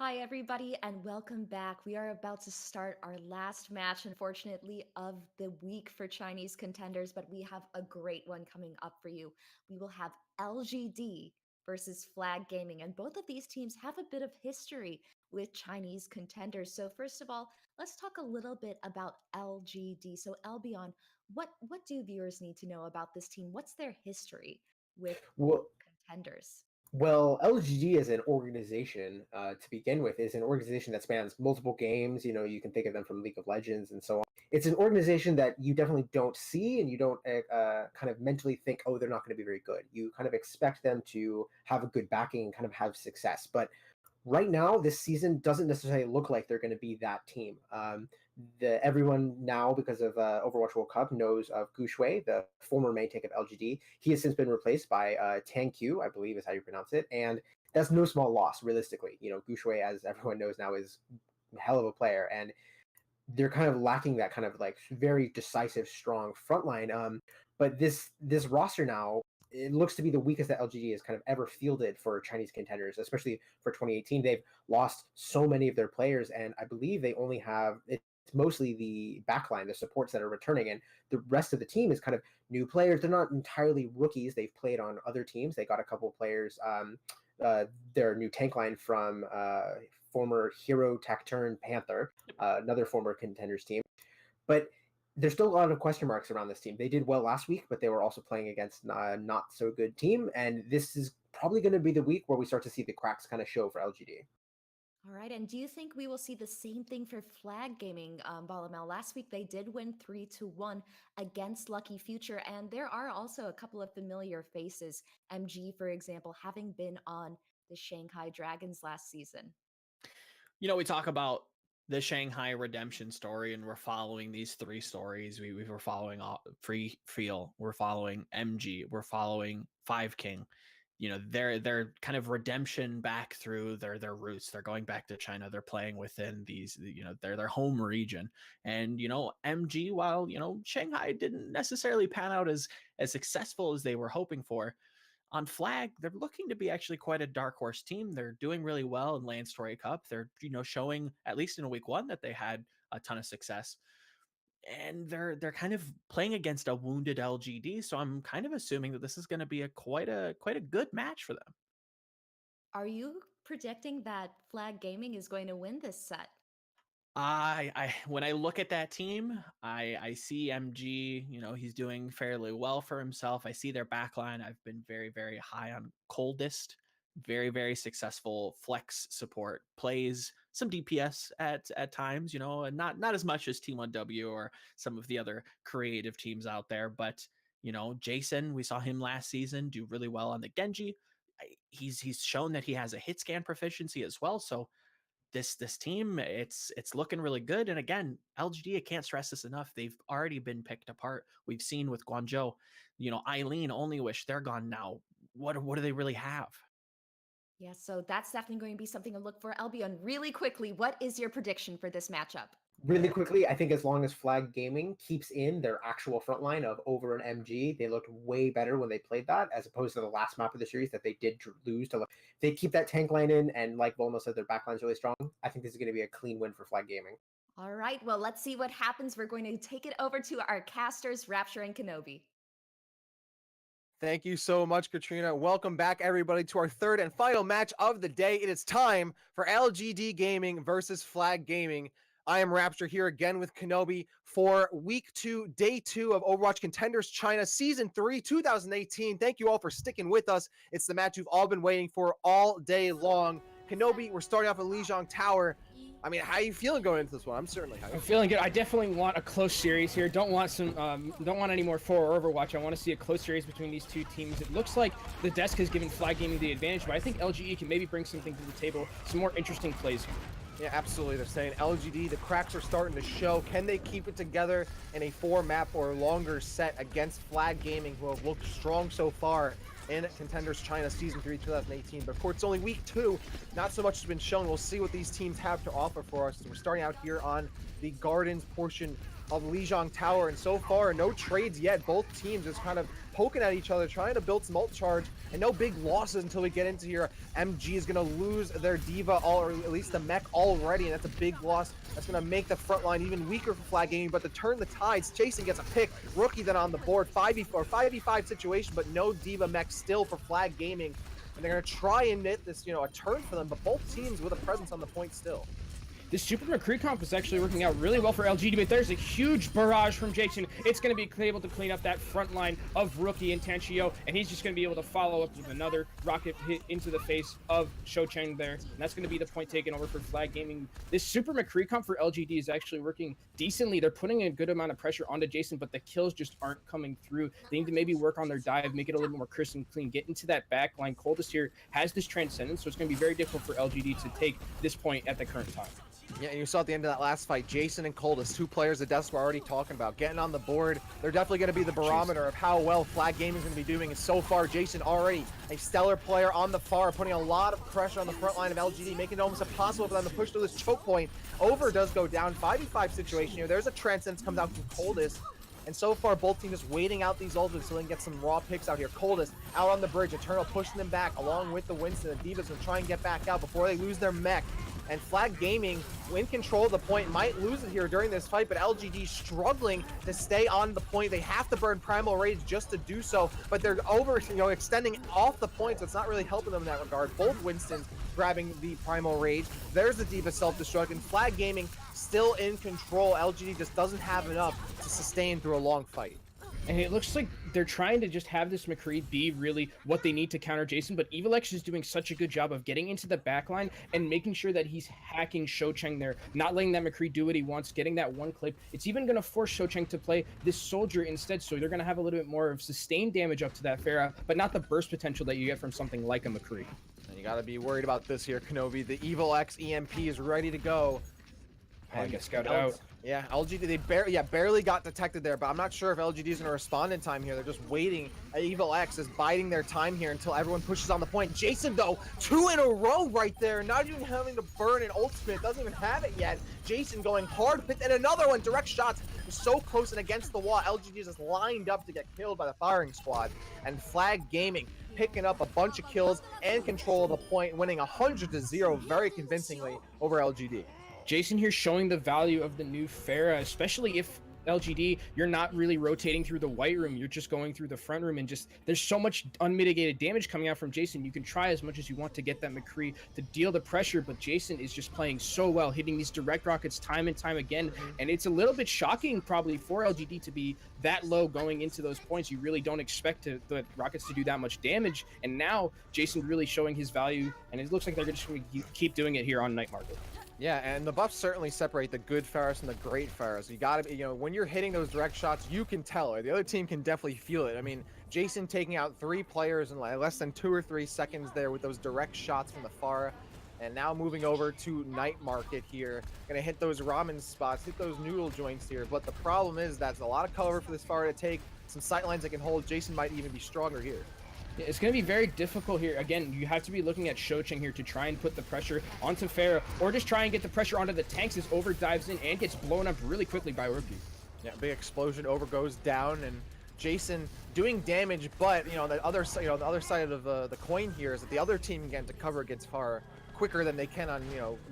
Hi, everybody, and welcome back. We are about to start our last match, unfortunately, of the week for Chinese contenders, but we have a great one coming up for you. We will have LGD versus Flag Gaming, and both of these teams have a bit of history with Chinese contenders. So, first of all, let's talk a little bit about LGD. So, Albion, what do viewers need to know about this team? What's their history with Well, contenders? well, LGD as an organization, to begin with, is an organization that spans multiple games. You can think of them from League of Legends and so on. It's an organization that you definitely don't see, and you don't kind of mentally think, oh, they're not going to be very good. You kind of expect them to have a good backing and kind of have success. But right now, this season doesn't necessarily look like they're going to be that team. Everyone now, because of Overwatch World Cup, knows of Gu Shui, the former main tank of LGD. He has since been replaced by Tang Q, I believe is how you pronounce it, and that's no small loss, realistically. Gu Shui, as everyone knows now, is a hell of a player, and they're kind of lacking that kind of like very decisive, strong frontline. But this roster now, it looks to be the weakest that LGD has kind of ever fielded for Chinese contenders, especially for 2018. They've lost so many of their players, and I believe they only have it's mostly the backline, the supports that are returning, and the rest of the team is kind of new players. They're not entirely rookies. They've played on other teams. They got a couple of players. Their new tank line from former Hero Tacturn Panther, another former contenders team. But there's still a lot of question marks around this team. They did well last week, but they were also playing against a not so good team. And this is probably going to be the week where we start to see the cracks kind of show for LGD. All right. And do you think we will see the same thing for Flag Gaming, Balamel? Last week they did win 3-1 against Lucky Future. And there are also a couple of familiar faces. MG, for example, having been on the Shanghai Dragons last season. We talk about the Shanghai redemption story, and we're following these three stories. We were following Free Feel, we're following MG, we're following Five King. Their kind of redemption back through their roots. They're going back to China. They're playing within these, their home region. And MG, while Shanghai didn't necessarily pan out as successful as they were hoping for, on Flag, they're looking to be actually quite a dark horse team. They're doing really well in Land Story Cup. They're, showing at least in week one that they had a ton of success. And they're kind of playing against a wounded LGD, so I'm kind of assuming that this is going to be quite a good match for them. Are you predicting that Flag Gaming is going to win this set? I when I look at that team, I see MG, he's doing fairly well for himself. I see their backline. I've been very, very high on Coldest, very, very successful flex support, plays some DPS at times, and not as much as T1W or some of the other creative teams out there. But Jason, we saw him last season do really well on the Genji. He's shown that he has a hit scan proficiency as well. So this team, it's looking really good. And again, LGD, I can't stress this enough, they've already been picked apart. We've seen with Guangzhou, Eileen, Only Wish, they're gone now. What do they really have? Yeah, so that's definitely going to be something to look for. Albion, really quickly, what is your prediction for this matchup? Really quickly, I think as long as Flag Gaming keeps in their actual front line of Over and MG, they looked way better when they played that, as opposed to the last map of the series that they did lose to. If they keep that tank line in, and like Volno said, their backline is really strong, I think this is going to be a clean win for Flag Gaming. All right, well, let's see what happens. We're going to take it over to our casters, Rapture and Kenobi. Thank you so much, Katrina. Welcome back, everybody, to our third and final match of the day. It is time for LGD Gaming versus Flag Gaming. I am Rapture here again with Kenobi for week 2, day 2 of Overwatch Contenders China Season 3, 2018. Thank you all for sticking with us. It's the match you've all been waiting for all day long. Kenobi, we're starting off with Lijiang Tower. I mean, how are you feeling going into this one? I'm certainly happy. I'm feeling good. I definitely want a close series here. Don't want any more 4 Overwatch. I want to see a close series between these two teams. It looks like the desk has given Flag Gaming the advantage, but I think LGE can maybe bring something to the table. Some more interesting plays here. Yeah, absolutely. They're saying LGD, the cracks are starting to show. Can they keep it together in a 4-map or longer set against Flag Gaming, who have looked strong so far in Contenders China Season 3 2018? But of course, it's only week 2. Not so much has been shown. We'll see what these teams have to offer for us. So we're starting out here on the Gardens portion of Lijiang Tower, and so far, no trades yet. Both teams just kind of poking at each other, trying to build some ult charge, and no big losses until we get into here. MG is going to lose their D.Va, or at least the mech already, and that's a big loss. That's going to make the front line even weaker for Flag Gaming, but to turn the tides, Jason gets a pick. Rookie then on the board, 5v5 situation, but no D.Va mech still for Flag Gaming. And they're going to try and knit this, a turn for them, but both teams with a presence on the point still. This Super McCree comp is actually working out really well for LGD, but there's a huge barrage from Jason. It's going to be able to clean up that front line of Rookie and Tanchio, and he's just going to be able to follow up with another rocket hit into the face of Shocheng there, and that's going to be the point taken over for Flag Gaming. This Super McCree comp for LGD is actually working decently. They're putting a good amount of pressure onto Jason, but the kills just aren't coming through. They need to maybe work on their dive, make it a little more crisp and clean, get into that back line. Coldest here has this Transcendence, so it's going to be very difficult for LGD to take this point at the current time. Yeah, you saw at the end of that last fight, Jason and Coldest, 2 players the Desk were already talking about, getting on the board. They're definitely going to be the barometer of how well Flag Gaming is going to be doing. And so far, Jason already a stellar player on the far, putting a lot of pressure on the front line of LGD, making it almost impossible for them to push through this choke point. Over does go down, 5v5 situation here. There's a Transcendence comes out from Coldest. And so far, both teams just waiting out these ultimates so they can get some raw picks out here. Coldest out on the bridge, Eternal pushing them back along with the Winston. The Divas will try and get back out before they lose their mech. And Flag Gaming, in control of the point, might lose it here during this fight, but LGD struggling to stay on the point. They have to burn Primal Rage just to do so, but they're extending off the point, so it's not really helping them in that regard. Both Winstons grabbing the Primal Rage. There's the D.Va self-destruct, and Flag Gaming still in control. LGD just doesn't have enough to sustain through a long fight. And it looks like they're trying to just have this McCree be really what they need to counter Jason, but Evil-X is doing such a good job of getting into the backline and making sure that he's hacking Shocheng there, not letting that McCree do what he wants, getting that one clip. It's even going to force Shocheng to play this Soldier instead, so they're going to have a little bit more of sustained damage up to that Pharah, but not the burst potential that you get from something like a McCree. And you got to be worried about this here, Kenobi. The Evil-X EMP is ready to go. I guess scout out. Yeah, LGD, they barely got detected there, but I'm not sure if LGD is going to respond in time here. They're just waiting. Evil-X is biding their time here until everyone pushes on the point. Jason, though, 2 in a row right there, not even having to burn an ultimate, doesn't even have it yet. Jason going hard, and another one, direct shots, so close and against the wall. LGD is just lined up to get killed by the firing squad. And Flag Gaming picking up a bunch of kills and control of the point, winning 100-0 very convincingly over LGD. Jason here showing the value of the new Pharah, especially if LGD, you're not really rotating through the white room, you're just going through the front room, and just there's so much unmitigated damage coming out from Jason. You can try as much as you want to get that McCree to deal the pressure, but Jason is just playing so well, hitting these direct rockets time and time again, and it's a little bit shocking probably for LGD to be that low going into those points. You really don't expect the rockets to do that much damage, and now Jason really showing his value, and it looks like they're just going to keep doing it here on Night Market. Yeah, and the buffs certainly separate the good Pharahs from the great Pharahs. You gotta be, when you're hitting those direct shots, you can tell, or the other team can definitely feel it. I mean, Jason taking out 3 players in less than 2 or 3 seconds there with those direct shots from the Pharah. And now moving over to Night Market here. Gonna hit those ramen spots, hit those noodle joints here. But the problem is that's a lot of cover for this Pharah to take. Some sight lines that can hold. Jason might even be stronger here. It's going to be very difficult here. Again, you have to be looking at Shocheng here to try and put the pressure onto Pharah, or just try and get the pressure onto the tanks as Over dives in and gets blown up really quickly by Rookie. Yeah, big explosion. Over goes down, and Jason doing damage, but the other side of the coin here is that the other team can get to cover against Pharah quicker than they can on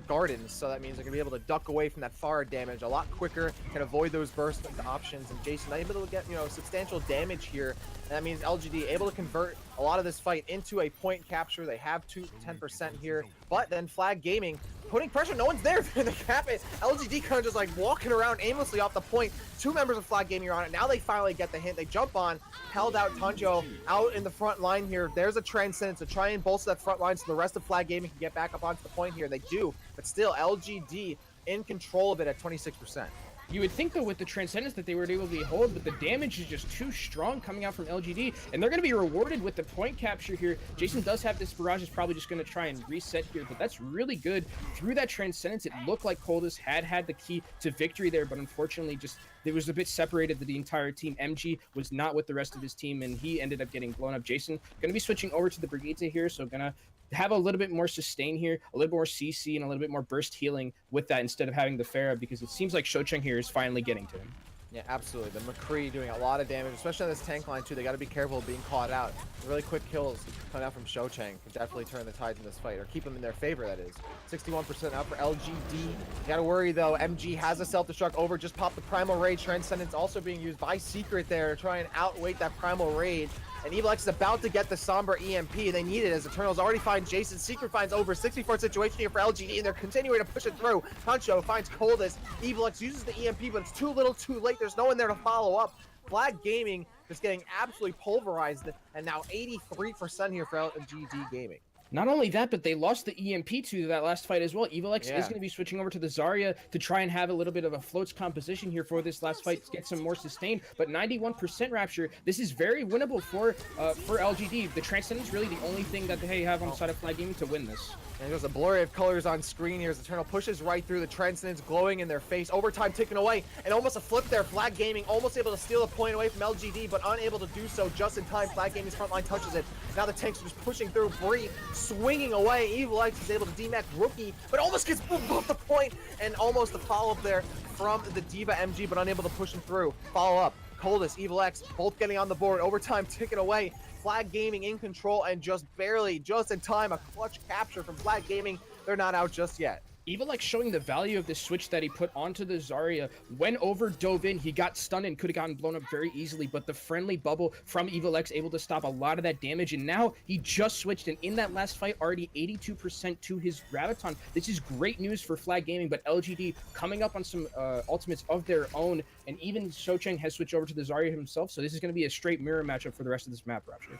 Gardens, so that means they're gonna be able to duck away from that Pharah damage a lot quicker, can avoid those burst options, and Jason not able to get substantial damage here. And that means LGD able to convert a lot of this fight into a point capture. They have 10% here, but then Flag Gaming putting pressure. No one's there to cap it. LGD kind of just like walking around aimlessly off the point. 2 members of Flag Gaming are on it. Now they finally get the hint. They jump on, held out Tanjo out in the front line here. There's a Transcendence to try and bolster that front line so the rest of Flag Gaming can get back up onto the point here. They do, but still LGD in control of it at 26%. You would think, though, with the Transcendence that they were able to hold, but the damage is just too strong coming out from LGD, and they're going to be rewarded with the point capture here. Jason does have this barrage, is probably just going to try and reset here, but that's really good. Through that Transcendence, it looked like Coldest had the key to victory there, but unfortunately just it was a bit separated to the entire team. MG was not with the rest of his team, and he ended up getting blown up. Jason going to be switching over to the Brigitte here, so going to have a little bit more sustain here, a little more CC, and a little bit more burst healing with that instead of having the Pharah, because it seems like Shocheng here is finally getting to him. Yeah, absolutely. The McCree doing a lot of damage, especially on this tank line too. They got to be careful of being caught out. Really quick kills coming out from Shochang can definitely turn the tides in this fight, or keep them in their favor, that is. 61% out for LGD. You got to worry though, MG has a self-destruct over, just popped the Primal Rage. Transcendence also being used by Secret there to try and outweight that Primal Rage. And Evil X is about to get the Sombra EMP. They need it as Eternals already find Jason. Secret finds over 64 situation here for LGD, and they're continuing to push it through. Hancho finds Coldest. Evil X uses the EMP, but it's too little too late. There's no one there to follow up. Flag Gaming is getting absolutely pulverized, and now 83% here for LGD Gaming. Not only that, but they lost the EMP to that last fight as well. Evil X is going to be switching over to the Zarya to try and have a little bit of a floats composition here for this last fight to get some more sustained. But 91% Rapture, this is very winnable for LGD. The Transcendence really the only thing that they have on the side of Flag Gaming to win this. And there's a blurry of colors on screen here as Eternal pushes right through. The Transcendence glowing in their face. Overtime taken away, and almost a flip there. Flag Gaming almost able to steal a point away from LGD, but unable to do so just in time. Flag Gaming's front line touches it. Now the tanks are just pushing through. Bree swinging away. Evil X is able to DMAC Rookie, but almost gets moved off the point, and almost a follow-up there from the D.Va MG, but unable to push him through. Follow-up. Coldest, Evil X, both getting on the board. Overtime ticking away. Flag Gaming in control, and just barely, just in time, a clutch capture from Flag Gaming. They're not out just yet. Evil X showing the value of the switch that he put onto the Zarya. When over dove in, he got stunned and could have gotten blown up very easily, but the friendly bubble from Evil X able to stop a lot of that damage, and now he just switched, and in that last fight, already 82% to his Graviton. This is great news for Flag Gaming, but LGD coming up on some ultimates of their own, and even Shochang has switched over to the Zarya himself, so this is going to be a straight mirror matchup for the rest of this map, Rapture.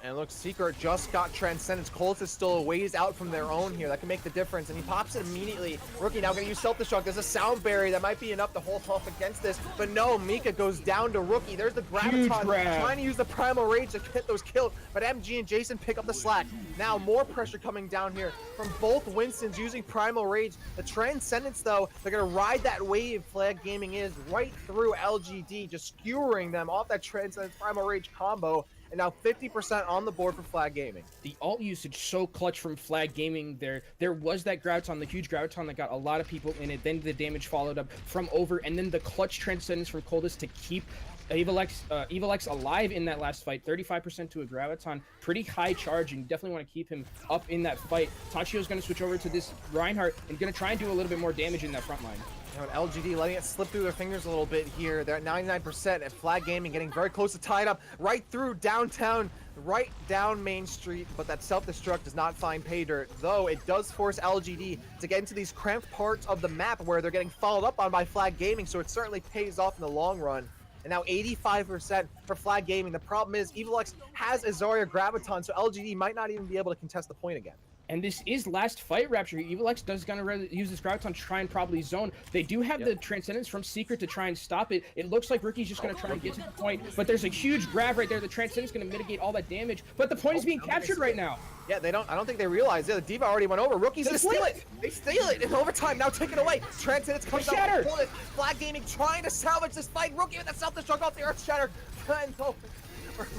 And look, Secret just got Transcendence. Colt is still a ways out from their own here. That can make the difference, and he pops it immediately. Rookie now going to use self-destruct. There's a sound barrier that might be enough to hold off against this, but no, Mika goes down to Rookie. There's the Graviton trying to use the Primal Rage to get those killed, but MG and Jason pick up the slack. Now more pressure coming down here from both Winstons using Primal Rage. The Transcendence though, they're going to ride that wave. Flag Gaming is right through LGD, just skewering them off that Transcendence Primal Rage combo. And now 50% on the board for Flag Gaming. The ult usage so clutch from Flag Gaming there. There was that Graviton, the huge Graviton that got a lot of people in it. Then the damage followed up from over, and then the clutch Transcendence from Coldest to keep Evil X alive in that last fight. 35% to a Graviton. Pretty high charge, and you definitely want to keep him up in that fight. Tachio's going to switch over to this Reinhardt and going to try and do a little bit more damage in that front line. Now, LGD letting it slip through their fingers a little bit here. They're at 99%, and Flag Gaming getting very close to tied up right through downtown, right down Main Street, but that self-destruct does not find pay dirt, though it does force LGD to get into these cramped parts of the map where they're getting followed up on by Flag Gaming, so it certainly pays off in the long run. And now 85% for Flag Gaming. The problem is Evil X has a Zarya Graviton, so LGD might not even be able to contest the point again. And this is last fight, Rapture. Evil X does gonna use this Graviton to try and probably zone. They do have the Transcendence from Secret to try and stop it. It looks like Rookie's just gonna try and get to the point, but there's a huge grab right there. The Transcendence gonna mitigate all that damage, but the point is being captured right now. Yeah, I don't think they realize. Yeah, the D.Va already went over. Rookie's gonna steal it. They steal it in overtime. Now taken away. Transcendence comes out. Flag Gaming trying to salvage this fight. Rookie with that self-destruct off the Earth Shatter.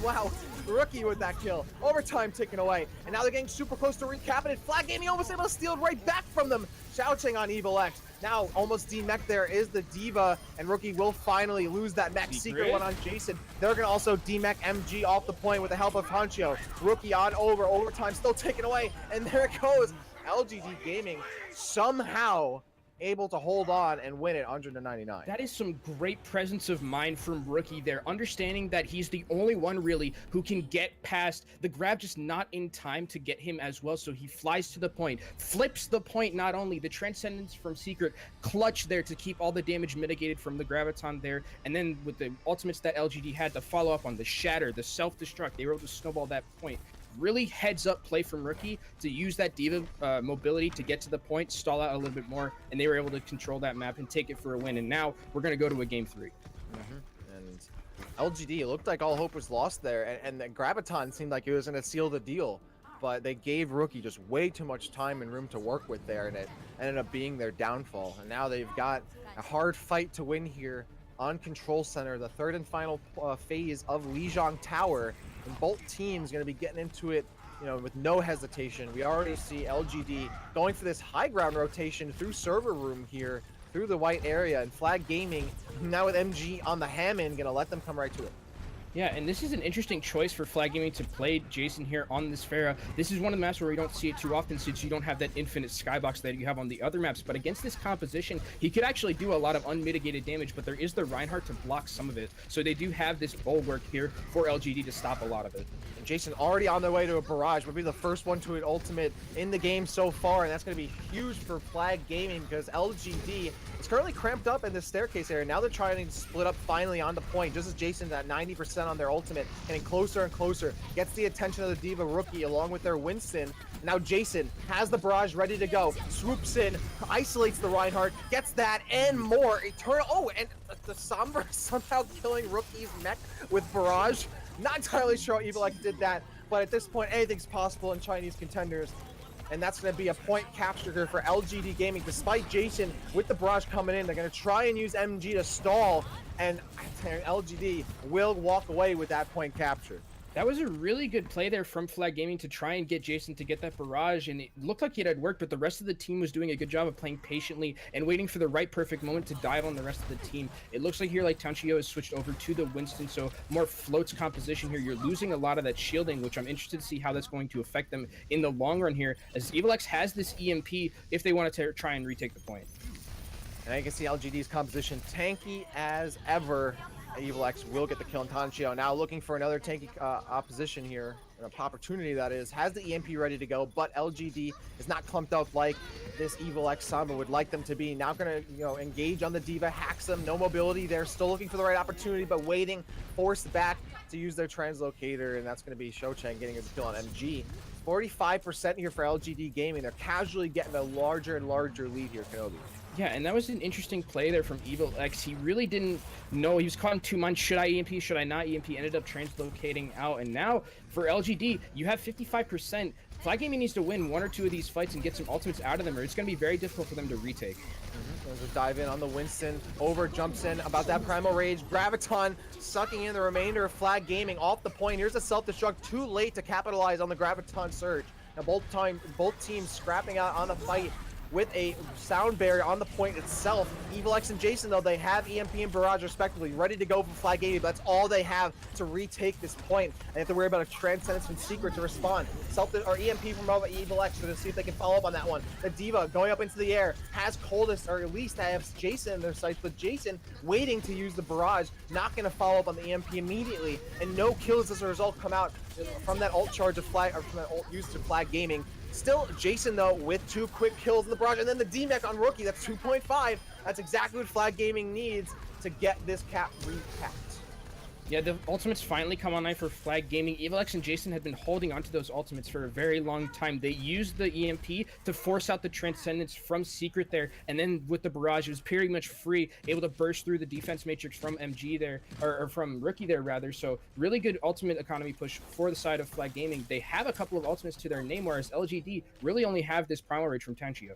Wow, Rookie with that kill. Overtime taken away. And now they're getting super close to recapping it. Flag Gaming almost able to steal it right back from them. Shouting on Evil X. Now almost D-mech there is the D.Va, and Rookie will finally lose that mech. Secret one on Jason. They're going to also D-mech MG off the point with the help of Hancho. Rookie on overtime still taken away, and there it goes. LGD Gaming somehow able to hold on and win it 100-99. That is some great presence of mind from Rookie there, understanding that he's the only one really who can get past the grab, just not in time to get him as well, so he flies to the point, flips the point. Not only the Transcendence from Secret, clutch there to keep all the damage mitigated from the Graviton there, and then with the ultimates that LGD had to follow up on the Shatter, the self-destruct, they were able to snowball that point. Really heads up play from Rookie to use that D.Va mobility to get to the point, stall out a little bit more, and they were able to control that map and take it for a win. And now we're going to go to a game 3. And LGD, it looked like all hope was lost there, and the Graviton seemed like it was going to seal the deal, but they gave Rookie just way too much time and room to work with there, and it ended up being their downfall. And now they've got a hard fight to win here on Control Center, the third and final phase of Lijiang Tower. And both teams going to be getting into it, you know, with no hesitation. We already see LGD going for this high ground rotation through server room here. through the white area, and Flag Gaming, now with MG on the Hammond, gonna let them come right to it. Yeah, and this is an interesting choice for Flag Gaming to play Jason here on this Pharah. This is one of the maps where we don't see it too often since you don't have that infinite skybox that you have on the other maps. But against this composition, he could actually do a lot of unmitigated damage, but there is the Reinhardt to block some of it. So they do have this bulwark here for LGD to stop a lot of it. And Jason already on their way to a barrage, would be the first one to an ultimate in the game so far, and that's going to be huge for Flag Gaming because LGD is currently cramped up in this staircase area. Now they're trying to split up finally on the point, just as Jason's at 90% on their ultimate, getting closer and closer, gets the attention of the D.Va rookie along with their Winston. Now Jason has the barrage ready to go, swoops in, isolates the Reinhardt, gets that and more. Eternal, and the Sombra somehow killing rookie's mech with barrage. Not entirely sure how EvilX did that, but at this point, anything's possible in Chinese Contenders. And that's going to be a point capture here for LGD Gaming. Despite Jason with the barrage coming in, they're going to try and use MG to stall, and LGD will walk away with that point capture. That was a really good play there from Flag Gaming to try and get Jason to get that barrage, and it looked like it had worked, but the rest of the team was doing a good job of playing patiently and waiting for the right perfect moment to dive on the rest of the team. It looks like here like Tanchio has switched over to the Winston, so more floats composition here. You're losing a lot of that shielding, which I'm interested to see how that's going to affect them in the long run here, as EvilX has this EMP if they want to try and retake the point. And I can see LGD's composition tanky as ever. EvilX will get the kill on Tanchio. Now looking for another tanky opposition here, an opportunity that is, has the EMP ready to go, but LGD is not clumped up like this EvilX Samba would like them to be. Now gonna, engage on the D.Va, hacks them, no mobility. They're still looking for the right opportunity, but waiting, forced back to use their translocator, and that's gonna be Shochang getting his kill on MG. 45% here for LGD Gaming. They're casually getting a larger and larger lead here, Kenobi. Yeah, and that was an interesting play there from EvilX. He really didn't know. He was caught in two minds. Should I EMP? Should I not EMP? Ended up translocating out. And now for LGD, you have 55%. Flag Gaming needs to win one or two of these fights and get some ultimates out of them, or it's going to be very difficult for them to retake. There's a dive in on the Winston. Over jumps in about that Primal Rage. Graviton sucking in the remainder of Flag Gaming off the point. Here's a self-destruct. Too late to capitalize on the Graviton surge. Now both teams scrapping out on the fight with a sound barrier on the point itself. EvilX and Jason, though, they have EMP and Barrage respectively, ready to go for Flag 80, but that's all they have to retake this point. They have to worry about a Transcendence from Secret to respond. EMP from EvilX, so to see if they can follow up on that one. The D.Va going up into the air, has Coldest, or at least has Jason in their sights, but Jason waiting to use the Barrage, not going to follow up on the EMP immediately, and no kills as a result come out from that ult charge of Flag, or from that ult used to Flag Gaming. Still, Jason, though, with 2 quick kills in the barrage, and then the D-Mech on Rookie, that's 2.5. That's exactly what Flag Gaming needs to get this cap recapped. Yeah, the ultimates finally come online for Flag Gaming. EvilX and Jason had been holding onto those ultimates for a very long time. They used the EMP to force out the Transcendence from Secret there, and then with the Barrage, it was pretty much free, able to burst through the defense matrix from MG there, or from Rookie there, rather. So really good ultimate economy push for the side of Flag Gaming. They have a couple of ultimates to their name, whereas LGD really only have this Primal Rage from Tanchio.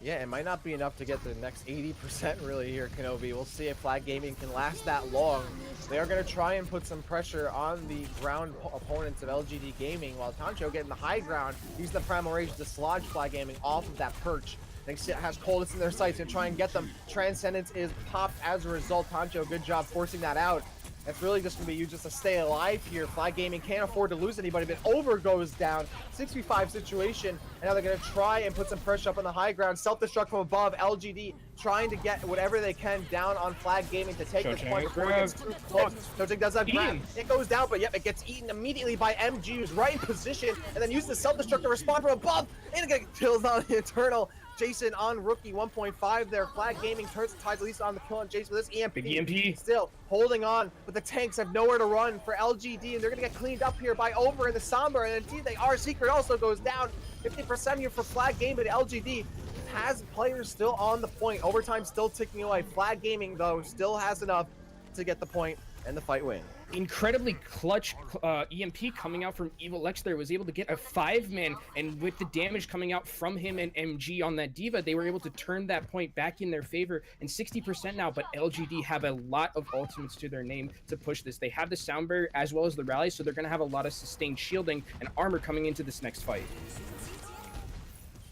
Yeah, it might not be enough to get the next 80% really here, Kenobi. We'll see if Flag Gaming can last that long. They are going to try and put some pressure on the ground opponents of LGD Gaming, while Tanchio getting the high ground, using the Primal Rage to dislodge Flag Gaming off of that perch. They has Coldest in their sights and try and get them. Transcendence is popped as a result. Tanchio, good job forcing that out. It's really just going to be used just to stay alive here. Flag Gaming can't afford to lose anybody, but Over goes down. 6v5 situation, and now they're going to try and put some pressure up on the high ground. Self-destruct from above. LGD trying to get whatever they can down on Flag Gaming to take this point before it gets too close. Shochang does that grab. It goes down, but yep, it gets eaten immediately by MG, who's right in position, and then uses the self-destruct to respond from above, and it gets kills on the Eternal. Jason on Rookie, 1.5 there. Flag Gaming turns the tides, at least on the kill on Jason with this EMP. Big EMP. Still holding on, but the tanks have nowhere to run for LGD, and they're going to get cleaned up here by Over and the Somber, and indeed they are. Secret also goes down. 50% here for Flag Gaming, but LGD has players still on the point. Overtime still ticking away. Flag Gaming, though, still has enough to get the point and the fight win. Incredibly clutch EMP coming out from EvilX there, was able to get a 5-man, and with the damage coming out from him and MG on that D.Va, they were able to turn that point back in their favor, and 60% now, but LGD have a lot of ultimates to their name to push this. They have the sound barrier as well as the rally, so they're going to have a lot of sustained shielding and armor coming into this next fight.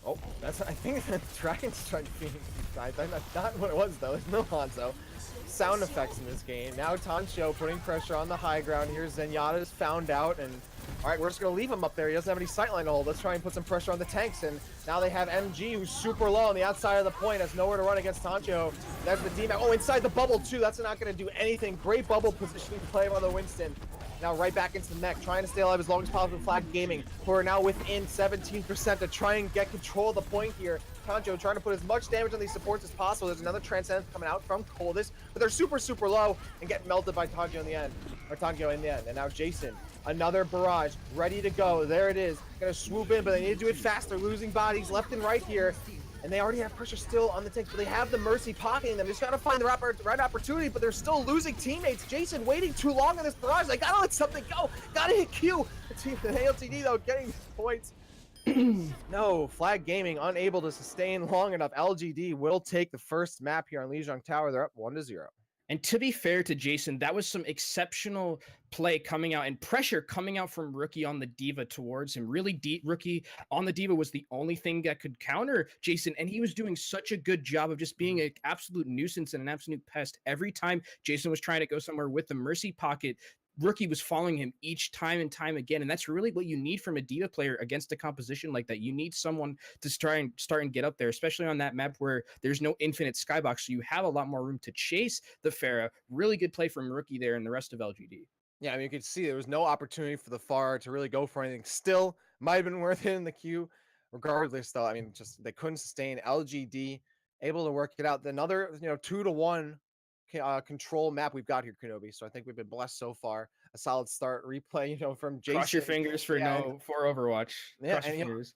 Oh, That's, I think the Dragon Strike being tried. That's not what it was though. It's no Hanzo. Sound effects in this game. Now Tancho putting pressure on the high ground here. Zenyatta's found out, and all right, we're just gonna leave him up there. He doesn't have any sightline to hold. Let's try and put some pressure on the tanks, and now they have MG, who's super low on the outside of the point, has nowhere to run against Tancho. There's the D-Map. Oh, inside the bubble too. That's not gonna do anything. Great bubble positioning play by the Winston. Now right back into the mech, trying to stay alive as long as possible. Flag Gaming, who are now within 17% to try and get control of the point here. Tancho trying to put as much damage on these supports as possible. There's another Transcendence coming out from Coldest, but they're super, super low and get melted by Tancho in the end. Or Tancho in the end. And now Jason, another barrage, ready to go. There it is. Gonna swoop in, but they need to do it fast. They're losing bodies left and right here. And they already have pressure still on the tanks, but they have the Mercy pocketing them. Just gotta find the right opportunity, but they're still losing teammates. Jason waiting too long on this barrage. They gotta let something go. Gotta hit Q. The team, the LGD though, getting points. No, Flag Gaming unable to sustain long enough. LGD will take the first map here on Lijiang Tower. They're up 1-0. And to be fair to Jason, that was some exceptional play coming out and pressure coming out from Rookie on the Diva towards him. Really deep. Rookie on the Diva was the only thing that could counter Jason, and he was doing such a good job of just being an absolute nuisance and an absolute pest. Every time Jason was trying to go somewhere with the Mercy pocket, Rookie was following him each time and time again, and that's really what you need from a Diva player against a composition like that. You need someone to try and start and get up there, especially on that map where there's no infinite skybox, so you have a lot more room to chase the Pharah. Really good play from Rookie there and the rest of LGD. Yeah, I mean, you could see there was no opportunity for the Pharah to really go for anything. Still, might have been worth it in the queue. Regardless, though, I mean, just they couldn't sustain. LGD able to work it out. Another, 2-1 control map we've got here, Kenobi. So I think we've been blessed so far. A solid start. Replay, from Jason. Cross your fingers for for Overwatch. Yeah, Cross your fingers.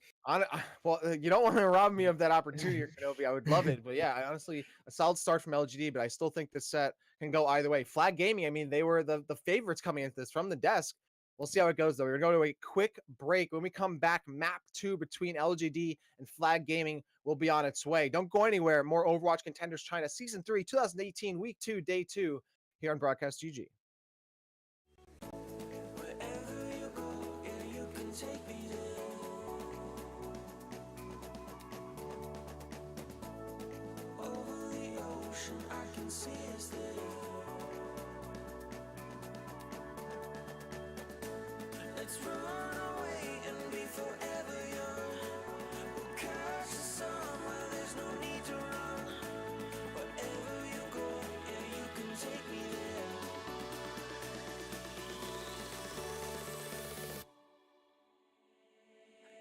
Well, you don't want to rob me of that opportunity, Kenobi. I would love it, but yeah, honestly, a solid start from LGD. But I still think this set can go either way. Flag Gaming, I mean, they were the favorites coming into this from the desk. We'll see how it goes, though. We're going to go to a quick break. When we come back, map 2 between LGD and Flag Gaming will be on its way. Don't go anywhere. More Overwatch Contenders China Season 3, 2018, Week 2, Day 2, here on Broadcast.gg.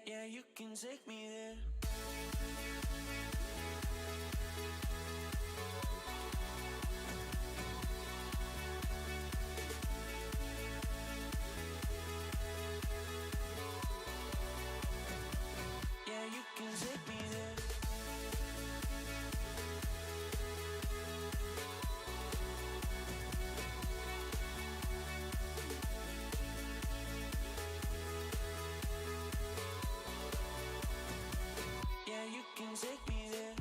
Yeah, you can take me there. Yeah, you can take me there. Yeah, you can take me there.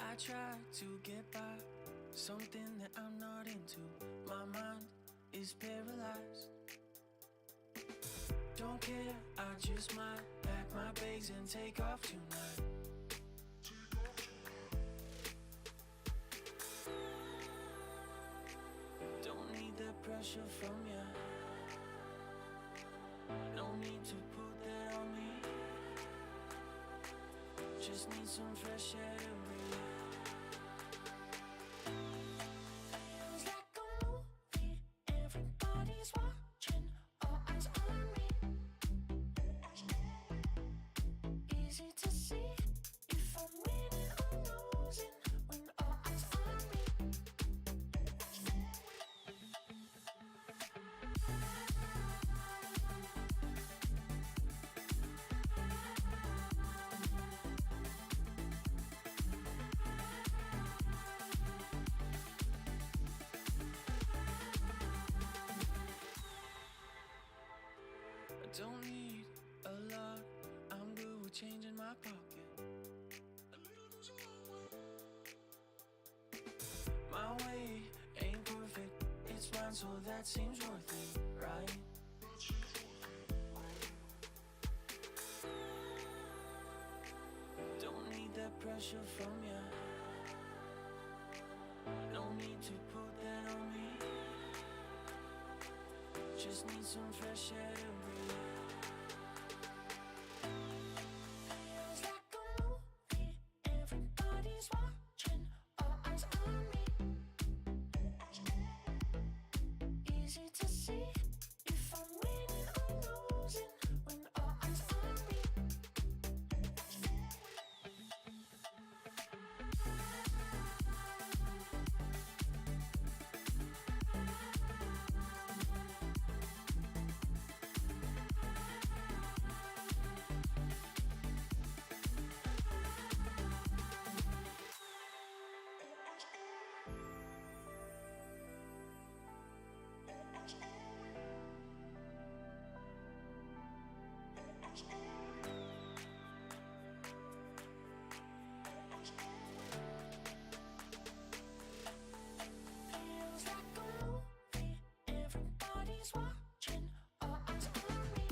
I try to get by, something that I'm not into. My mind is paralyzed. Don't care, I just might pack my bags and take off tonight. Don't need the pressure from ya. No need to put that on me. Just need some fresh air to breathe. Feels like a movie, everybody's watching, all eyes on me. Easy to see if I'm winning or losing when all eyes on me. it's mine, so that seems worth it, right? Don't need that pressure from ya. No need to put that on me. Just need some fresh air to breathe. Feels like a movie. Everybody's watching. All eyes on me. Easy to see if I'm winning or losing when all eyes on me. Feels like a movie. Everybody's watching. All eyes on me.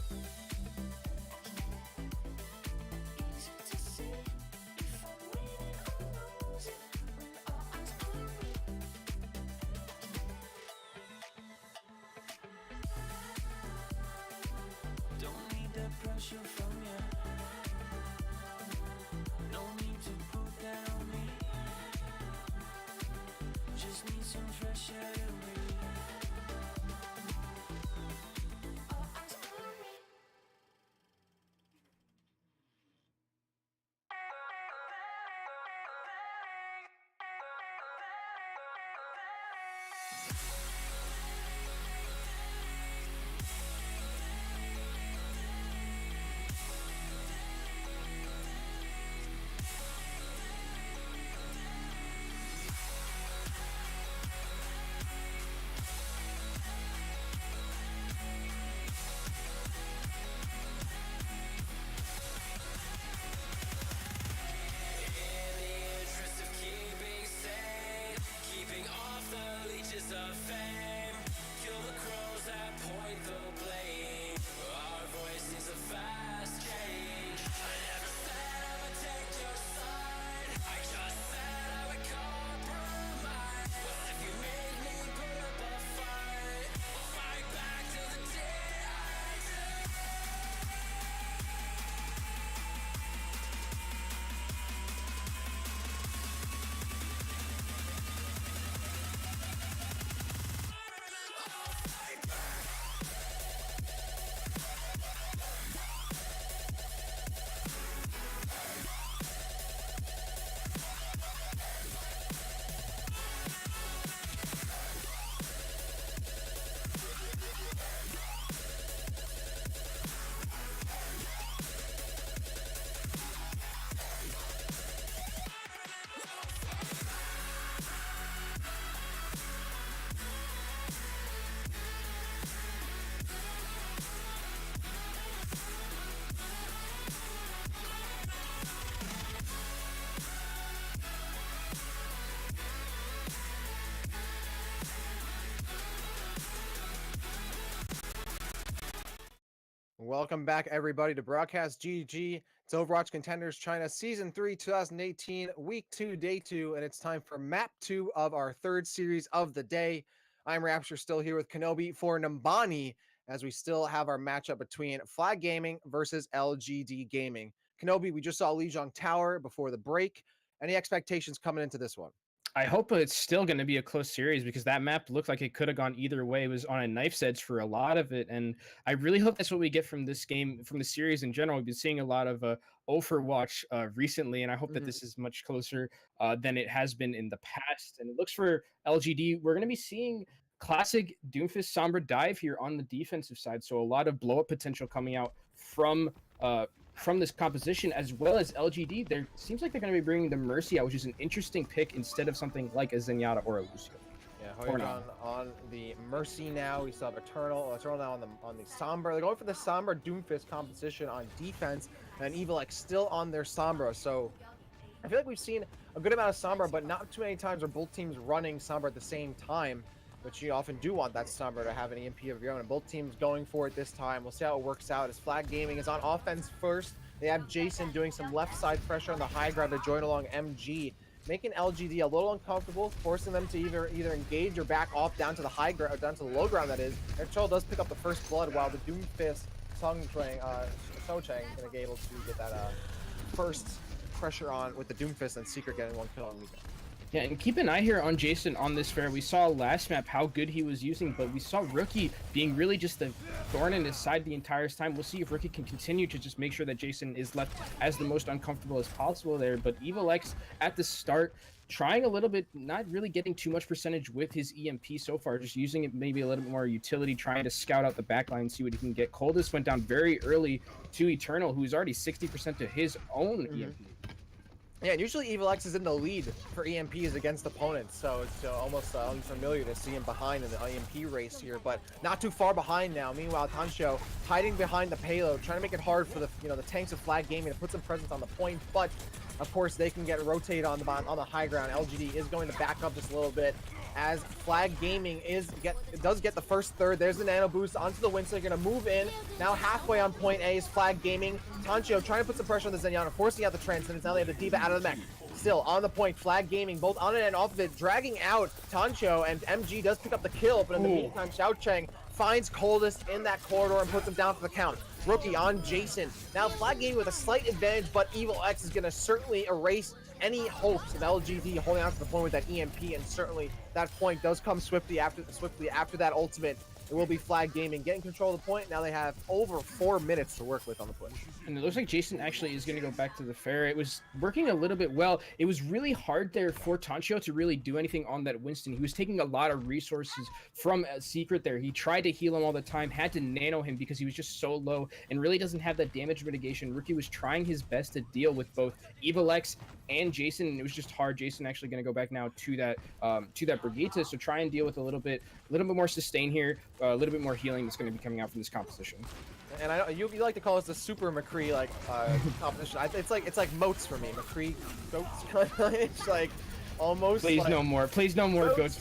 Easy to see if I'm winning or losing when all eyes on me. Don't need that pressure from ya. No need to put that on me. Just need some fresh air to breathe. All eyes on me. In the interest of keeping sane, keeping off the leeches of fame, kill the crows that point the blame. Our voice needs a fast change. I never said I would take your side. I just said I would compromise. What if you made me put up a fight? I'll fight back till the day I die. Welcome back, everybody, to Broadcast.gg. It's Overwatch Contenders China Season 3, 2018, Week 2, Day 2, and it's time for Map 2 of our third series of the day. I'm Rapture, still here with Kenobi for Numbani, as we still have our matchup between Flag Gaming versus LGD Gaming. Kenobi, we just saw Lijiang Tower before the break. Any expectations coming into this one? I hope it's still going to be a close series because that map looked like it could have gone either way. It was on a knife's edge for a lot of it, and I really hope that's what we get from this game, from the series in general. We've been seeing a lot of Overwatch recently, and I hope that this is much closer than it has been in the past. And it looks for LGD, we're going to be seeing classic Doomfist Sombra dive here on the defensive side, so a lot of blow up potential coming out from this composition, as well as LGD. There seems like they're going to be bringing the Mercy out, which is an interesting pick instead of something like a Zenyatta or a Lucio. Yeah, Hoygon on the Mercy now. We still have Eternal now on the Sombra. They're going for the Sombra Doomfist composition on defense, and Evil X still on their Sombra. So I feel like we've seen a good amount of Sombra, but not too many times where both teams running Sombra at the same time. which you often do want that Sombra to have an EMP of your own. And both teams going for it this time. We'll see how it works out as Flag Gaming is on offense first. They have Jason doing some left side pressure on the high ground to join along MG, making LGD a little uncomfortable, forcing them to either engage or back off down to the high ground, or down to the low ground. That is. And Chol does pick up the first blood, while the Doomfist Sochang gonna be able to get that first pressure on with the Doomfist, and Secret getting one kill on Weekend. Yeah, and keep an eye here on Jason on this fair. We saw last map how good he was using, but we saw Rookie being really just a thorn in his side the entire time. We'll see if Rookie can continue to just make sure that Jason is left as the most uncomfortable as possible there. But Evil X at the start, trying a little bit, not really getting too much percentage with his EMP so far, just using it maybe a little bit more utility, trying to scout out the backline and see what he can get. Coldest went down very early to Eternal, who's already 60% to his own EMP. Yeah, and usually Evil X is in the lead for EMPs against opponents, so it's almost unfamiliar to see him behind in the EMP race here, but not too far behind now. Meanwhile, Tancho hiding behind the payload, trying to make it hard for the the tanks of Flag Gaming to put some presence on the point, but of course they can get rotated on the high ground. LGD is going to back up just a little bit, as Flag Gaming does get the first third. There's the nano boost onto the Winston. They're going to move in. Now halfway on point A is Flag Gaming. Tancho trying to put some pressure on the Zenyatta, forcing out the Transcendence. Now they have the D.Va out of the mech. Still on the point, Flag Gaming, both on it and off of it, dragging out Tancho, and MG does pick up the kill, but in the meantime, Xiaocheng finds Coldest in that corridor and puts him down for the count. Rookie on Jason. Now Flag Gaming with a slight advantage, but Evil X is going to certainly erase any hopes of LGD holding on to the point with that EMP, and certainly that point does come swiftly after that ultimate. It will be Flag Gaming getting control of the point. Now they have over 4 minutes to work with on the push. And it looks like Jason actually is going to go back to the fair. It was working a little bit well. It was really hard there for Tancho to really do anything on that Winston. He was taking a lot of resources from Secret there. He tried to heal him all the time, had to nano him because he was just so low and really doesn't have that damage mitigation. Rookie was trying his best to deal with both Evil X and Jason, and it was just hard. Jason actually going to go back now to that Brigitte, so try and deal with a little bit more sustain here, a little bit more healing that's going to be coming out from this composition. And I know you like to call this the Super McCree competition. It's like moats for me. McCree goats. It's like almost. Please like no more. Please no more goats.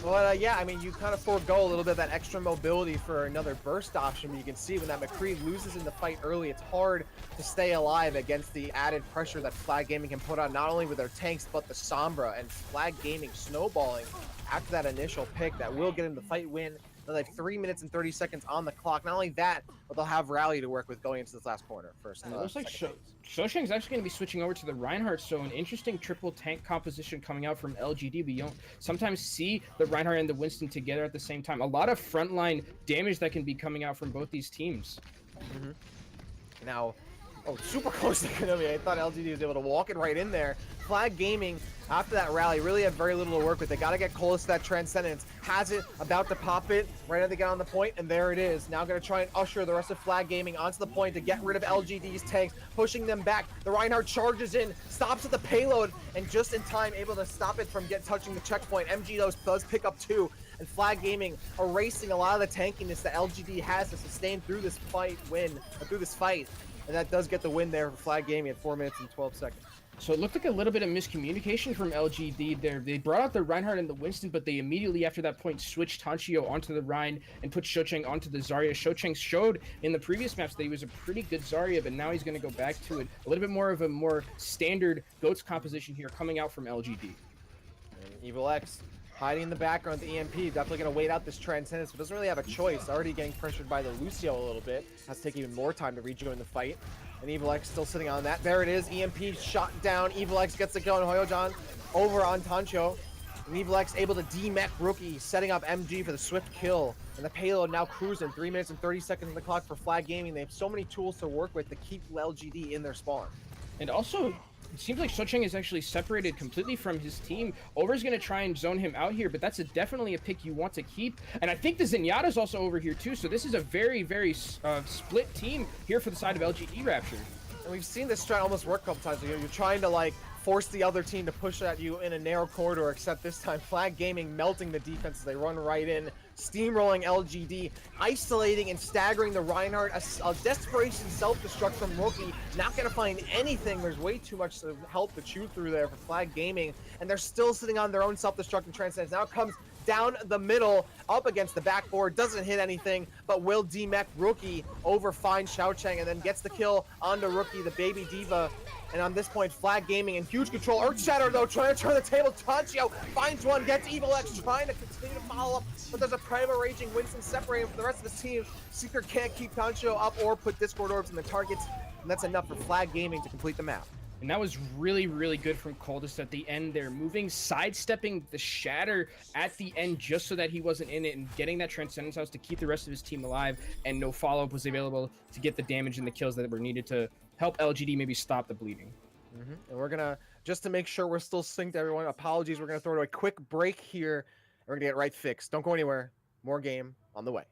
But yeah, I mean, you kind of forego a little bit of that extra mobility for another burst option. But you can see when that McCree loses in the fight early, it's hard to stay alive against the added pressure that Flag Gaming can put on, not only with their tanks, but the Sombra, and Flag Gaming snowballing after that initial pick that will get him the fight win. They have 3 minutes and 30 seconds on the clock. Not only that, but they'll have Rally to work with going into this last corner first. It looks like Xiaocheng's actually going to be switching over to the Reinhardt, so an interesting triple tank composition coming out from LGD. We don't sometimes see the Reinhardt and the Winston together at the same time. A lot of frontline damage that can be coming out from both these teams. Now, super close to Konami. I thought LGD was able to walk it right in there. Flag Gaming, after that rally, really have very little to work with. They got to get close to that Transcendence. Has it, about to pop it, right as they get on the point, and there it is. Now going to try and usher the rest of Flag Gaming onto the point to get rid of LGD's tanks, pushing them back. The Reinhardt charges in, stops at the payload, and just in time able to stop it from touching the checkpoint. MG does pick up 2, and Flag Gaming erasing a lot of the tankiness that LGD has to sustain through this fight. And that does get the win there for Flag Gaming at 4 minutes and 12 seconds. So it looked like a little bit of miscommunication from LGD there. They brought out the Reinhardt and the Winston, but they immediately after that point switched Tanchio onto the Rein and put Xiaocheng onto the Zarya. Xiaocheng showed in the previous maps that he was a pretty good Zarya, but now he's going to go back to it. A little bit more of a more standard GOATS composition here coming out from LGD. And Evil X hiding in the background with the EMP, definitely going to wait out this Transcendence, but doesn't really have a choice. Already getting pressured by the Lucio a little bit. Has to take even more time to rejoin the fight. And Evil X still sitting on that. There it is. EMP shot down. Evil X gets the kill, and Hoyojan over on Tancho. And Evil X able to D-mech Rookie, setting up MG for the swift kill. And the payload now cruising. 3 minutes and 30 seconds on the clock for Flag Gaming. They have so many tools to work with to keep LGD in their spawn. And also, it seems like Xiaocheng is actually separated completely from his team. Over's going to try and zone him out here, but that's definitely a pick you want to keep. And I think the Zenyatta's also over here too, so this is a very, very split team here for the side of LGD Rapture. And we've seen this strat almost work a couple times. You're trying to like force the other team to push at you in a narrow corridor, except this time Flag Gaming melting the defense as they run right in, steamrolling LGD, isolating and staggering the Reinhardt. A desperation self-destruct from Rookie, not going to find anything. There's way too much help to chew through there for Flag Gaming, and they're still sitting on their own self-destruct and Transcendence. Now comes down the middle, up against the backboard, doesn't hit anything, but will DMEC Rookie over find Xiaocheng and then gets the kill onto Rookie, the baby diva. And on this point, Flag Gaming in huge control. Earthshatter, though, trying to turn the table. Tanchio finds one, gets Evil X, trying to continue to follow up. But there's a Primal Raging. Winston separating from the rest of his team. Seeker can't keep Tanchio up or put Discord Orbs in the targets. And that's enough for Flag Gaming to complete the map. And that was really, really good from Coldest at the end there, moving, sidestepping the Shatter at the end just so that he wasn't in it and getting that Transcendence House to keep the rest of his team alive, and no follow-up was available to get the damage and the kills that were needed to help LGD maybe stop the bleeding. And we're gonna, just to make sure we're still synced, everyone, apologies, we're gonna throw to a quick break here. We're gonna get right fixed. Don't go anywhere. More game on the way.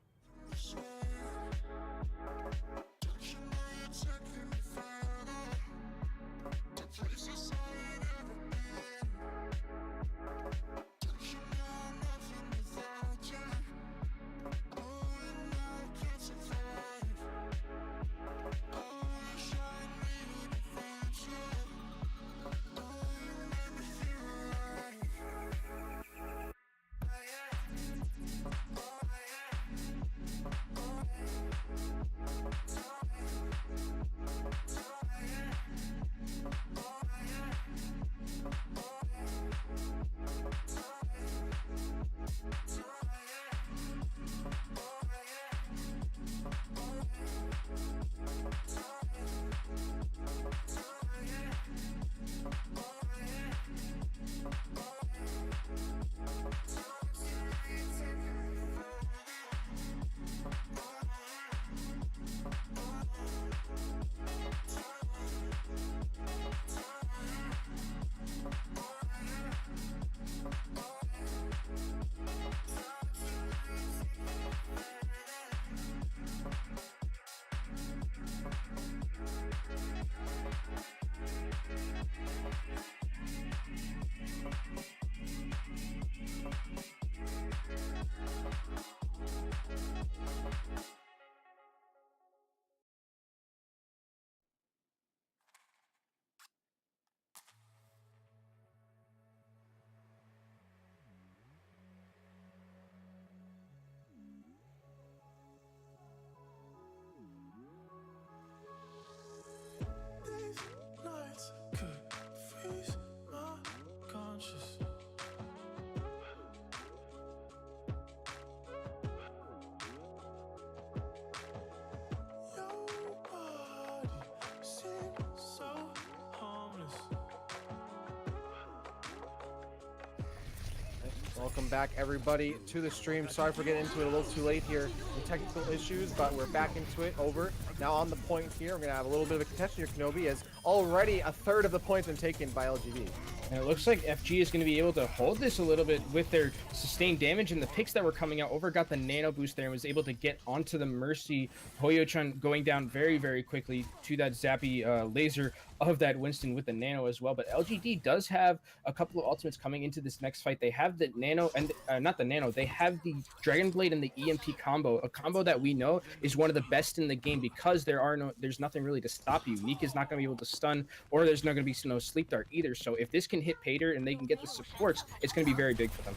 Welcome back, everybody, to the stream. Sorry for getting into it a little too late here. Some technical issues, but we're back into it. Over. Now on the point here, we're going to have a little bit of a contention here, Kenobi, as already a third of the points been taken by LGD. And it looks like FG is going to be able to hold this a little bit with their sustained damage, and the picks that were coming out. Over got the nano boost there and was able to get onto the Mercy. Hoyo-chan going down very, very quickly to that zappy laser of that Winston with the nano as well. But LGD does have a couple of ultimates coming into this next fight. They have the nano, and not the nano, they have the Dragon Blade and the EMP combo, a combo that we know is one of the best in the game because there's nothing really to stop you. Neek is not going to be able to stun, or there's not going to be no sleep dart either. So if this can hit Pater and they can get the supports, it's going to be very big for them.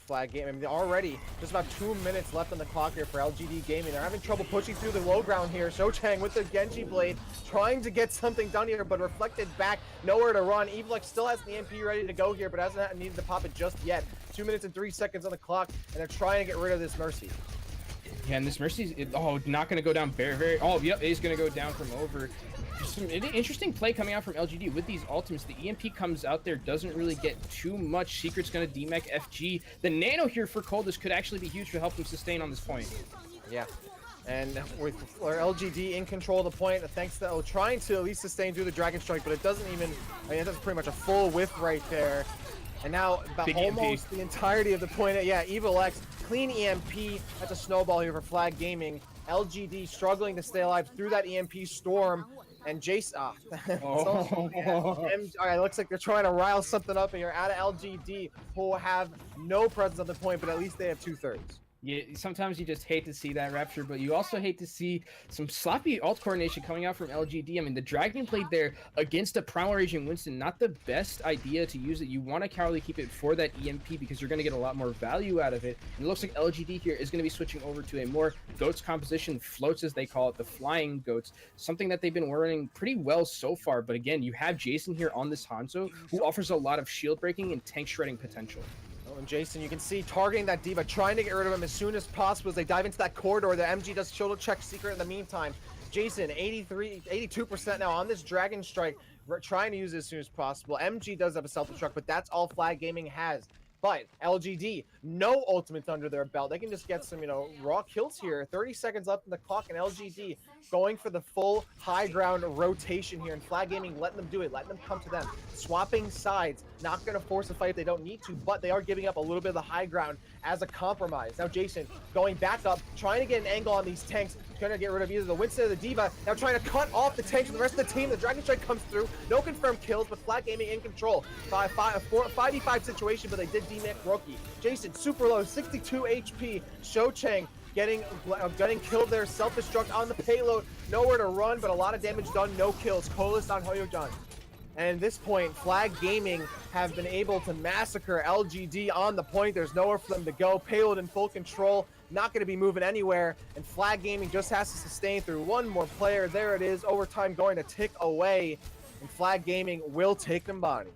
Flag game. I mean, already just about 2 minutes left on the clock here for LGD Gaming. They're having trouble pushing through the low ground here. Xiaocheng with the Genji Blade trying to get something done here, but reflected back, nowhere to run. Evilex still has the EMP ready to go here, but hasn't needed to pop it just yet. 2 minutes and 3 seconds on the clock, and they're trying to get rid of this Mercy. Yeah, and this Mercy's not going to go down very. Oh, yep, it is going to go down from Over. Some interesting play coming out from LGD with these ultimates. The EMP comes out there, doesn't really get too much. Secret's going to DMEC FG. The nano here for Coldest could actually be huge to help him sustain on this point. Yeah. And with LGD in control of the point, thanks to trying to at least sustain through the Dragon Strike, but it doesn't even, I mean, that's pretty much a full whiff right there. And now about almost the entirety of the point, yeah, Evil X, clean EMP. That's a snowball here for Flag Gaming. LGD struggling to stay alive through that EMP storm. And Jace, all right, looks like they're trying to rile something up here out of LGD, who have no presence on the point, but at least they have 2/3. Yeah, sometimes you just hate to see that, Rapture, but you also hate to see some sloppy alt coordination coming out from LGD. I mean, the Dragon played there against a Primal Raging Winston, not the best idea to use it. You want to cowardly keep it for that EMP because you're going to get a lot more value out of it. And it looks like LGD here is going to be switching over to a more Goats composition, floats as they call it, the flying Goats, something that they've been running pretty well so far. But again, you have Jason here on this Hanzo who offers a lot of shield breaking and tank shredding potential. Oh, and Jason, you can see targeting that D.Va, trying to get rid of him as soon as possible as they dive into that corridor. The MG does shoulder check secret in the meantime. Jason, 82% now on this Dragon Strike, trying to use it as soon as possible. MG does have a self-destruct, but that's all Flag Gaming has. But LGD, no ultimates under their belt. They can just get some, raw kills here. 30 seconds left in the clock, and LGD going for the full high ground rotation here. And Flag Gaming letting them do it, letting them come to them. Swapping sides, not going to force a fight if they don't need to, but they are giving up a little bit of the high ground as a compromise. Now Jason going back up, trying to get an angle on these tanks, trying to get rid of either the Winston or the D.Va. Now trying to cut off the tanks from the rest of the team. The Dragon Strike comes through. No confirmed kills, but Flag Gaming in control. 5v5 situation, but they did demake Roki. Jason, super low, 62 HP. Shou Chang getting killed there. Self-destruct on the payload. Nowhere to run, but a lot of damage done. No kills. Colas on Hoyojan. And at this point, Flag Gaming have been able to massacre LGD on the point. There's nowhere for them to go. Payload in full control. Not going to be moving anywhere. And Flag Gaming just has to sustain through one more player. There it is. Overtime going to tick away. And Flag Gaming will take Numbani.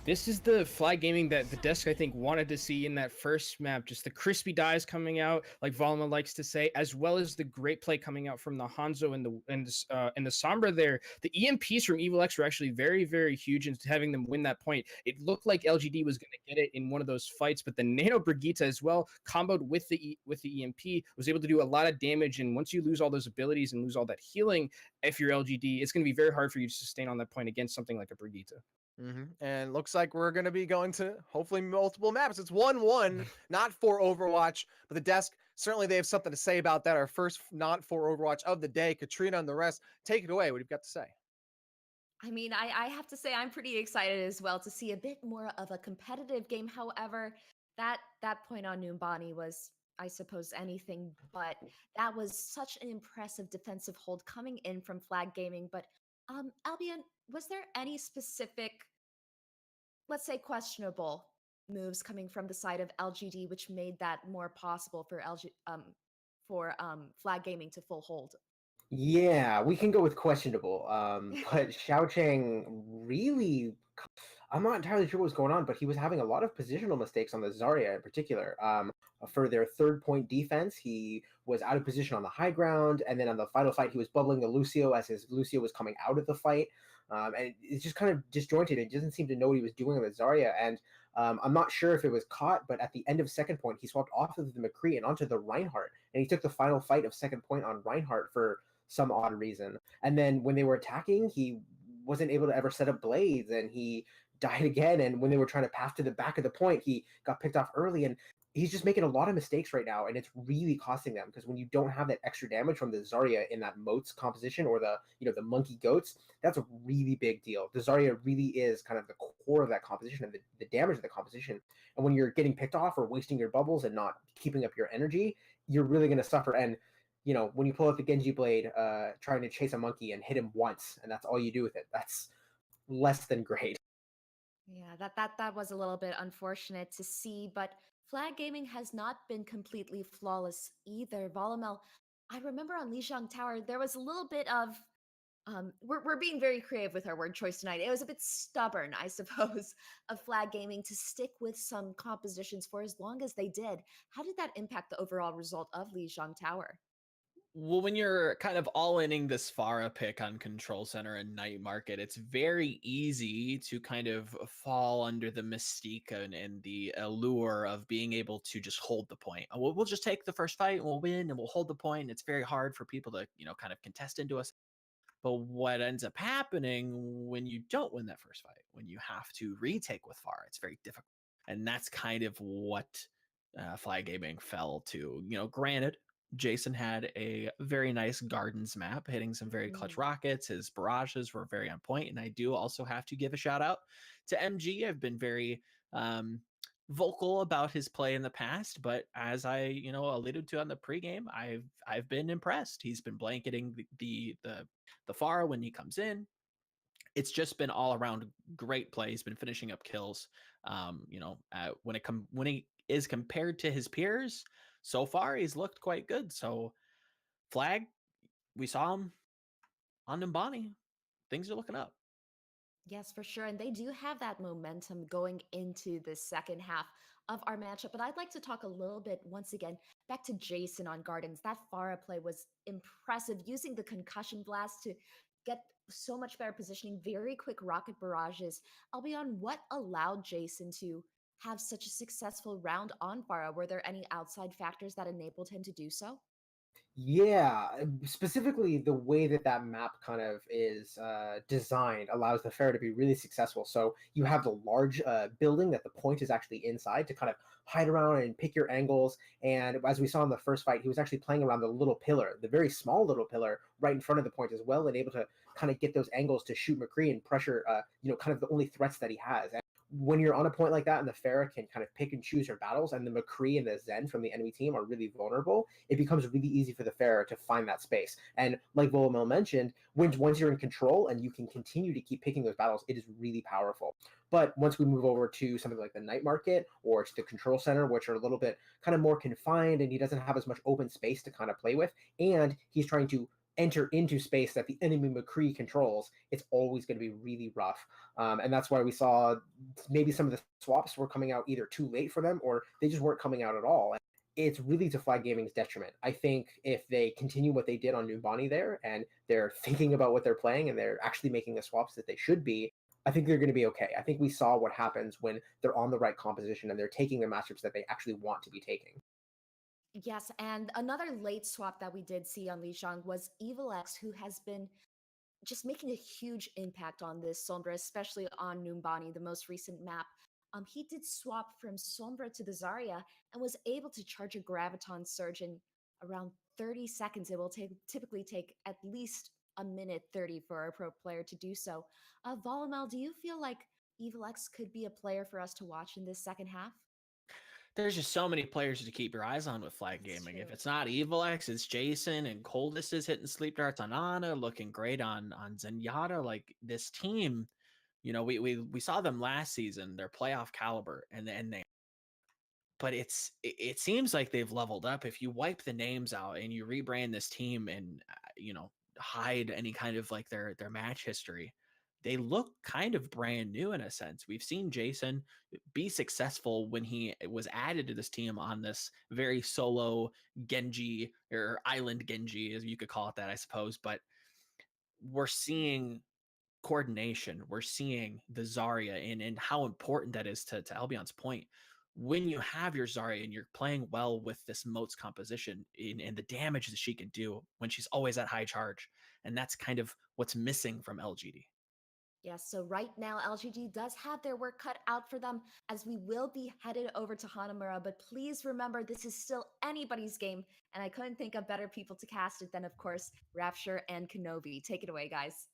This is the Flag Gaming that the desk, I think, wanted to see in that first map. Just the crispy dies coming out, like Valma likes to say, as well as the great play coming out from the Hanzo and the Sombra there. The EMPs from Evil X were actually very, very huge in having them win that point. It looked like LGD was going to get it in one of those fights, but the Nano Brigitte as well, comboed with the EMP, was able to do a lot of damage. And once you lose all those abilities and lose all that healing, if you're LGD, it's going to be very hard for you to sustain on that point against something like a Brigitte. And looks like we're going to be going to hopefully multiple maps. It's 1-1, not for Overwatch, but the desk, certainly they have something to say about that. Our first not for Overwatch of the day. Katrina and the rest, take it away. What have you got to say? I mean, I have to say I'm pretty excited as well to see a bit more of a competitive game. However, that point on Numbani was, I suppose, anything but. That was such an impressive defensive hold coming in from Flag Gaming. But Albion, was there any specific, let's say, questionable moves coming from the side of LGD which made that more possible for Flag Gaming to full hold? Yeah, we can go with questionable. But Xiao Chang really, I'm not entirely sure what was going on, but he was having a lot of positional mistakes on the Zarya in particular. For their 3rd-point defense, he was out of position on the high ground, and then on the final fight, he was bubbling the Lucio as his Lucio was coming out of the fight. And it's just kind of disjointed. It doesn't seem to know what he was doing on the Zarya, and I'm not sure if it was caught, but at the end of 2nd point, he swapped off of the McCree and onto the Reinhardt, and he took the final fight of 2nd point on Reinhardt for some odd reason. And then when they were attacking, he wasn't able to ever set up blades, and he died again. And when they were trying to pass to the back of the point, he got picked off early, and he's just making a lot of mistakes right now, and it's really costing them, because when you don't have that extra damage from the Zarya in that Moats composition, or the monkey goats, that's a really big deal. The Zarya really is kind of the core of that composition and the damage of the composition. And when you're getting picked off or wasting your bubbles and not keeping up your energy, you're really going to suffer. And when you pull out the Genji blade, trying to chase a monkey and hit him once, and that's all you do with it, that's less than great. Yeah, that was a little bit unfortunate to see, but Flag Gaming has not been completely flawless either. Volamel, I remember on Lijiang Tower there was a little bit of we're being very creative with our word choice tonight. It was a bit stubborn, I suppose, of Flag Gaming to stick with some compositions for as long as they did. How did that impact the overall result of Lijiang Tower? Well, when you're kind of all-inning this Pharah pick on Control Center and Night Market, it's very easy to kind of fall under the mystique and the allure of being able to just hold the point. We'll just take the first fight, we'll win, and we'll hold the point. It's very hard for people to, kind of contest into us. But what ends up happening when you don't win that first fight, when you have to retake with Pharah, it's very difficult. And that's kind of what Flag Gaming fell to. Granted, Jason had a very nice gardens map, hitting some very clutch rockets. His barrages were very on point. And I do also have to give a shout out to MG. I've been very vocal about his play in the past, but as I alluded to on the pregame, I've been impressed. He's been blanketing the Pharah when he comes in. It's just been all around great play. He's been finishing up kills. When he is compared to his peers, so far he's looked quite good. So Flag, we saw him on Numbani. Things are looking up. Yes, for sure. And they do have that momentum going into the second half of our matchup. But I'd like to talk a little bit, once again, back to Jason on Gardens. That Pharah play was impressive, using the concussion blast to get so much better positioning, very quick rocket barrages. I'll be on what allowed Jason to have such a successful round on Pharah. Were there any outside factors that enabled him to do so? Yeah, specifically the way that that map kind of is designed allows the fair to be really successful. So you have the large building that the point is actually inside to kind of hide around and pick your angles. And as we saw in the first fight, he was actually playing around the little pillar, the very small little pillar right in front of the point as well, and able to kind of get those angles to shoot McCree and pressure, kind of the only threats that he has. And when you're on a point like that and the Pharah can kind of pick and choose her battles, and the McCree and the Zen from the enemy team are really vulnerable, it becomes really easy for the Pharah to find that space. And like Volomel mentioned, once you're in control and you can continue to keep picking those battles, it is really powerful. But once we move over to something like the night market or to the control center, which are a little bit kind of more confined, and he doesn't have as much open space to kind of play with, and he's trying to enter into space that the enemy McCree controls, it's always going to be really rough. And that's why we saw maybe some of the swaps were coming out either too late for them or they just weren't coming out at all. And it's really to Flag Gaming's detriment. I think if they continue what they did on Numbani there and they're thinking about what they're playing and they're actually making the swaps that they should be, I think they're going to be okay. I think we saw what happens when they're on the right composition and they're taking their matchups that they actually want to be taking. Yes, and another late swap that we did see on Lijiang was Evil X, who has been just making a huge impact on this Sombra, especially on Numbani, the most recent map. He did swap from Sombra to the Zarya and was able to charge a Graviton Surge in around 30 seconds. It will typically take at least a minute 30 for a pro player to do so. Volamel, do you feel like Evil X could be a player for us to watch in this second half? There's just so many players to keep your eyes on with Flag That's Gaming. If true. it's not Evil X, it's Jason, and Coldest is hitting sleep darts on Ana, looking great on Zenyatta. Like this team, we saw them last season, their playoff caliber, and they. But it seems like they've leveled up. If you wipe the names out and you rebrand this team and hide any kind of like their match history, they look kind of brand new in a sense. We've seen Jason be successful when he was added to this team on this very solo Genji or island Genji, as you could call it that, I suppose. But we're seeing coordination. We're seeing the Zarya and how important that is to Albion's point. When you have your Zarya and you're playing well with this Moat's composition and the damage that she can do when she's always at high charge. And that's kind of what's missing from LGD. Yes, so right now, LGD does have their work cut out for them as we will be headed over to Hanamura. But please remember, this is still anybody's game, and I couldn't think of better people to cast it than, of course, Rapture and Kenobi. Take it away, guys.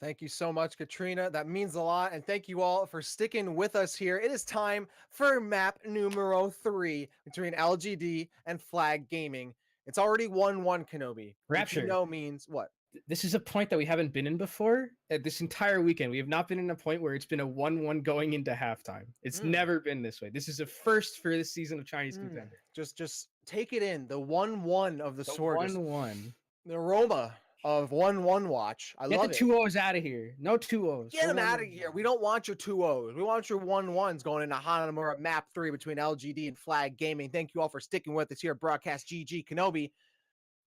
Thank you so much, Katrina. That means a lot. And thank you all for sticking with us here. It is time for map numero 3 between LGD and Flag Gaming. It's already 1-1, Kenobi. Rapture. Which you know means what? This is a point that we haven't been in before. This entire weekend, we have not been in a point where it's been a 1-1 going into halftime. It's never been this way. This is a first for this season of Chinese Contender. Just take it in. The 1-1 of the sword. 1-1. The aroma of 1-1 watch. I Get love the it. 2-0s out of here. No 2-0s. Get them out of here. We don't want your 2-0s. We want your 1-1s going into Hanamura map 3 between LGD and Flag Gaming. Thank you all for sticking with us here at Broadcast.gg. Kenobi,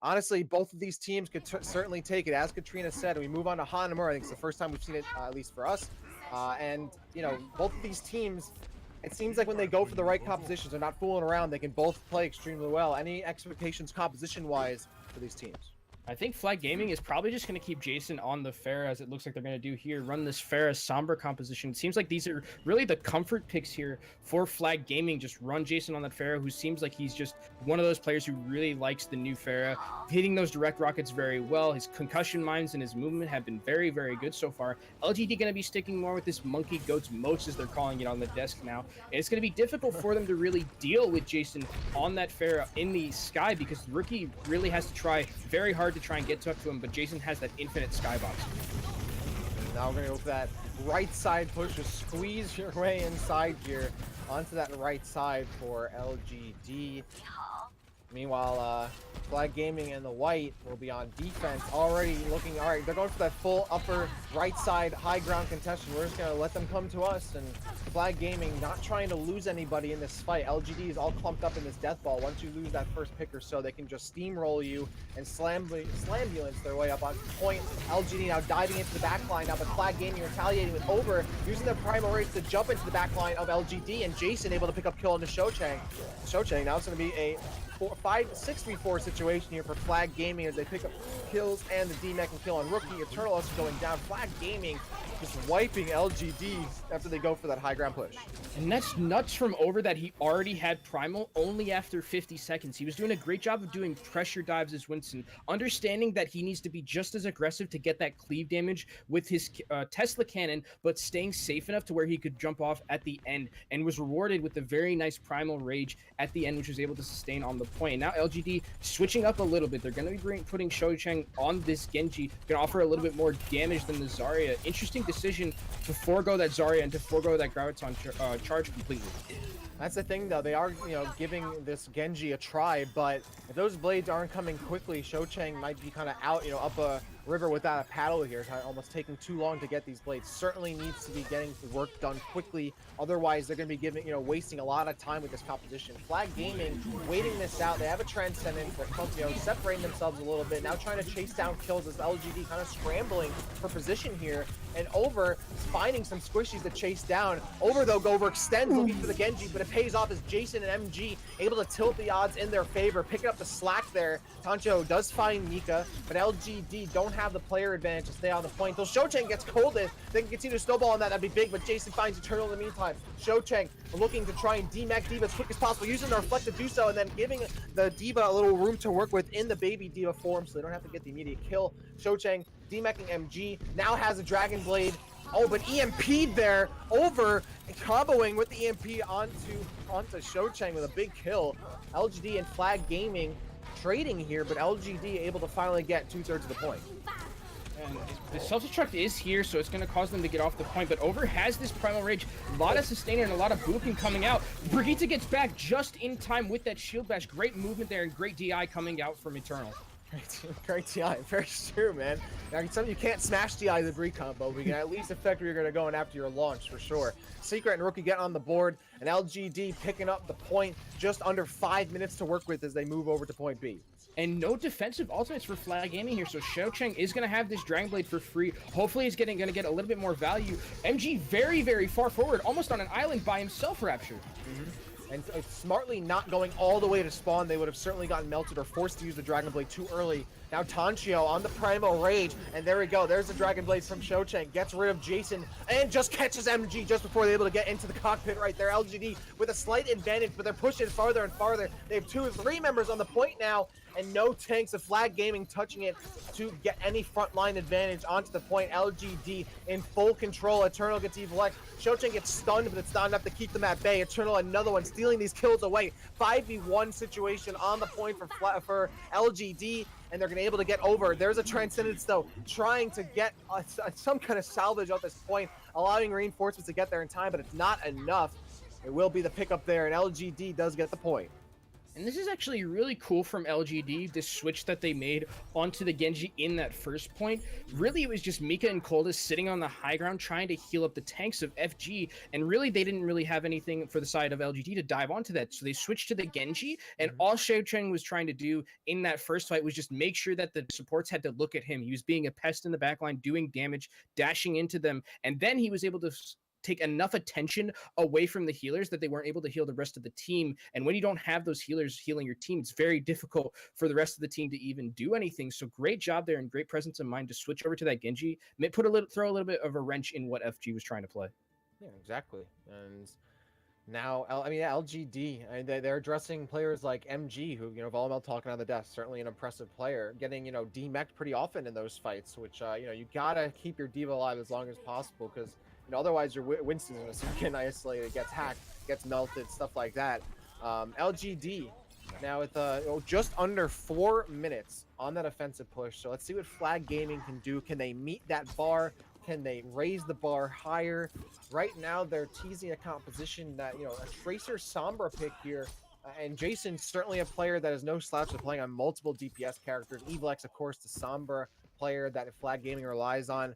honestly, both of these teams could certainly take it. As Katrina said, and we move on to Hanamura. I think it's the first time we've seen it, at least for us. And, both of these teams, it seems like when they go for the right compositions, they're not fooling around. They can both play extremely well. Any expectations composition-wise for these teams? I think Flag Gaming is probably just going to keep Jason on the Pharah, as it looks like they're going to do here. Run this Pharah Sombra composition. It seems like these are really the comfort picks here for Flag Gaming. Just run Jason on that Pharah, who seems like he's just one of those players who really likes the new Pharah, hitting those direct rockets very well. His concussion mines and his movement have been very, very good so far. LGD going to be sticking more with this monkey goats moats, as they're calling it on the desk now. And it's going to be difficult for them to really deal with Jason on that Pharah in the sky, because the rookie really has to try very hard to try and get up to him, but Jason has that infinite skybox. Now we're gonna go for that right side push, just squeeze your way inside here onto that right side for LGD. Meanwhile, Flag Gaming and the white will be on defense, already looking, all right, they're going for that full upper right side high ground contestation. We're just going to let them come to us, and Flag Gaming not trying to lose anybody in this fight. LGD is all clumped up in this death ball. Once you lose that first pick or so, they can just steamroll you and slambulance their way up on point. LGD now diving into the back line now, but Flag Gaming retaliating with Over, using their primal rage to jump into the back line of LGD, and Jason able to pick up kill on the Shochang. Now it's going to be a 6v4 situation here for Flag Gaming as they pick up kills and the D-Mech and kill on Rookie. Eternal also going down. Flag Gaming just wiping LGD after they go for that high ground push. And that's nuts from Over that he already had Primal only after 50 seconds. He was doing a great job of doing pressure dives as Winston, understanding that he needs to be just as aggressive to get that cleave damage with his Tesla cannon, but staying safe enough to where he could jump off at the end, and was rewarded with a very nice Primal Rage at the end, which was able to sustain on the point. And now LGD switching up a little bit. They're going to be putting Shochang on this Genji, going to offer a little bit more damage than the Zarya. Interesting decision to forego that Zarya and to forego that Graviton charge completely. That's the thing, though. They are, giving this Genji a try, but if those blades aren't coming quickly, Shochang might be kind of out, up a river without a paddle here, almost taking too long to get these blades. Certainly needs to be getting the work done quickly. Otherwise, they're going to be wasting a lot of time with this composition. Flag Gaming waiting this out. They have a Transcendence. They're, separating themselves a little bit. Now trying to chase down kills as LGD kind of scrambling for position here. And Over finding some squishies to chase down. Over, though, overextends looking for the Genji, but it pays off as Jason and MG able to tilt the odds in their favor, picking up the slack there. Tancho does find Mika, but LGD don't have the player advantage to stay on the point. Though Shochang gets colded, they can continue to snowball on that. That'd be big, but Jason finds Eternal in the meantime. Shochang looking to try and D-Mech D.Va as quick as possible, using their reflect to do so, and then giving the D.Va a little room to work with in the baby D.Va form, so they don't have to get the immediate kill. Shochang D-Meching MG, now has a Dragon Blade. Oh, but EMP'd there. Over comboing with the EMP onto Shochang with a big kill. LGD and Flag Gaming trading here, but LGD able to finally get 2/3 of the point. And the self-destruct is here, so it's going to cause them to get off the point, but Over has this Primal Rage, a lot of sustainer and a lot of booping coming out. Brigitte gets back just in time with that shield bash. Great movement there and great DI coming out from Eternal. Great DI, very true, man. Now, you can't smash DI the Brie combo, but you can at least affect where you're going to go and after your launch, for sure. Secret and Rookie get on the board, and LGD picking up the point, just under 5 minutes to work with as they move over to point B. And no defensive ultimates for Flag Gaming here, so Shochang is going to have this Dragon Blade for free. Hopefully he's going to get a little bit more value. MG very, very far forward, almost on an island by himself, Rapture. And smartly not going all the way to spawn, they would have certainly gotten melted or forced to use the Dragon Blade too early. Now Tanchio on the Primal Rage, and there we go. There's the Dragon Blade from Shochang. Gets rid of Jason, and just catches MG just before they're able to get into the cockpit right there. LGD with a slight advantage, but they're pushing farther and farther. They have 2 or 3 members on the point now, and no tanks of Flag Gaming touching it to get any frontline advantage onto the point. LGD in full control. Eternal gets Evil X. Shochang gets stunned, but it's not enough to keep them at bay. Eternal, another one, stealing these kills away. 5v1 situation on the point for LGD, and they're going to be able to get over. There's a Transcendence, though, trying to get some kind of salvage at this point, allowing reinforcements to get there in time, but it's not enough. It will be the pickup there, and LGD does get the point. And this is actually really cool from LGD, this switch that they made onto the Genji in that first point. Really, it was just Mika and Coldus sitting on the high ground trying to heal up the tanks of FG, and really, they didn't really have anything for the side of LGD to dive onto that. So they switched to the Genji, and all Shochang was trying to do in that first fight was just make sure that the supports had to look at him. He was being a pest in the backline, doing damage, dashing into them, and then he was able to take enough attention away from the healers that they weren't able to heal the rest of the team. And when you don't have those healers healing your team, it's very difficult for the rest of the team to even do anything. So great job there and great presence of mind to switch over to that Genji. Throw a little bit of a wrench in what FG was trying to play. Yeah, exactly. And now, LGD, they're addressing players like MG, who, Volamel talking on the desk, certainly an impressive player, getting, demeched pretty often in those fights, which, you gotta keep your diva alive as long as possible, because, otherwise your Winston's gonna start getting isolated, gets hacked, gets melted, stuff like that. LGD, now with just under 4 minutes on that offensive push, so let's see what Flag Gaming can do. Can they meet that bar? Can they raise the bar higher? Right now, they're teasing a composition that, a Tracer Sombra pick here. And Jason's certainly a player that is no slouch of playing on multiple DPS characters. Evilex, of course, the Sombra player that Flag Gaming relies on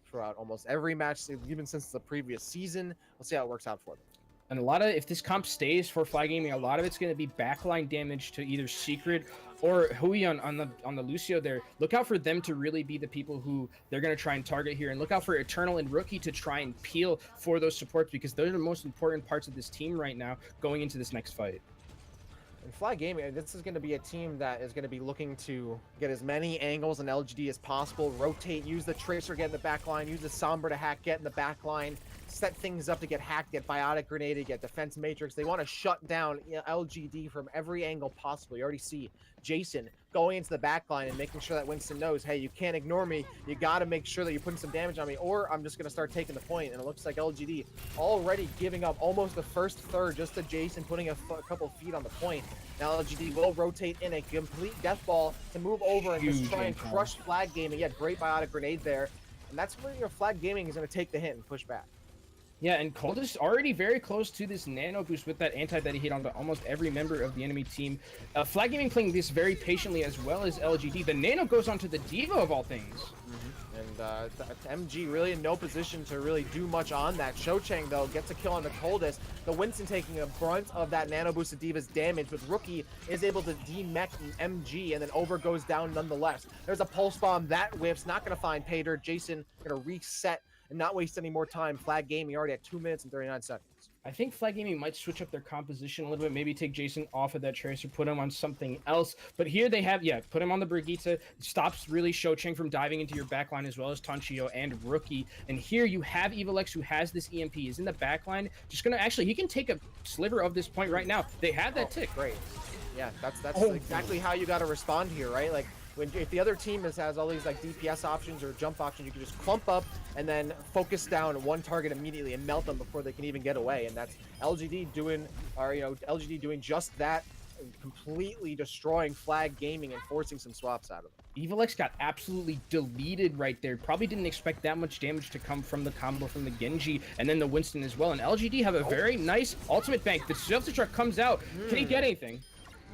throughout almost every match, even since the previous season. We'll see how it works out for them. And if this comp stays for Flag Gaming, a lot of it's going to be backline damage to either Secret or Huion on the Lucio there. Look out for them to really be the people who they're going to try and target here. And look out for Eternal and Rookie to try and peel for those supports, because those are the most important parts of this team right now going into this next fight. And Flag Gaming, this is going to be a team that is going to be looking to get as many angles in LGD as possible, rotate, use the Tracer, get in the back line, use the Sombra to hack, get in the back line, set things up to get hacked, get Biotic Grenaded, get Defense Matrix. They want to shut down LGD from every angle possible. You already see Jason going into the back line and making sure that Winston knows, hey, you can't ignore me. You got to make sure that you're putting some damage on me, or I'm just going to start taking the point. And it looks like LGD already giving up almost the first third just to Jason, putting a couple feet on the point. Now LGD will rotate in a complete death ball to move over and just try and crush Flag Gaming. Yeah, great Biotic Grenade there. And that's where your Flag Gaming is going to take the hit and push back. Yeah, and Cold is already very close to this nano boost with that anti that he hit onto almost every member of the enemy team. Flag Gaming playing this very patiently, as well as LGD. The nano goes onto the Diva of all things. And MG really in no position to really do much on that. Shochang, though, gets a kill on the Coldest. The Winston taking a brunt of that nano boosted Diva's damage, but Rookie is able to demech MG, and then Over goes down nonetheless. There's a pulse bomb that whiffs, not going to find Paydirt. Jason going to reset and not waste any more time. Flag Gaming already at 2 minutes and 39 seconds. I think Flag Gaming might switch up their composition a little bit, maybe take Jason off of that Tracer, put him on something else. But here they have, put him on the Brigitte, stops really Shochang from diving into your backline, as well as Tanchio and Rookie. And here you have Evilex, who has this EMP, is in the backline, just gonna, actually, he can take a sliver of this point right now. They have that tick. Great. Yeah, that's exactly how you got to respond here, right? Like, if the other team has all these like DPS options or jump options, you can just clump up and then focus down one target immediately and melt them before they can even get away. And that's LGD doing just that, completely destroying Flag Gaming and forcing some swaps out of them. Evilex got absolutely deleted right there. Probably didn't expect that much damage to come from the combo from the Genji and then the Winston as well. And LGD have a very nice ultimate bank. The self-destruct comes out. Can he get anything?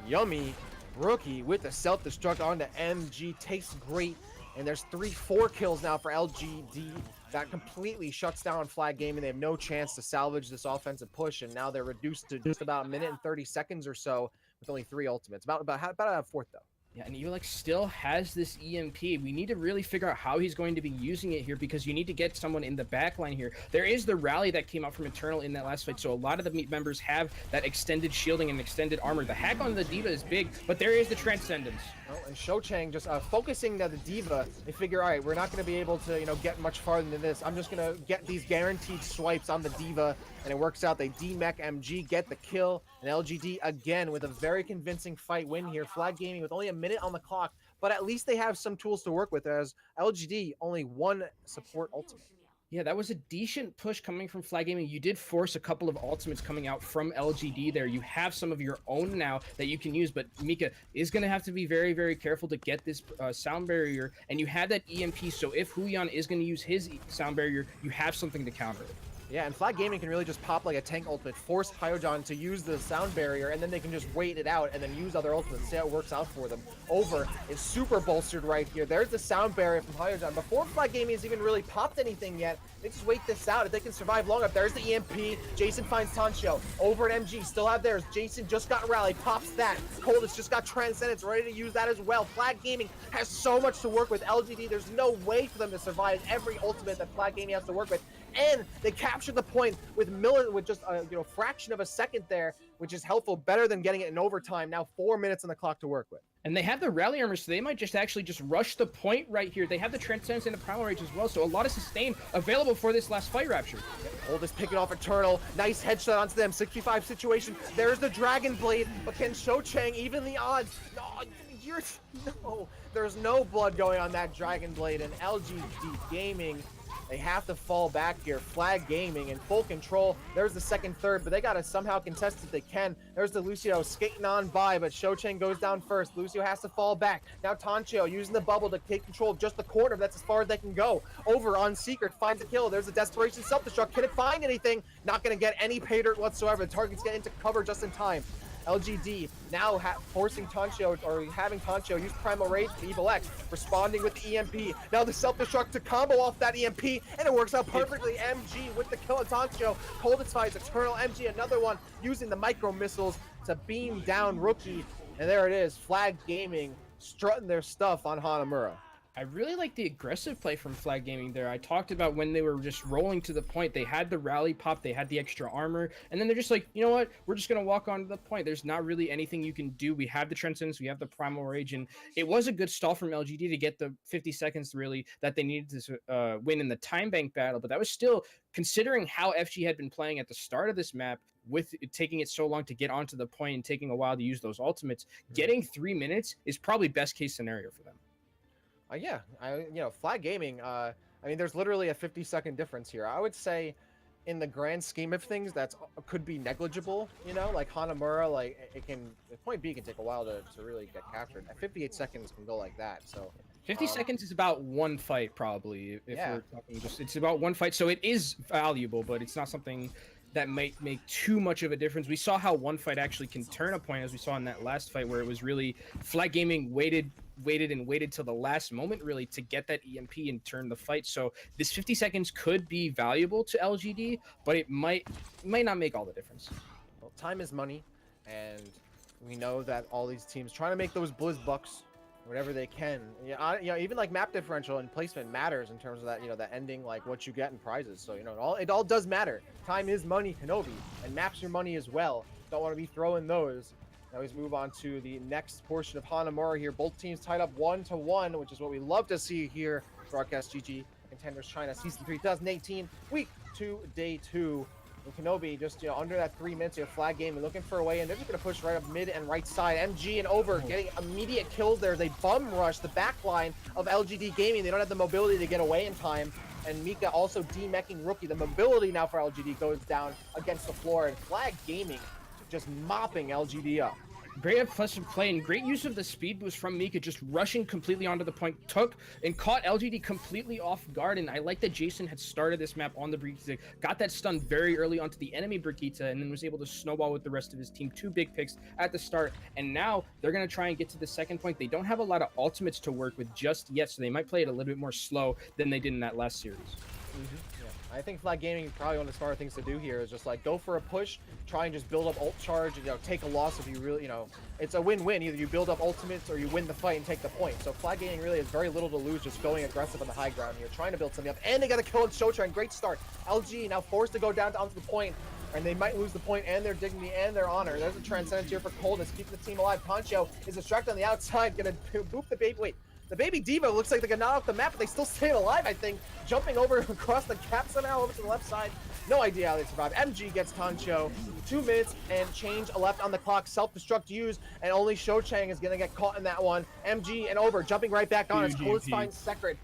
Yummy. Rookie with the self-destruct onto MG, tastes great, and there's 4 kills now for LGD. That completely shuts down Flag Gaming. They have no chance to salvage this offensive push, and now they're reduced to just about a minute and 30 seconds or so with only 3 ultimates. About a fourth though. Yeah, and Evilex still has this EMP. We need to really figure out how he's going to be using it here, because you need to get someone in the backline here. There is the rally that came out from Eternal in that last fight, so a lot of the members have that extended shielding and extended armor. The hack on the Diva is big, but there is the Transcendence. Oh, and Shochang just focusing to the Diva. They figure, all right, we're not going to be able to, get much farther than this. I'm just going to get these guaranteed swipes on the Diva, and it works out. They demech MG, get the kill, and LGD again with a very convincing fight win here. Flag Gaming with only a minute on the clock, but at least they have some tools to work with, as LGD only 1 support ultimate. Yeah, that was a decent push coming from Flag Gaming. You did force a couple of ultimates coming out from LGD there. You have some of your own now that you can use, but Mika is going to have to be very, very careful to get this sound barrier, and you have that EMP, so if Huion is going to use his sound barrier, you have something to counter it. Yeah, and Flag Gaming can really just pop like a tank ultimate, force Hyojon to use the sound barrier, and then they can just wait it out and then use other ultimates, see how it works out for them. Over is super bolstered right here. There's the sound barrier from Hyojon. Before Flag Gaming has even really popped anything yet, they just wait this out. If they can survive long enough, there's the EMP. Jason finds Tanchio. Over at MG, still have theirs. Jason just got rally, pops that. Coldest just got Transcendence, ready to use that as well. Flag Gaming has so much to work with. LGD, there's no way for them to survive every ultimate that Flag Gaming has to work with. and they capture the point with just a fraction of a second there, which is helpful, better than getting it in overtime. Now 4 minutes on the clock to work with. And they have the rally armor, so they might just rush the point right here. They have the Transcendence and the Primal Rage as well, so a lot of sustain available for this last fight, Rapture. Hold this picking off Eternal. Nice headshot onto them. 65 situation. There's the Dragon Blade, but can Cho Chang even the odds? No, there's no blood going on that Dragon Blade, and LGD Gaming, they have to fall back here. Flag Gaming in full control. There's the second, third, but they got to somehow contest if they can. There's the Lucio skating on by, but Cho Chang goes down first. Lucio has to fall back. Now Tanchio using the bubble to take control of just the corner. That's as far as they can go. Over on Secret, finds a kill. There's a Desperation self-destruct. Can it find anything? Not going to get any pay dirt whatsoever. The target's getting into cover just in time. LGD now forcing Tanchio, or having Tanchio use Primal Rage for Evil X, responding with the EMP. Now the self-destruct to combo off that EMP, and it works out perfectly. MG with the kill of Tanchio. Coldest finds Eternal. MG another one using the micro missiles to beam down Rookie. And there it is, Flag Gaming strutting their stuff on Hanamura. I really like the aggressive play from Flag Gaming there. I talked about when they were just rolling to the point. They had the rally pop, they had the extra armor, and then they're just like, you know what? We're just going to walk on to the point. There's not really anything you can do. We have the Transcendence, we have the Primal Rage, and it was a good stall from LGD to get the 50 seconds really that they needed to win in the time bank battle, but that was still, considering how FG had been playing at the start of this map, with it taking it so long to get onto the point and taking a while to use those ultimates, getting 3 minutes is probably best case scenario for them. Flag Gaming, I mean, there's literally a 50-second difference here. I would say in the grand scheme of things, that's could be negligible, like Hanamura, like point B can take a while to really get captured. At 58 seconds can go like that, so 50 seconds is about one fight, probably, if we're talking it's about one fight, so it is valuable, but it's not something that might make too much of a difference. We saw how one fight actually can turn a point, as we saw in that last fight, where it was really Flag Gaming waited till the last moment really to get that EMP and turn the fight. So this 50 seconds could be valuable to LGD, but it might not make all the difference. Well, time is money, and we know that all these teams trying to make those Blizz bucks whatever they can. Even like map differential and placement matters in terms of that, that ending, like what you get in prizes. So it all does matter. Time is money, Kenobi, and maps your money as well. Don't want to be throwing those. Now we move on to the next portion of Hanamura here. Both teams tied up 1-1, which is what we love to see here. Broadcast.gg, Contenders China, Season 3, 2018, Week 2, Day 2. And Kenobi just, under that 3 minutes here, Flag Gaming looking for a way, and they're just going to push right up mid and right side. MG and Over getting immediate kills there. They bum rush the back line of LGD Gaming. They don't have the mobility to get away in time. And Mika also demeching Rookie. The mobility now for LGD goes down against the floor, and Flag Gaming just mopping LGD up. Great pleasant play and great use of the speed boost from Mika, just rushing completely onto the point, took and caught LGD completely off guard. And I like that Jason had started this map on the Brigitte, got that stun very early onto the enemy Brigitte, and then was able to snowball with the rest of his team. 2 big picks at the start, and now they're going to try and get to the second point. They don't have a lot of ultimates to work with just yet, so they might play it a little bit more slow than they did in that last series. I think Flag Gaming, probably one of the smarter things to do here is just like go for a push, try and just build up ult charge, and take a loss if you really, it's a win-win. Either you build up ultimates or you win the fight and take the point. So Flag Gaming really has very little to lose, just going aggressive on the high ground here, trying to build something up. And they got a kill on Showtime. Great start. LG now forced to go down onto the point, and they might lose the point and their dignity and their honor. There's a Transcendence here for Coldness, keeping the team alive. Poncho is distracted on the outside, gonna boop the baby. Wait. The baby Diva looks like they got knocked off the map, but they still stay alive, I think. Jumping over across the cap somehow over to the left side. No idea how they survive. MG gets Tancho. 2 minutes and change left on the clock. Self-destruct used, and only Cho Chang is going to get caught in that one. MG and Over jumping right back on. As Coldest finds Secret.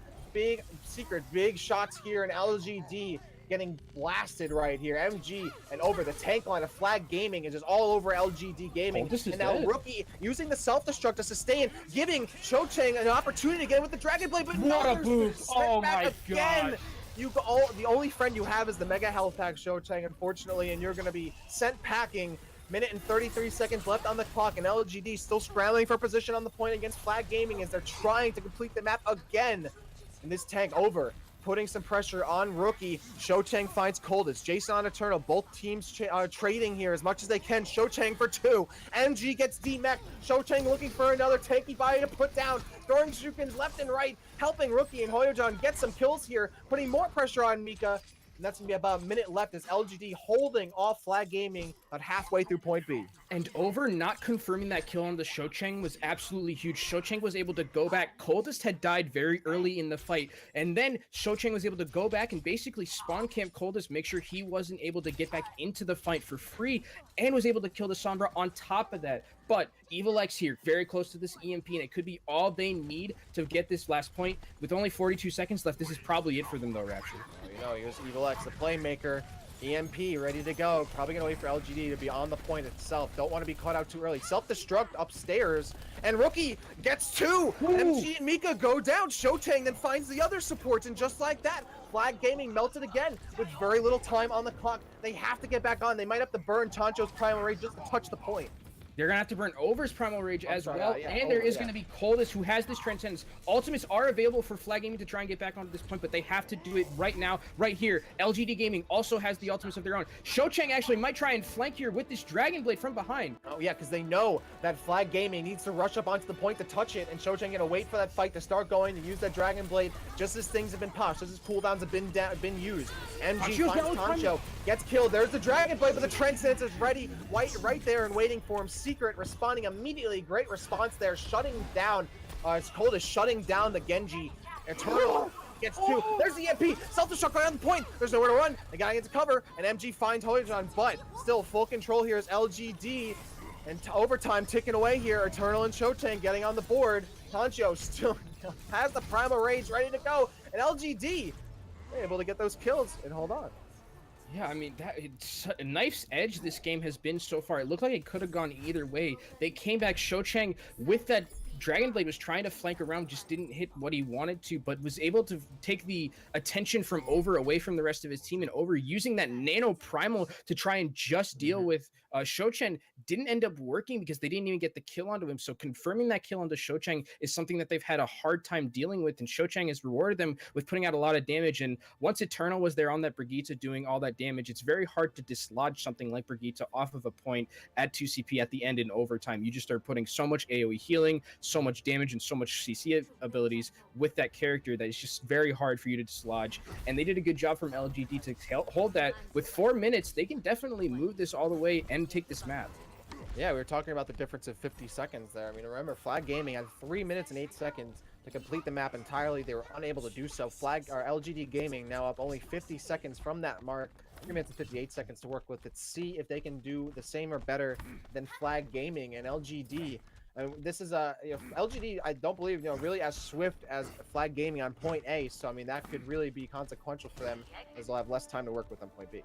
Big shots here, and LGD getting blasted right here. MG and Over the tank line of Flag Gaming is just all over LGD Gaming. And now Rookie using the self-destruct to sustain, giving Cho Chang an opportunity to get with the Dragon Blade, but what a boost! Oh my god! The only friend you have is the Mega Health Pack, Cho Chang, unfortunately, and you're going to be sent packing. Minute and 33 seconds left on the clock, and LGD still scrambling for position on the point against Flag Gaming as they're trying to complete the map again. And this tank Over putting some pressure on Rookie. Cho Chang finds Coldest. Jason on Eternal. Both teams trading here as much as they can. Cho Chang for 2. MG gets demech. Cho Chang looking for another tanky body to put down. Throwing shurikens left and right, helping Rookie and Hoyojan get some kills here, putting more pressure on Mika. and that's gonna be about a minute left as LGD holding off Flag Gaming about halfway through point B. And Over not confirming that kill on the Shocheng was absolutely huge. Shocheng was able to go back. Coldest had died very early in the fight. And then Shocheng was able to go back and basically spawn camp Coldest, make sure he wasn't able to get back into the fight for free, and was able to kill the Sombra on top of that. But Evil X here, very close to this EMP, and it could be all they need to get this last point. With only 42 seconds left, this is probably it for them though, Rapture. You know, here's Evil X, the playmaker. EMP ready to go. Probably gonna wait for LGD to be on the point itself. Don't want to be caught out too early. Self-destruct upstairs, and Rookie gets two. MG and Mika go down. Shotang then finds the other supports, and just like that, Flag Gaming melted again with very little time on the clock. They have to get back on. They might have to burn Tancho's Primal Rage just to touch the point. They're going to have to burn Over's Primal Rage as well, and there is going to be Coldest, who has this Transcendence. Ultimates are available for Flag Gaming to try and get back onto this point, but they have to do it right now, right here. LGD Gaming also has the ultimates of their own. Shochang actually might try and flank here with this Dragon Blade from behind. Oh yeah, because they know that Flag Gaming needs to rush up onto the point to touch it, and Shochang gonna wait for that fight to start going, to use that Dragon Blade just as things have been pushed, just as cooldowns have been used. MG finds Tancho, gets killed. There's the Dragon Blade, but the Transcendence is ready, right there and waiting for him. Secret responding immediately. Great response there, shutting down. Coldest shutting down the Genji. Eternal gets two. There's the EMP. Self-destruct right on the point. There's nowhere to run. They gotta get to cover, and MG finds Hoijon, but still full control here is LGD. And overtime ticking away here. Eternal and Shotang getting on the board. Tancho still has the Primal Rage ready to go, and LGD able to get those kills and hold on. Yeah, I mean, it's a knife's edge this game has been so far. It looked like it could have gone either way. They came back. Shochang with that Dragon Blade was trying to flank around, just didn't hit what he wanted to, but was able to take the attention from Over away from the rest of his team, and Over using that Nano Primal to try and just deal with Shochang didn't end up working because they didn't even get the kill onto him. So confirming that kill onto Shochang is something that they've had a hard time dealing with, and Shochang has rewarded them with putting out a lot of damage. And once Eternal was there on that Brigitte doing all that damage, it's very hard to dislodge something like Brigitte off of a point at 2 CP at the end in overtime. You just start putting so much AoE healing, so much damage, and so much CC abilities with that character that it's just very hard for you to dislodge. And they did a good job from LGD to hold that. With 4 minutes, they can definitely move this all the way and take this map. Yeah, we were talking about the difference of 50 seconds there. I mean, remember, Flag Gaming had 3 minutes and 8 seconds to complete the map entirely. They were unable to do so. LGD Gaming now up only 50 seconds from that mark. 3 minutes and 58 seconds to work with. Let's see if they can do the same or better than Flag Gaming and LGD. This is LGD, I don't believe, really as swift as Flag Gaming on point A. So, I mean, that could really be consequential for them, as they'll have less time to work with on point B.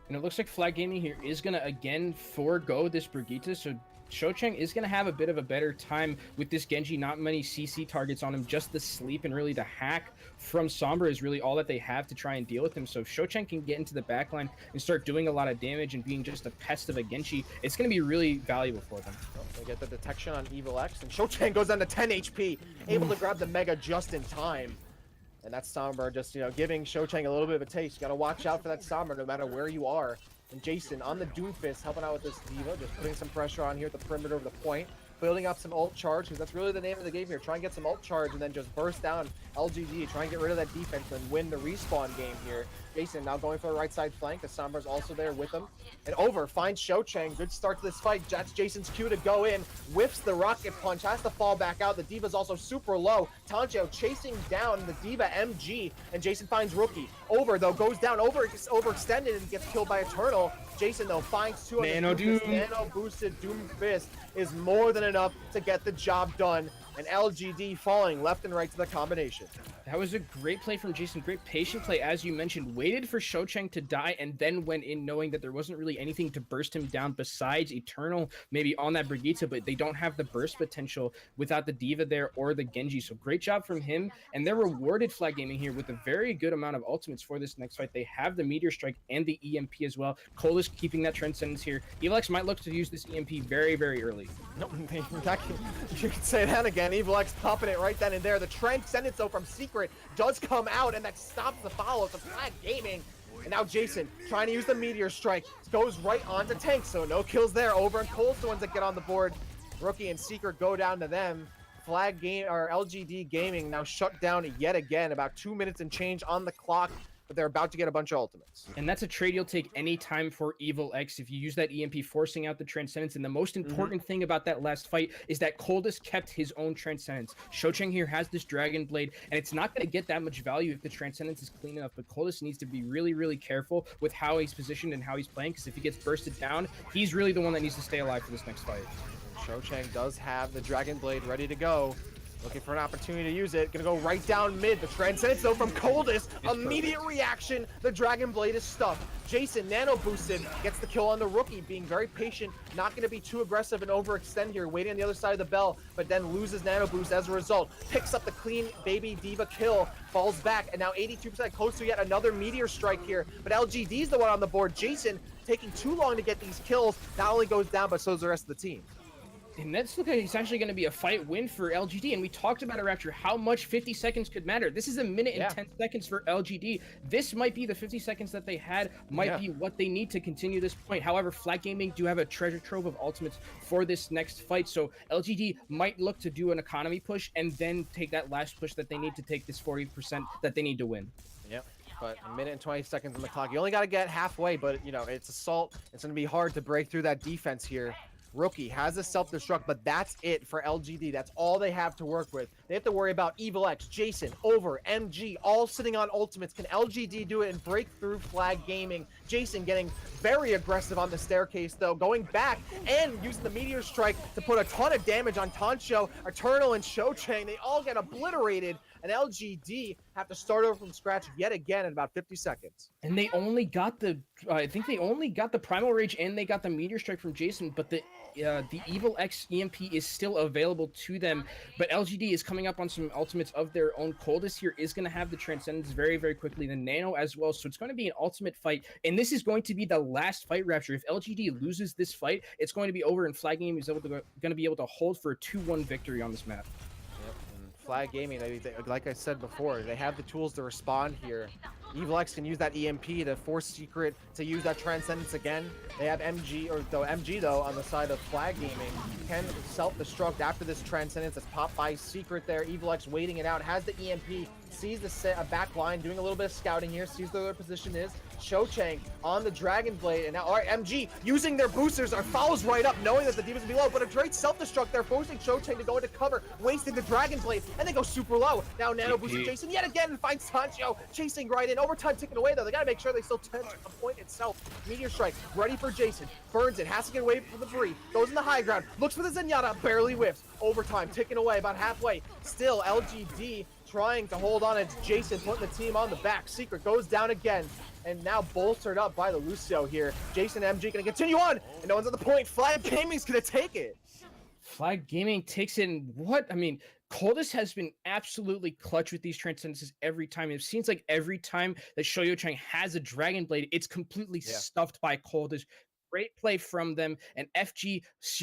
And it looks like Flag Gaming here is going to again forego this Brigitte. So Shochang is going to have a bit of a better time with this Genji. Not many CC targets on him. Just the sleep and really the hack from Sombra is really all that they have to try and deal with him. So if Shochang can get into the backline and start doing a lot of damage and being just a pest of a Genji, it's going to be really valuable for them. They get the detection on Evil X, and Shochang goes down to 10 HP, able to grab the Mega just in time. And that's Sombra just, giving Shochang a little bit of a taste. You got to watch out for that Sombra no matter where you are. And Jason on the Doomfist helping out with this D.Va, just putting some pressure on here at the perimeter of the point. Building up some ult charge, because that's really the name of the game here. Try and get some ult charge and then just burst down LGD. Try and get rid of that defense and win the respawn game here. Jason now going for the right side flank. The Sombra's also there with him. And Over finds Shochang. Good start to this fight. That's Jason's cue to go in. Whiffs the rocket punch. Has to fall back out. The D.Va's also super low. Tancho chasing down the D.Va MG. And Jason finds Rookie. Over, though, goes down. Overextended and gets killed by Eternal. Jason, though, finds two on Nano the Doom. Nano boosted Doom Fist is more than enough to get the job done. And LGD falling left and right to the combination. That was a great play from Jason. Great patient play, as you mentioned. Waited for Shochang to die and then went in knowing that there wasn't really anything to burst him down besides Eternal, maybe on that Brigitte, but they don't have the burst potential without the D.Va there or the Genji. So great job from him. And they're rewarded Flag Gaming here with a very good amount of ultimates for this next fight. They have the Meteor Strike and the EMP as well. Cole is keeping that Transcendence here. Evilex might look to use this EMP very, very early. Nope, you can say that again. Evil X popping it right then and there. The Transcendence, though, from Secret does come out, and that stops the follow to Flag Gaming. And now Jason trying to use the Meteor Strike. Goes right onto Tank, so no kills there. Over and Cole's the ones that get on the board. Rookie and Secret go down to them. LGD Gaming now shut down yet again. About 2 minutes and change on the clock. but they're about to get a bunch of ultimates. And that's a trade you'll take any time for Evil X if you use that EMP forcing out the Transcendence. And the most important thing about that last fight is that Coldest kept his own Transcendence. Shocheng here has this Dragon Blade, and it's not going to get that much value if the Transcendence is clean enough, but Coldest needs to be really, really careful with how he's positioned and how he's playing, because if he gets bursted down, he's really the one that needs to stay alive for this next fight. Shocheng does have the Dragon Blade ready to go. Looking for an opportunity to use it. Gonna go right down mid. The Transcendence, though, from Coldest. Immediate reaction. The Dragon Blade is stuffed. Jason, nano boosted, gets the kill on the rookie, being very patient. Not gonna be too aggressive and overextend here. Waiting on the other side of the bell, but then loses nano boost as a result. Picks up the clean baby diva kill. Falls back, and now 82% close to yet another meteor strike here. But LGD's the one on the board. Jason taking too long to get these kills. Not only goes down, but so does the rest of the team. And that's looking like it's actually going to be a fight win for LGD. And we talked about it, Rapture, how much 50 seconds could matter. This is a minute and 10 seconds for LGD. This might be the 50 seconds that they had, might be what they need to continue this point. However, Flag Gaming do have a treasure trove of ultimates for this next fight. So LGD might look to do an economy push and then take that last push that they need to take this 40% that they need to win. Yep. But a minute and 20 seconds on the clock. You only got to get halfway, but, you know, it's assault. It's going to be hard to break through that defense here. Rookie has a self-destruct, but that's it for LGD. That's all they have to work with. They have to worry about Evil X, Jason, Over, MG, all sitting on ultimates. Can LGD do it and break through Flag Gaming? Jason getting very aggressive on the staircase, though, going back and using the Meteor Strike to put a ton of damage on Tancho, Eternal, and Shocheng. They all get obliterated, and LGD have to start over from scratch yet again in about 50 seconds. And they only got the, I think they only got the Primal Rage and they got the Meteor Strike from Jason, but the Evil X EMP is still available to them. But LGD is coming up on some ultimates of their own. Coldest here is going to have the Transcendence very, very quickly, the Nano as well. So it's going to be an ultimate fight. And this is going to be the last fight, Rapture. If LGD loses this fight, it's going to be over, and Flag Gaming is going to be able to hold for a 2-1 victory on this map. Yep, and Flag Gaming, like I said before, they have the tools to respond here. Evil X can use that EMP to force Secret to use that Transcendence again. They have MG, though, on the side of Flag Gaming, can self-destruct after this Transcendence that's popped by Secret there. Evil X waiting it out, has the EMP, sees the back line, doing a little bit of scouting here, sees where their position is. Shocheng on the Dragon Blade, and now, all right, MG using their boosters, follows right up, knowing that the Divas will be low, but a great self-destruct there, forcing Shocheng to go into cover, wasting the Dragon Blade, and they go super low. Now nano boosting Jason yet again and finds Tancho, chasing right in. Overtime ticking away, though. They gotta make sure they still touch a point itself. Meteor Strike, ready for Jason, burns it, has to get away from the debris, goes in the high ground, looks for the Zenyatta, barely whiffs. Overtime ticking away, about halfway. Still, LGD trying to hold on. It's Jason putting the team on the back. Secret goes down again, and now bolstered up by the Lucio here. Jason and MG gonna continue on, and no one's at the point. Flag Gaming's gonna take it. Flag Gaming takes it, and what? I mean, Coldest has been absolutely clutch with these Transcendences every time. It seems like every time that Shoyochang has a Dragon Blade, it's completely stuffed by Coldest. Great play from them, and FG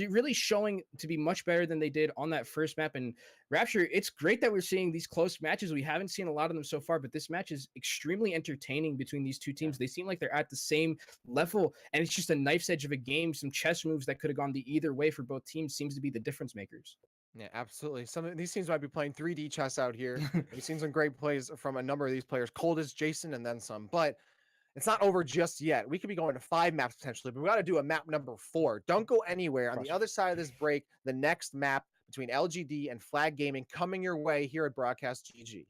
really showing to be much better than they did on that first map. And Rapture, it's great that we're seeing these close matches. We haven't seen a lot of them so far, but this match is extremely entertaining between these two teams. They seem like they're at the same level, and it's just a knife's edge of a game. Some chess moves that could have gone the either way for both teams seems to be the difference makers. Yeah, absolutely. Some of these teams might be playing 3D chess out here. We've seen some great plays from a number of these players, Coldest, Jason, and then some. But it's not over just yet. We could be going to 5 maps potentially, but we got to do a map number 4. Don't go anywhere. On the other side of this break, the next map between LGD and Flag Gaming coming your way here at Broadcast.gg.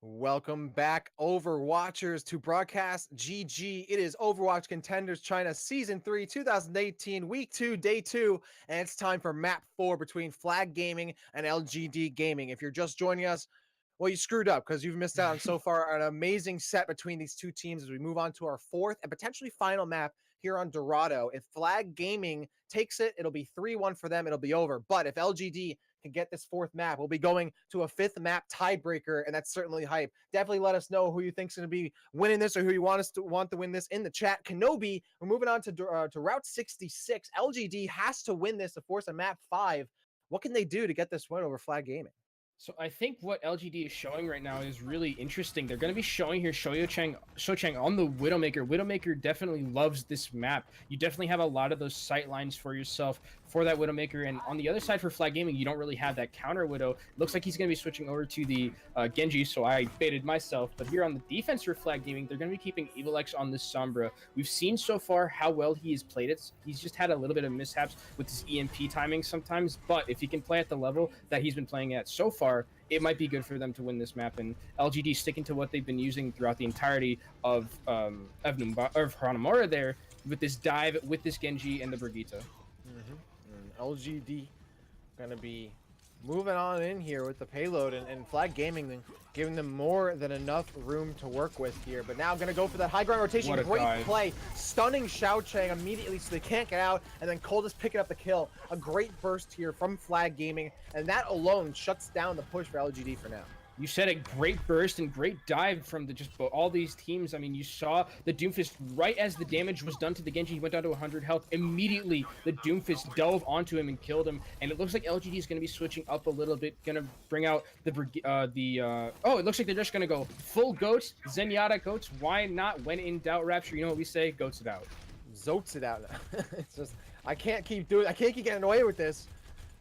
Welcome back, Overwatchers, to Broadcast.gg. It is Overwatch Contenders China Season 3, 2018, Week 2, Day 2, and it's time for Map 4 between Flag Gaming and LGD Gaming. If you're just joining us, well, you screwed up because you've missed out on so far an amazing set between these two teams as we move on to our fourth and potentially final map here on Dorado. If Flag Gaming takes it, it'll be 3-1 for them. It'll be over. But if LGD can get this fourth map, we'll be going to a fifth map tiebreaker, and that's certainly hype. Definitely let us know who you think's going to be winning this or who you want to win this in the chat. Kenobi, we're moving on to Route 66. LGD has to win this to force a map 5. What can they do to get this win over Flag Gaming? So I think what LGD is showing right now is really interesting. They're going to be showing here Shochang on the Widowmaker. Widowmaker definitely loves this map. You definitely have a lot of those sight lines for yourself for that Widowmaker. And on the other side for Flag Gaming, you don't really have that counter Widow. It looks like he's going to be switching over to the Genji, so I baited myself. But here on the defense for Flag Gaming, they're going to be keeping EvilX on this Sombra. We've seen so far how well he has played it. He's just had a little bit of mishaps with his EMP timing sometimes, but if he can play at the level that he's been playing at so far, it might be good for them to win this map. And LGD sticking to what they've been using throughout the entirety of Hanamura there with this dive, with this Genji and the Brigitte. LGD going to be moving on in here with the payload, and Flag Gaming giving them more than enough room to work with here. But now going to go for that high ground rotation. Great dive. Play. Stunning Shochang immediately so they can't get out, and then Coldest picking up the kill. A great burst here from Flag Gaming, and that alone shuts down the push for LGD for now. You said a great burst and great dive from all these teams. I mean, you saw the Doomfist right as the damage was done to the Genji. He went down to 100 health. Immediately, the Doomfist dove onto him and killed him. And it looks like LGD is going to be switching up a little bit. Going to bring out it looks like they're just going to go full goats, Zenyatta goats. Why not? When in doubt, Rapture, you know what we say? Goats it out. Zoats it out. It's just, I can't keep getting away with this.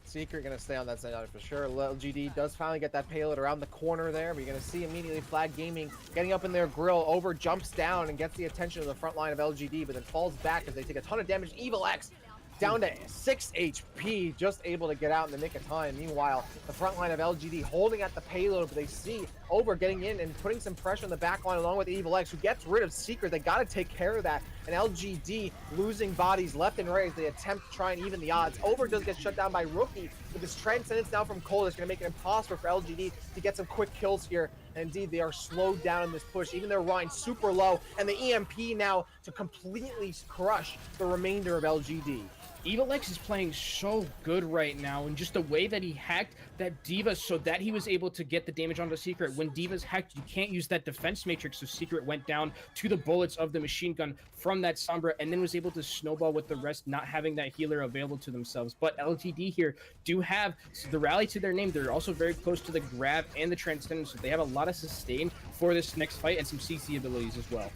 Secret gonna stay on that side for sure. LGD does finally get that payload around the corner there. We're gonna see immediately Flag Gaming getting up in their grill. Over jumps down and gets the attention of the front line of LGD, but then falls back as they take a ton of damage. EvilX down to 6 HP, just able to get out in the nick of time. Meanwhile, the front line of LGD holding at the payload, but they see Over getting in and putting some pressure on the back line along with EvilX, who gets rid of Secret. They got to take care of that. And LGD losing bodies left and right as they attempt to try and even the odds. Over does get shut down by Rookie, but this Transcendence now from Cole is going to make it impossible for LGD to get some quick kills here. And indeed, they are slowed down in this push. Even their Rhine super low, and the EMP now to completely crush the remainder of LGD. EvilX is playing so good right now, and just the way that he hacked that D.Va so that he was able to get the damage onto Secret. When D.Va's hacked, you can't use that defense matrix, so Secret went down to the bullets of the machine gun from that Sombra, and then was able to snowball with the rest, not having that healer available to themselves. But LGD here do have the rally to their name. They're also very close to the grab and the transcendence, so they have a lot of sustain for this next fight and some CC abilities as well.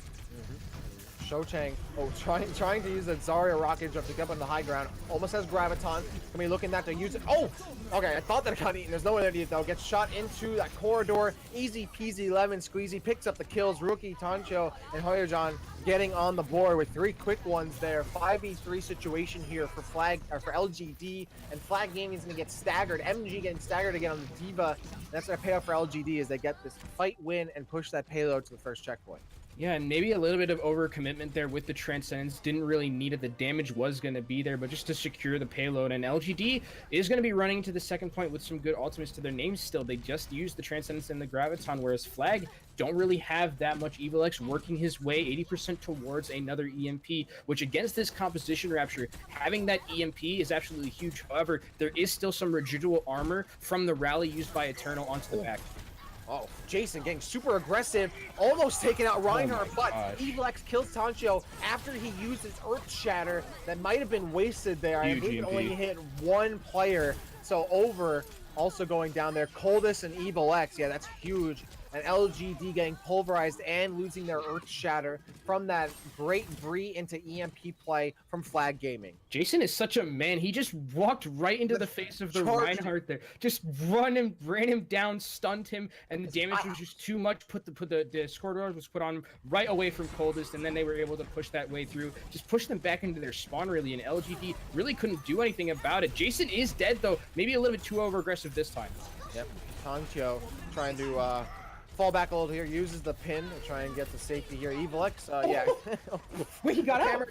Shochang, trying to use that Zarya rocket jump to get up on the high ground. Almost has Graviton. Gonna be looking at to use it. Oh! Okay, I thought that it got eaten. There's no way that it though. Gets shot into that corridor. Easy peasy lemon squeezy. Picks up the kills. Rookie, Tancho, and Hoyojan getting on the board with 3 quick ones there. 5v3 situation here for LGD, and Flag Gaming is gonna get staggered. MG getting staggered again on the D.Va. That's gonna pay off for LGD as they get this fight win and push that payload to the first checkpoint. Yeah, and maybe a little bit of overcommitment there with the Transcendence. Didn't really need it. The damage was going to be there, but just to secure the payload. And LGD is going to be running to the second point with some good ultimates to their names still. They just used the Transcendence and the Graviton, whereas Flag don't really have that much. EvilX working his way 80% towards another EMP, which against this composition Rapture, having that EMP is absolutely huge. However, there is still some residual armor from the rally used by Eternal onto the back. Oh, Jason getting super aggressive, almost taking out Reinhardt, but EvilX kills Tancho after he used his Earth Shatter that might have been wasted there. I believe it only hit 1 player, so Over also going down there. Coldest and EvilX, yeah, that's huge. And LGD getting pulverized and losing their Earth Shatter from that great Bree into EMP play from Flag Gaming. Jason is such a man. He just walked right into the face of the Reinhardt there. Just ran him down, stunned him, and the damage was just too much. The Scorpion was put on right away from Coldest, and then they were able to push that way through. Just push them back into their spawn, really, and LGD really couldn't do anything about it. Jason is dead, though. Maybe a little bit too over-aggressive this time. Yep, Tancho trying to fall back a little here, uses the pin to try and get the safety here. Evilix, yeah. Wait, he got out. Camera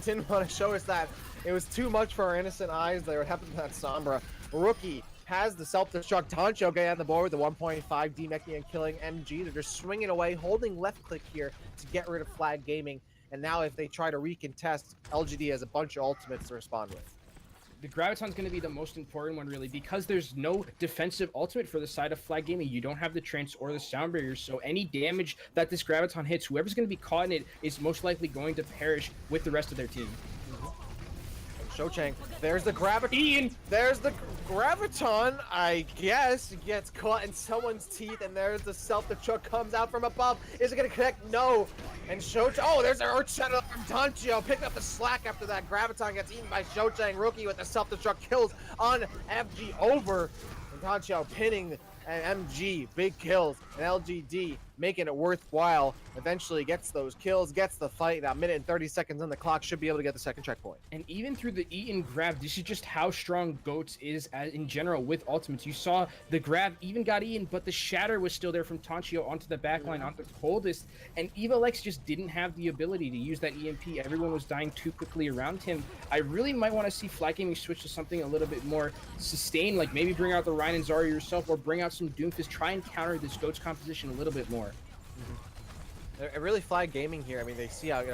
didn't want to show us that. It was too much for our innocent eyes there. What happened to that Sombra? Rookie has the self-destruct. Tancho getting on the board with the 1.5 demecking and killing MG. They're just swinging away, holding left click here to get rid of Flag Gaming. And now if they try to recontest, LGD has a bunch of ultimates to respond with. The Graviton's going to be the most important one, really, because there's no defensive ultimate for the side of Flag Gaming. You don't have the Trance or the Sound Barrier, so any damage that this Graviton hits, whoever's going to be caught in it is most likely going to perish with the rest of their team. Shochang, there's the Graviton. Ian! There's the Graviton, I guess, gets caught in someone's teeth, and there's the self-destruct comes out from above. Is it going to connect? No. And Shochang, oh, there's an Earth Shadow from Tancho, picking up the slack after that. Graviton gets eaten by Shochang. Rookie with the self-destruct kills on FG over. And Tancho pinning and MG, big kills, and LGD making it worthwhile. Eventually gets those kills, gets the fight. That minute and 30 seconds on the clock, should be able to get the second checkpoint. And even through the Eaton grab, this is just how strong Goats is in general with ultimates. You saw the grab even got eaten, but the shatter was still there from Tancho onto the backline, onto the coldest, and Evilex just didn't have the ability to use that EMP. Everyone was dying too quickly around him. I really might want to see Flag Gaming switch to something a little bit more sustained, like maybe bring out the Ryan and Zarya yourself, or bring out some Doomfist, try and counter this Goats composition a little bit more. They're really Flag Gaming here. I mean, they see how,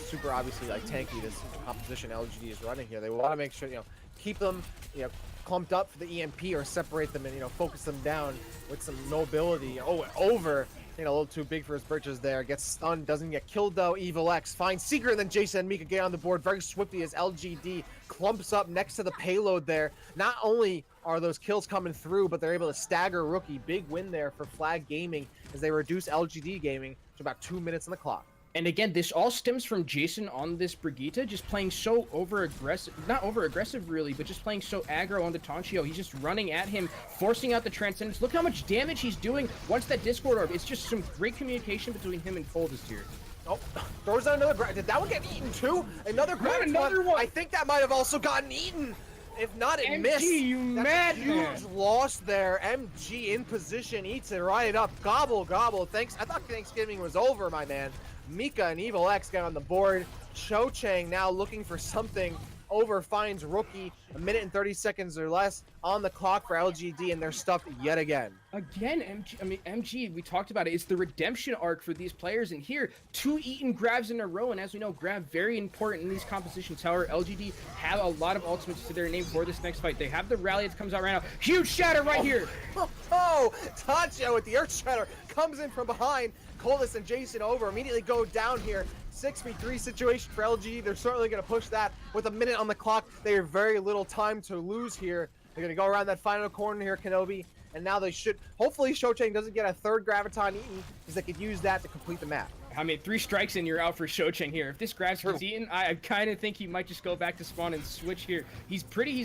super obviously like tanky this composition LGD is running here. They want to make sure, keep them, clumped up for the EMP, or separate them and, focus them down with some mobility. Oh, over, a little too big for his britches there. Gets stunned, doesn't get killed though. Evil X finds Secret, and then Jason and Mika get on the board very swiftly as LGD clumps up next to the payload there. Not only are those kills coming through, but they're able to stagger Rookie. Big win there for Flag Gaming as they reduce LGD Gaming to about 2 minutes on the clock. And again, this all stems from Jason on this Brigitte, just playing so over-aggressive, not over-aggressive really, but just playing so aggro onto Tancho. He's just running at him, forcing out the Transcendence. Look how much damage he's doing once that Discord Orb. It's just some great communication between him and Coldest here. Oh, throws out another grab. Did that one get eaten too? Another grab. Another one. I think that might have also gotten eaten. If not, it MG, missed. you madman. Huge loss there. MG in position, eats it right up. Gobble, gobble. Thanks. I thought Thanksgiving was over, my man. Mika and Evil X got on the board. Shochang now looking for something. Over finds Rookie. A minute and 30 seconds or less on the clock for LGD, and they're stuffed yet again. Again, MG, we talked about it. It's the redemption arc for these players, and here, 2 Eaton grabs in a row, and as we know, grab very important in these compositions. However, LGD have a lot of ultimates to their name for this next fight. They have the rally that comes out right now. Huge shatter right here. Oh, Tancho with the Earth Shatter comes in from behind. Coldest and Jason over immediately go down here. 6v3 situation for LG. They're certainly going to push that with a minute on the clock. They have very little time to lose here. They're going to go around that final corner here, Kenobi. And now they should, hopefully Shochang doesn't get a third Graviton eaten, because they could use that to complete the map. 3 strikes and you're out for Shochang here. If this grabs gets eaten, I kind of think he might just go back to spawn and switch here. He's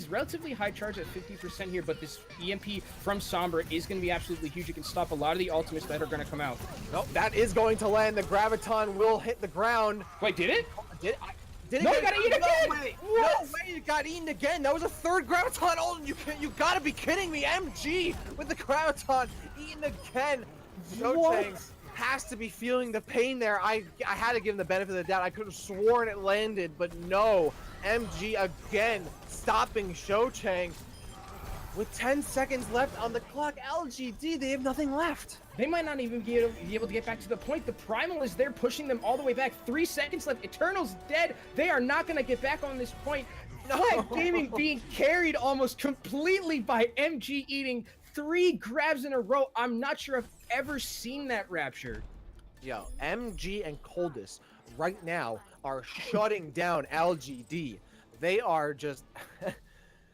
relatively high charge at 50% here, but this EMP from Sombra is going to be absolutely huge. It can stop a lot of the ultimates that are going to come out. Nope, that is going to land. The Graviton will hit the ground. Wait, did it? Did it No, it got eaten again! No way, it got eaten again. That was a third Graviton. Oh, you gotta be kidding me. MG with the Graviton eaten again. Shochang has to be feeling the pain there. I had to give him the benefit of the doubt. I could have sworn it landed, but no. MG again stopping Shochang. With 10 seconds left on the clock, LGD, they have nothing left. They might not even be able to get back to the point. The Primal is there pushing them all the way back. 3 seconds left. Eternal's dead. They are not going to get back on this point. Flag Gaming being carried almost completely by MG eating 3 grabs in a row. I'm not sure I've ever seen that, Rapture. Yo, MG and Coldest right now are shutting down LGD. They are just...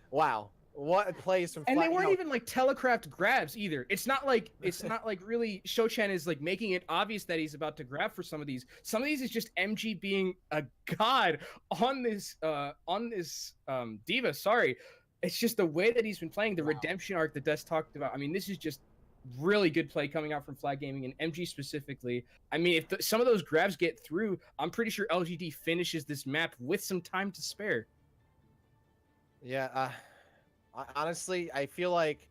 wow. What a plays from and they weren't even like telecraft grabs either. It's not like really Shochang is like making it obvious that he's about to grab for some of these. Some of these is just MG being a god on this diva. Sorry. It's just the way that he's been playing the redemption arc that Des talked about. I mean, this is just really good play coming out from Flag Gaming and MG specifically. I mean, if some of those grabs get through, I'm pretty sure LGD finishes this map with some time to spare. Yeah, honestly, I feel like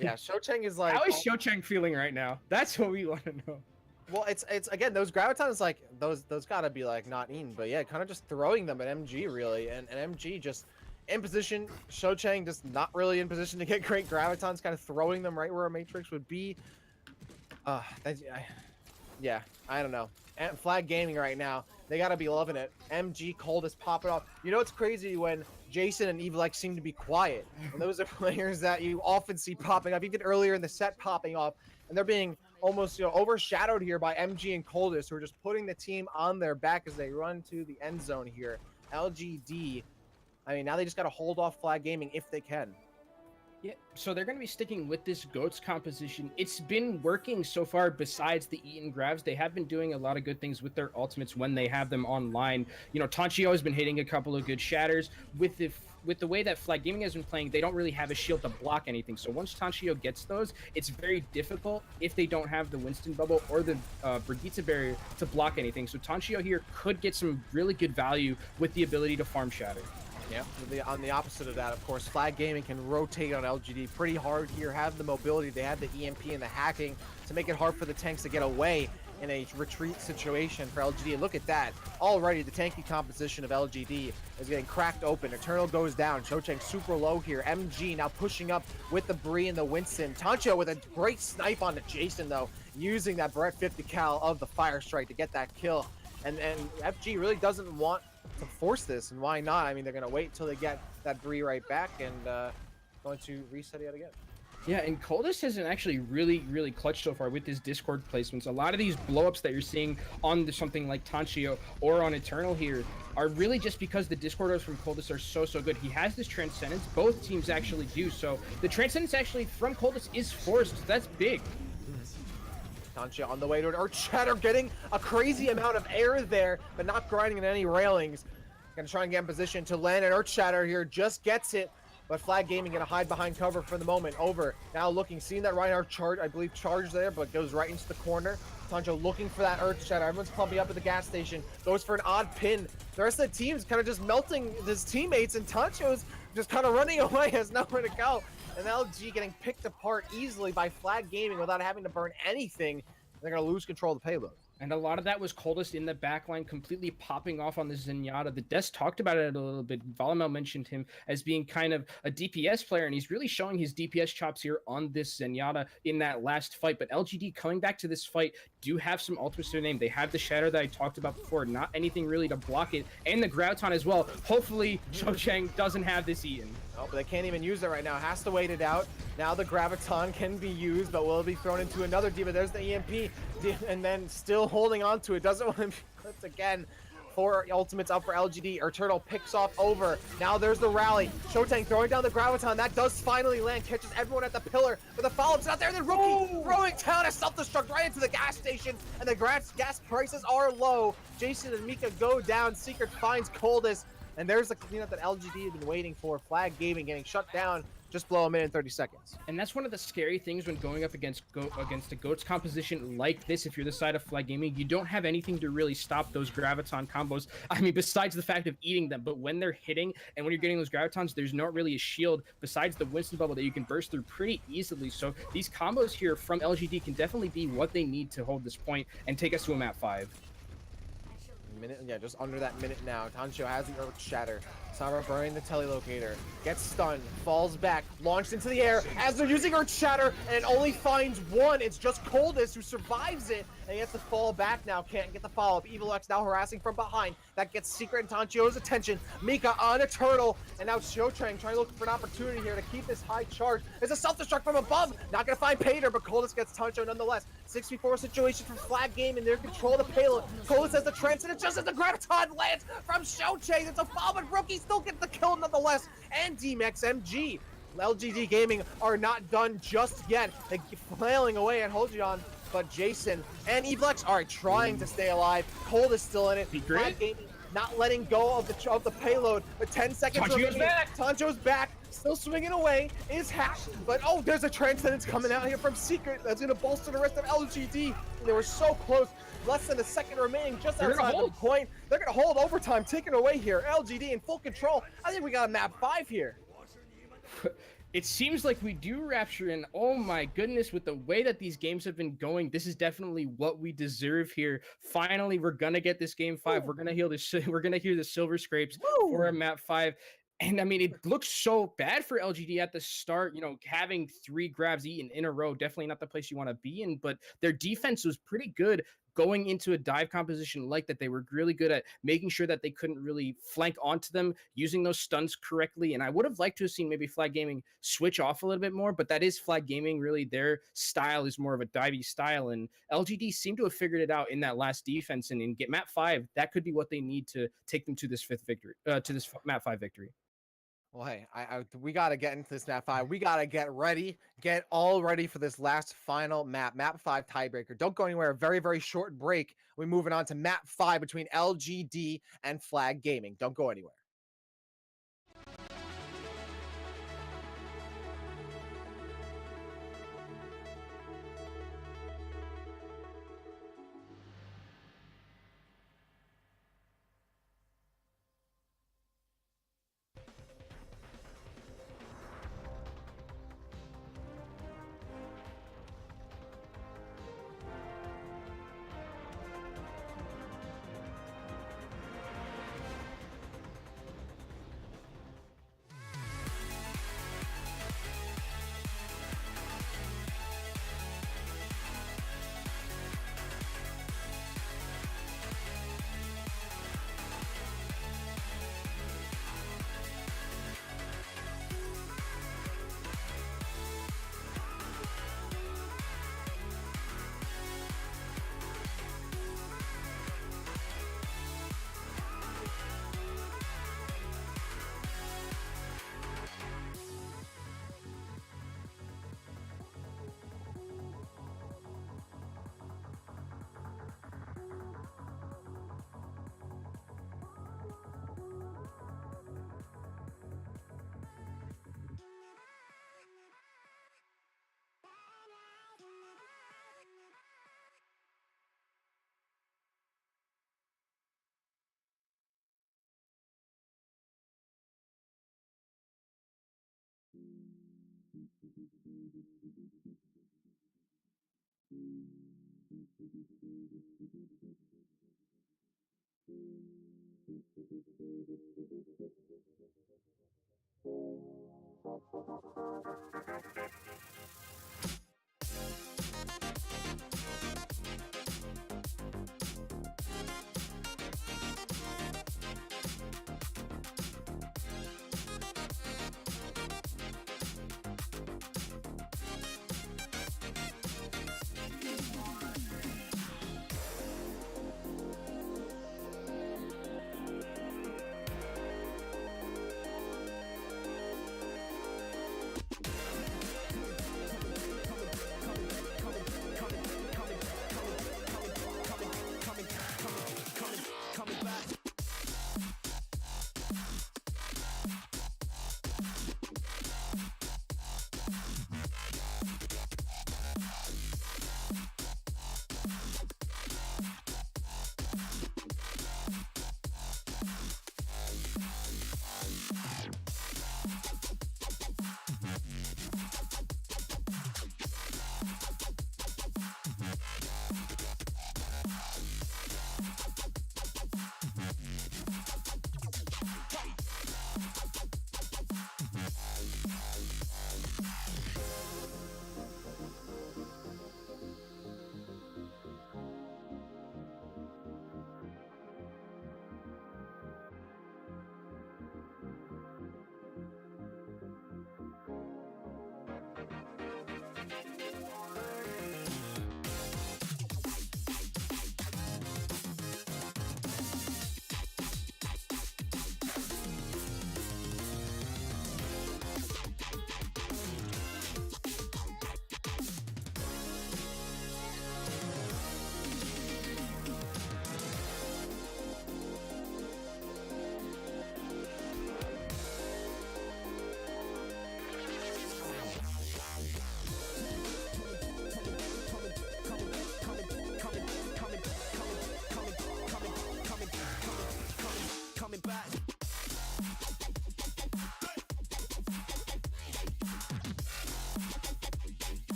Yeah, Shocheng is like. How is Shocheng feeling right now? That's what we want to know. Well, it's again those gravitons like those gotta be like not eaten, but yeah, kind of just throwing them at MG really, and MG just in position. Shocheng just not really in position to get great gravitons, kind of throwing them right where a Matrix would be. Yeah, I don't know. And Flag Gaming right now, they gotta be loving it. MG Cold is popping off. You know it's crazy when Jason and Evelex seem to be quiet, and those are players that you often see popping up, even earlier in the set popping off, and they're being almost overshadowed here by MG and Coldest, who are just putting the team on their back as they run to the end zone here. LGD, I mean, now they just got to hold off Flag Gaming if they can. Yeah, so they're going to be sticking with this GOATS composition. It's been working so far besides the Eaton grabs. They have been doing a lot of good things with their ultimates when they have them online. Tanchio has been hitting a couple of good shatters. With the way that Flag Gaming has been playing, they don't really have a shield to block anything. So once Tanchio gets those, it's very difficult if they don't have the Winston bubble or the Brigitte barrier to block anything. So Tanchio here could get some really good value with the ability to farm shatter. Yeah, on the opposite of that, of course, Flag Gaming can rotate on LGD pretty hard here, have the mobility, they have the EMP and the hacking to make it hard for the tanks to get away in a retreat situation for LGD. And look at that. Already, the tanky composition of LGD is getting cracked open. Eternal goes down. Shocheng super low here. MG now pushing up with the Bree and the Winston. Tancho with a great snipe on the Jason, though, using that Barrett 50 cal of the Fire Strike to get that kill. And FG really doesn't want to force this, and why not? I mean, they're going to wait until they get that Bree right back and going to reset it again. Yeah, and Coldest has been actually really, really clutch so far with his Discord placements. A lot of these blowups that you're seeing on something like Tanchio or on Eternal here are really just because the Discord orders from Coldest are so good. He has this Transcendence. Both teams actually do. So the Transcendence actually from Coldest is forced. That's big. Tanchio on the way to an Earth Shatter, getting a crazy amount of air there, but not grinding in any railings. Gonna try and get in position to land an Earth Shatter here, just gets it, but Flag Gaming gonna hide behind cover for the moment. Over, now looking, seeing that Reinhardt charge, I believe charge there, but goes right into the corner. Tanchio looking for that Earth Shatter. Everyone's pumping up at the gas station, goes for an odd pin. The rest of the team's kind of just melting his teammates, and Tanchio's just kind of running away, has nowhere to go. And LG getting picked apart easily by Flag Gaming without having to burn anything. They're going to lose control of the payload. And a lot of that was Coldest in the backline, completely popping off on the Zenyatta. The Desk talked about it a little bit. Volamel mentioned him as being kind of a DPS player, and he's really showing his DPS chops here on this Zenyatta in that last fight. But LGD coming back to this fight do have some ultimates to their name. They have the Shatter that I talked about before, not anything really to block it, and the Graviton as well. Hopefully, Shocheng doesn't have this eaten. Oh, but they can't even use it right now. Has to wait it out. Now the Graviton can be used, but will it be thrown into another D.Va? There's the EMP, and then still holding on to it. Doesn't want to be clipped again. 4 ultimates up for LGD. Turtle picks off Over. Now there's the rally. Shocheng throwing down the Graviton. That does finally land. Catches everyone at the pillar. But the follow-up's not there. The Rookie throwing down a self-destruct right into the gas station. And the gas prices are low. Jason and Mika go down. Secret finds Coldest. And there's the cleanup that LGD has been waiting for. Flag Gaming getting shut down just below a minute and 30 seconds. And that's one of the scary things when going up against a GOATS composition like this. If you're the side of Flag Gaming, you don't have anything to really stop those Graviton combos. I mean, besides the fact of eating them, but when they're hitting and when you're getting those Gravitons, there's not really a shield besides the Winston bubble that you can burst through pretty easily. So these combos here from LGD can definitely be what they need to hold this point and take us to a map 5. Yeah, just under that minute now. Tanchio has the Earth Shatter. Samara burning the telelocator. Gets stunned. Falls back. Launched into the air as they're using Earth Shatter. And it only finds one. It's just Coldest who survives it. And he has to fall back now. Can't get the follow-up. Evil X now harassing from behind. That gets Secret and Tanchio's attention. Mika on a turtle. And now Shocheng trying to look for an opportunity here to keep this high charge. There's a self-destruct from above. Not going to find Pater, but Coldest gets Tanchio nonetheless. 6v4 situation for Flag Game and their control of the payload. Coldest has the Transcendence just as the Graviton lands from Shocheng. It's a fall, but Rookie still gets the kill nonetheless. And D-Max MG. LGD Gaming are not done just yet. They keep flailing away at Hojian, but Jason and Evlex are trying to stay alive. Coldest still in it. Flag Gaming not letting go of the payload, but 10 seconds remaining. Tancho's back, still swinging away, is hacked, but oh, there's a Transcendence coming out here from Secret that's going to bolster the rest of LGD. They were so close, less than a second remaining, just outside the point. They're going to hold overtime, taking away here. LGD in full control. I think we got a map 5 here. It seems like we do, Rapture, and oh my goodness, with the way that these games have been going, this is definitely what we deserve here. Finally, we're gonna get this game 5. We're gonna hear the silver scrapes for a map 5. And I mean, it looks so bad for LGD at the start, having 3 grabs eaten in a row, definitely not the place you want to be in, but their defense was pretty good going into a dive composition like that. They were really good at making sure that they couldn't really flank onto them, using those stuns correctly. And I would have liked to have seen maybe Flag Gaming switch off a little bit more, but that is Flag Gaming. Really, their style is more of a divey style. And LGD seemed to have figured it out in that last defense. And in get map 5, that could be what they need to take them to this 5th victory, to this map 5 victory. Well, hey, we got to get into this map 5. We got to get all ready for this last final map 5 tiebreaker. Don't go anywhere. A very, very short break. We're moving on to map 5 between LGD and Flag Gaming. Don't go anywhere.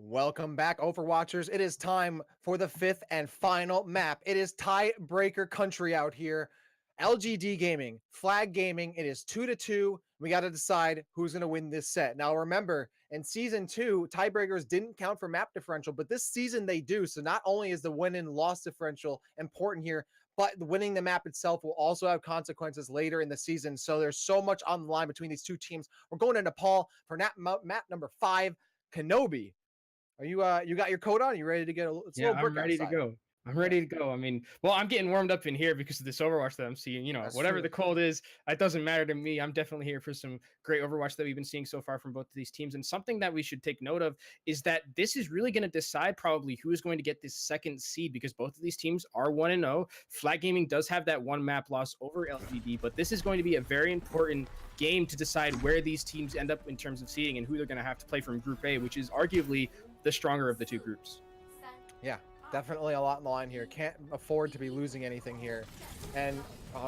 Welcome back, Overwatchers. It is time for the 5th and final map. It is tiebreaker country out here. LGD Gaming, Flag Gaming. It is 2-2. We got to decide who's going to win this set. Now, remember, in Season 2, tiebreakers didn't count for map differential, but this season they do. So not only is the win and loss differential important here, but winning the map itself will also have consequences later in the season. So there's so much on the line between these two teams. We're going to Nepal for map number 5, Kenobi. Are you you got your coat on? You ready to get I'm ready to go. I'm ready to go. I mean, well, I'm getting warmed up in here because of this Overwatch that I'm seeing. You know, That's whatever true. the cold is, it doesn't matter to me. I'm definitely here for some great Overwatch that we've been seeing so far from both of these teams. And something that we should take note of is that this is really going to decide probably who is going to get this second seed, because both of these teams are 1-0. Flag Gaming does have that one map loss over LGD, but this is going to be a very important game to decide where these teams end up in terms of seeding and who they're going to have to play from Group A, which is arguably the stronger of the two groups. Yeah, definitely a lot in the line here. Can't afford to be losing anything here. And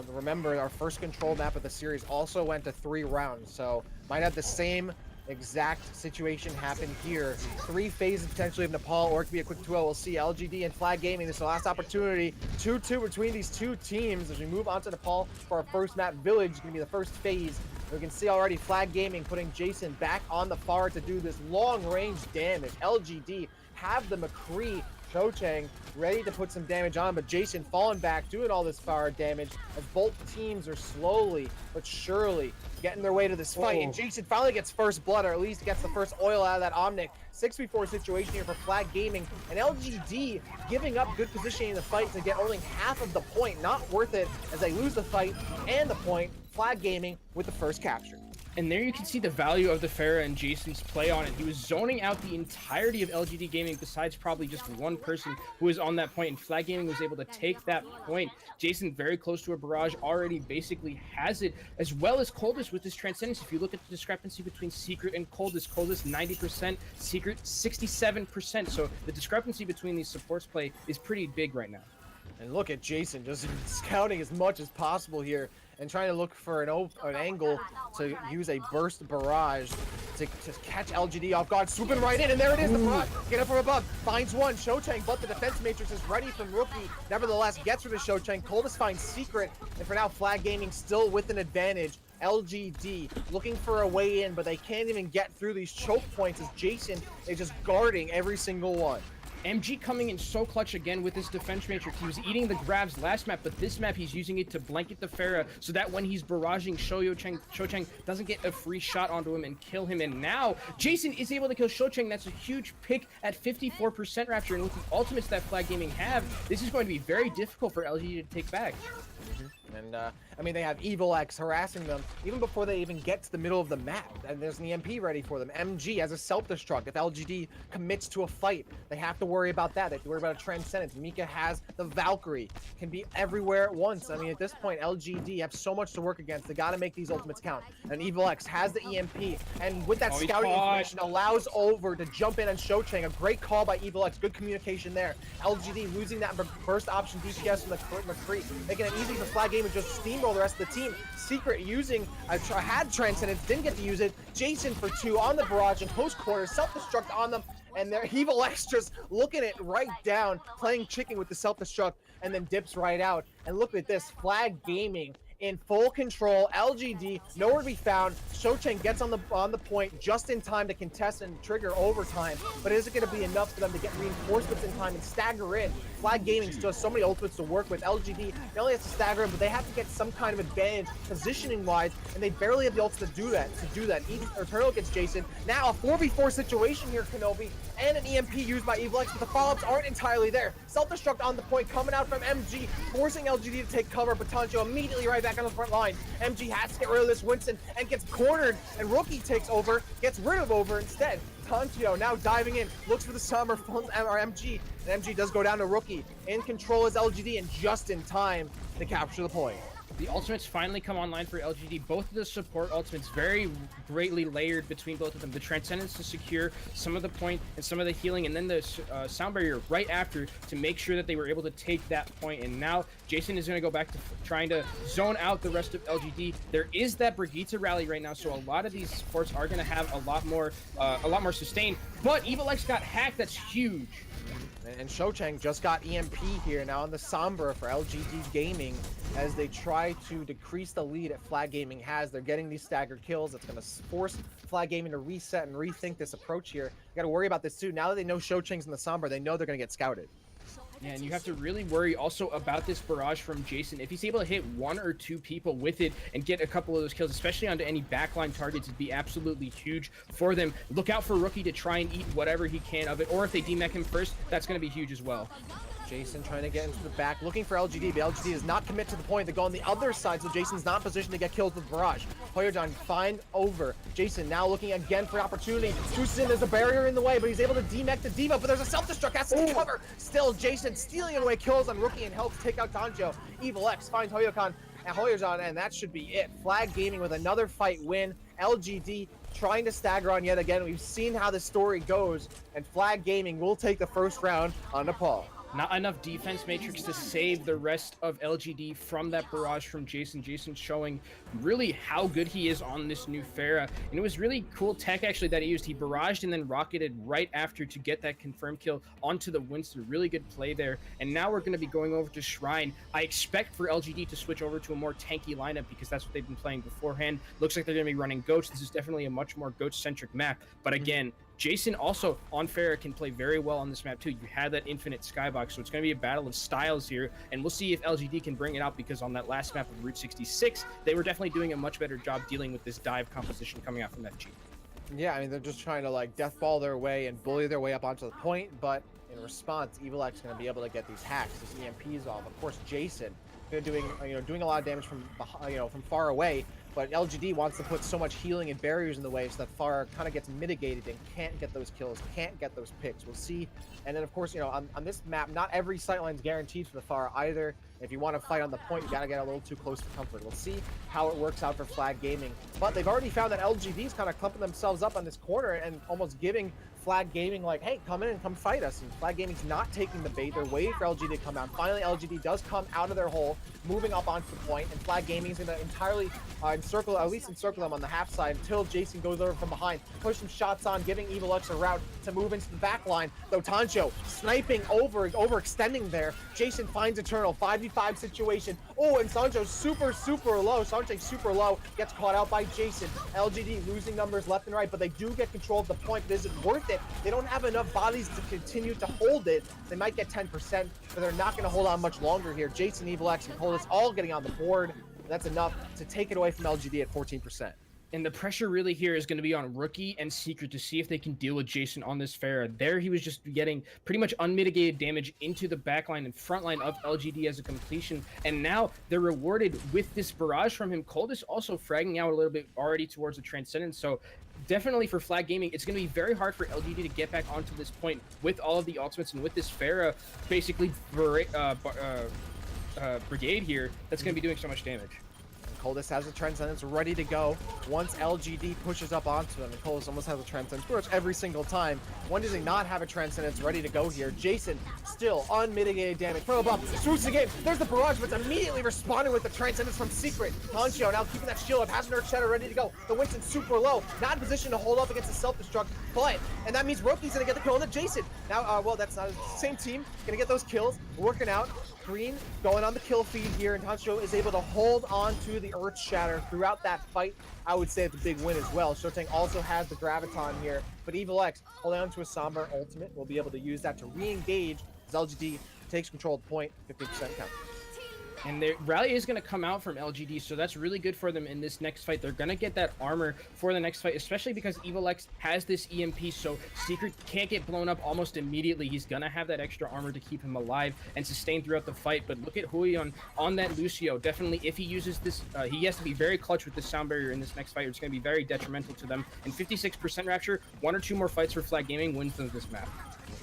remember, our first control map of the series also went to 3 rounds, so might have the same exact situation happen here. 3 phases potentially of Nepal, or it could be a quick 2-0. We'll see. LGD and Flag Gaming, this is the last opportunity. 2-2 between these two teams as we move on to Nepal for our first map. Village is going to be the first phase. We can see already Flag Gaming putting Jason back on the far to do this long-range damage. LGD have the McCree Cho-Chang ready to put some damage on, but Jason falling back, doing all this fire damage as both teams are slowly but surely getting their way to this fight. And Jason finally gets first blood, or at least gets the first oil out of that Omnic. 6v4 situation here for Flag Gaming, and LGD giving up good positioning in the fight to get only half of the point. Not worth it as they lose the fight and the point. Flag Gaming with the first capture. And there you can see the value of the Pharah and Jason's play on it. He was zoning out the entirety of LGD Gaming besides probably just one person who was on that point, and Flag Gaming was able to take that point. Jason very close to a barrage, already basically has it, as well as Coldest with his Transcendence. If you look at the discrepancy between Secret and Coldest 90%, Secret 67%. So the discrepancy between these supports play is pretty big right now. And look at Jason just scouting as much as possible here and trying to look for an angle to use a burst barrage to catch LGD off guard. Swooping right in, and there it is, the barrage. Get it from above. Finds one, Cho-Chang, but the defense matrix is ready from Rookie. Nevertheless, gets rid of Cho-Chang. Coldest finds Secret, and for now, Flag Gaming still with an advantage. LGD looking for a way in, but they can't even get through these choke points as Jason is just guarding every single one. MG coming in so clutch again with his defense matrix. He was eating the grabs last map, but this map he's using it to blanket the Pharah so that when he's barraging Cho-Chang doesn't get a free shot onto him and kill him. And now Jason is able to kill Cho-Chang. That's a huge pick at 54% Rapture. And with the ultimates that Flag Gaming have, this is going to be very difficult for LGD to take back. And I mean, they have Evil X harassing them even before they even get to the middle of the map, and there's an EMP ready for them. MG has a self-destruct. If LGD commits to a fight, they have to worry about that. They have to worry about a Transcendence. Mika has the Valkyrie, can be everywhere at once. I mean, at this point, LGD have so much to work against. They got to make these ultimates count. And Evil X has the EMP, and with that scouting information, allows Over to jump in and Cho-Chang. A great call by Evil X. Good communication there. LGD losing that first option DPS from the McCree, making it easy for Flag Game to just steamroll the rest of the team. Secret using had Transcendence, didn't get to use it. Jason for 2 on the barrage and close quarters, self-destruct on them, and their Evil X just looking it right down, playing chicken with the self-destruct, and then dips right out. And look at this, Flag Gaming in full control. LGD nowhere to be found. Shocheng gets on the point just in time to contest and trigger overtime, but is it going to be enough for them to get reinforcements in time and stagger in? Flag Gaming still has so many ultimates to work with. LGD not only has to stagger in, but they have to get some kind of advantage positioning wise, and they barely have the ults to do that. Eternal gets Jason. Now a 4v4 situation here, Kenobi, and an EMP used by Evil X, but the follow-ups aren't entirely there. Self-destruct on the point coming out from MG, forcing LGD to take cover, but Tancho immediately right back on the front line. MG has to get rid of this Winston and gets cornered, and Rookie takes over, gets rid of over instead. Tancho now diving in, looks for the summer from MG, and MG does go down to Rookie. In control is LGD, and just in time to capture the point. The ultimates finally come online for LGD. Both of the support ultimates very greatly layered between both of them. The Transcendence to secure some of the point and some of the healing, and then the sound barrier right after to make sure that they were able to take that point. And now Jason is going to go back to trying to zone out the rest of LGD. There is that Brigitte rally right now, so a lot of these supports are going to have a lot more sustain. But Evil X got hacked. That's huge. And Shocheng just got EMP here now on the Sombra for LGD Gaming as they try to decrease the lead that Flag Gaming has. They're getting these staggered kills. That's going to force Flag Gaming to reset and rethink this approach here. You got to worry about this too. Now that they know Shocheng's in the Sombra, they know they're going to get scouted. Yeah, and you have to really worry also about this barrage from Jason. If he's able to hit 1 or 2 people with it and get a couple of those kills, especially onto any backline targets, it'd be absolutely huge for them. Look out for Rookie to try and eat whatever he can of it, or if they demech him first, that's going to be huge as well. Jason trying to get into the back, looking for LGD, but LGD does not commit to the point. They go on the other side, so Jason's not positioned to get kills with Barrage. Hoyodan find over. Jason now looking again for opportunity. Tusin, there's a barrier in the way, but he's able to demech the Diva, but there's a self-destruct, has to cover. Still, Jason stealing away kills on Rookie and helps take out Danjo. Evil X finds Hoyodan, and that should be it. Flag Gaming with another fight win. LGD trying to stagger on yet again. We've seen how the story goes, and Flag Gaming will take the first round on Nepal. Not enough defense matrix to save the rest of LGD from that barrage from Jason. Jason showing really how good he is on this new Pharah. And it was really cool tech actually that he used. He barraged and then rocketed right after to get that confirmed kill onto the Winston. Really good play there. And now we're going to be going over to Shrine. I expect for LGD to switch over to a more tanky lineup because that's what they've been playing beforehand. Looks like they're going to be running Goats. This is definitely a much more Goat-centric map. But again, Jason also on Pharah can play very well on this map too. You had that infinite skybox, so it's going to be a battle of styles here, and we'll see if LGD can bring it out because on that last map of Route 66, they were definitely doing a much better job dealing with this dive composition coming out from FG. Yeah, I mean, they're just trying to like death ball their way and bully their way up onto the point, but in response, Evil X is going to be able to get these hacks, these EMPs off. Of course, Jason doing a lot of damage from from far away. But LGD wants to put so much healing and barriers in the way so that Pharah kind of gets mitigated and can't get those kills, can't get those picks. We'll see. And then, of course, on this map, not every sightline is guaranteed for the Pharah either. If you want to fight on the point, you got to get a little too close to comfort. We'll see how it works out for Flag Gaming. But they've already found that LGD's kind of clumping themselves up on this corner and almost giving Flag Gaming like, hey, come in and come fight us. And Flag Gaming's not taking the bait. They're waiting for LGD to come out. Finally, LGD does come out of their hole, moving up onto the point, and Flag Gaming's going to entirely encircle them on the half side until Jason goes over from behind, push some shots on, giving Evil X a route to move into the back line. Though Tancho sniping overextending there. Jason finds Eternal, 5v5 situation. Oh, and Sancho's super low. Sancho's super low, gets caught out by Jason. LGD losing numbers left and right, but they do get control of the point. But is it worth it? They don't have enough bodies to continue to hold it. They might get 10%, but they're not going to hold on much longer here. Jason, Evil X, and Coldest all getting on the board. That's enough to take it away from LGD at 14%. And the pressure really here is going to be on Rookie and Secret to see if they can deal with Jason on this Pharah. There he was just getting pretty much unmitigated damage into the backline and frontline of LGD as a completion. And now they're rewarded with this barrage from him. Coldest also fragging out a little bit already towards the Transcendence. So definitely for Flag Gaming, it's going to be very hard for LGD to get back onto this point with all of the ultimates and with this Pharah basically brigade here that's going to be doing so much damage. Coldest has the Transcendence ready to go once LGD pushes up onto him, and Coldest almost has a Transcendence pretty much every single time. When does he not have a Transcendence ready to go here? Jason still unmitigated damage from above. Swoops the game. There's the barrage, but it's immediately responding with the Transcendence from Secret. Hancho now keeping that shield up, has an Earth Shatter ready to go. The Winston's super low, not in position to hold up against the self-destruct, and that means Roki's gonna get the kill on the Jason. Now, well, that's not the same team, gonna get those kills, working out. Green going on the kill feed here, and Hancho is able to hold on to the Earth Shatter throughout that fight. I would say it's a big win as well. Shotang also has the Graviton here, but Evil X holding on to a Somber ultimate will be able to use that to re-engage as LGD takes control of the point, 50% count. And their rally is going to come out from LGD, so that's really good for them in this next fight. They're going to get that armor for the next fight, especially because Evil X has this EMP, so Secret can't get blown up almost immediately. He's going to have that extra armor to keep him alive and sustain throughout the fight. But look at Hui on that Lucio. Definitely, if he uses this, he has to be very clutch with this sound barrier in this next fight. It's going to be very detrimental to them. And 56% Rapture, 1 or 2 more fights for Flag Gaming wins them this map.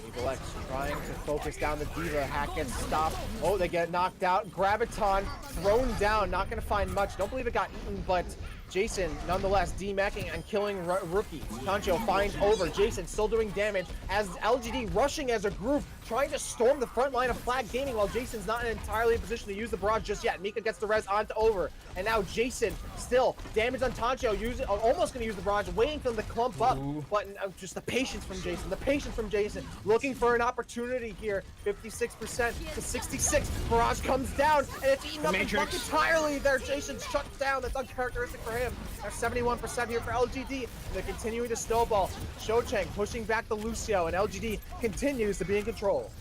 Evil X trying to focus down the D.Va. Hack gets stopped. Oh, they get knocked out. Graviton thrown down. Not going to find much. Don't believe it got eaten, but Jason nonetheless demacking and killing Rookie. Hancho finds over. Jason still doing damage as LGD rushing as a group, trying to storm the front line of Flag Gaming while Jason's not entirely in position to use the barrage just yet. Mika gets the res onto over. And now Jason still damage on Tancho, almost going to use the barrage, waiting for them to clump up. But just the patience from Jason. The patience from Jason. Looking for an opportunity here. 56% to 66. Barrage comes down, and it's eaten up entirely there. Jason shuts down. That's uncharacteristic for him. There's 71% here for LGD. They're continuing to snowball. Shochang pushing back the Lucio, and LGD continues to be in control.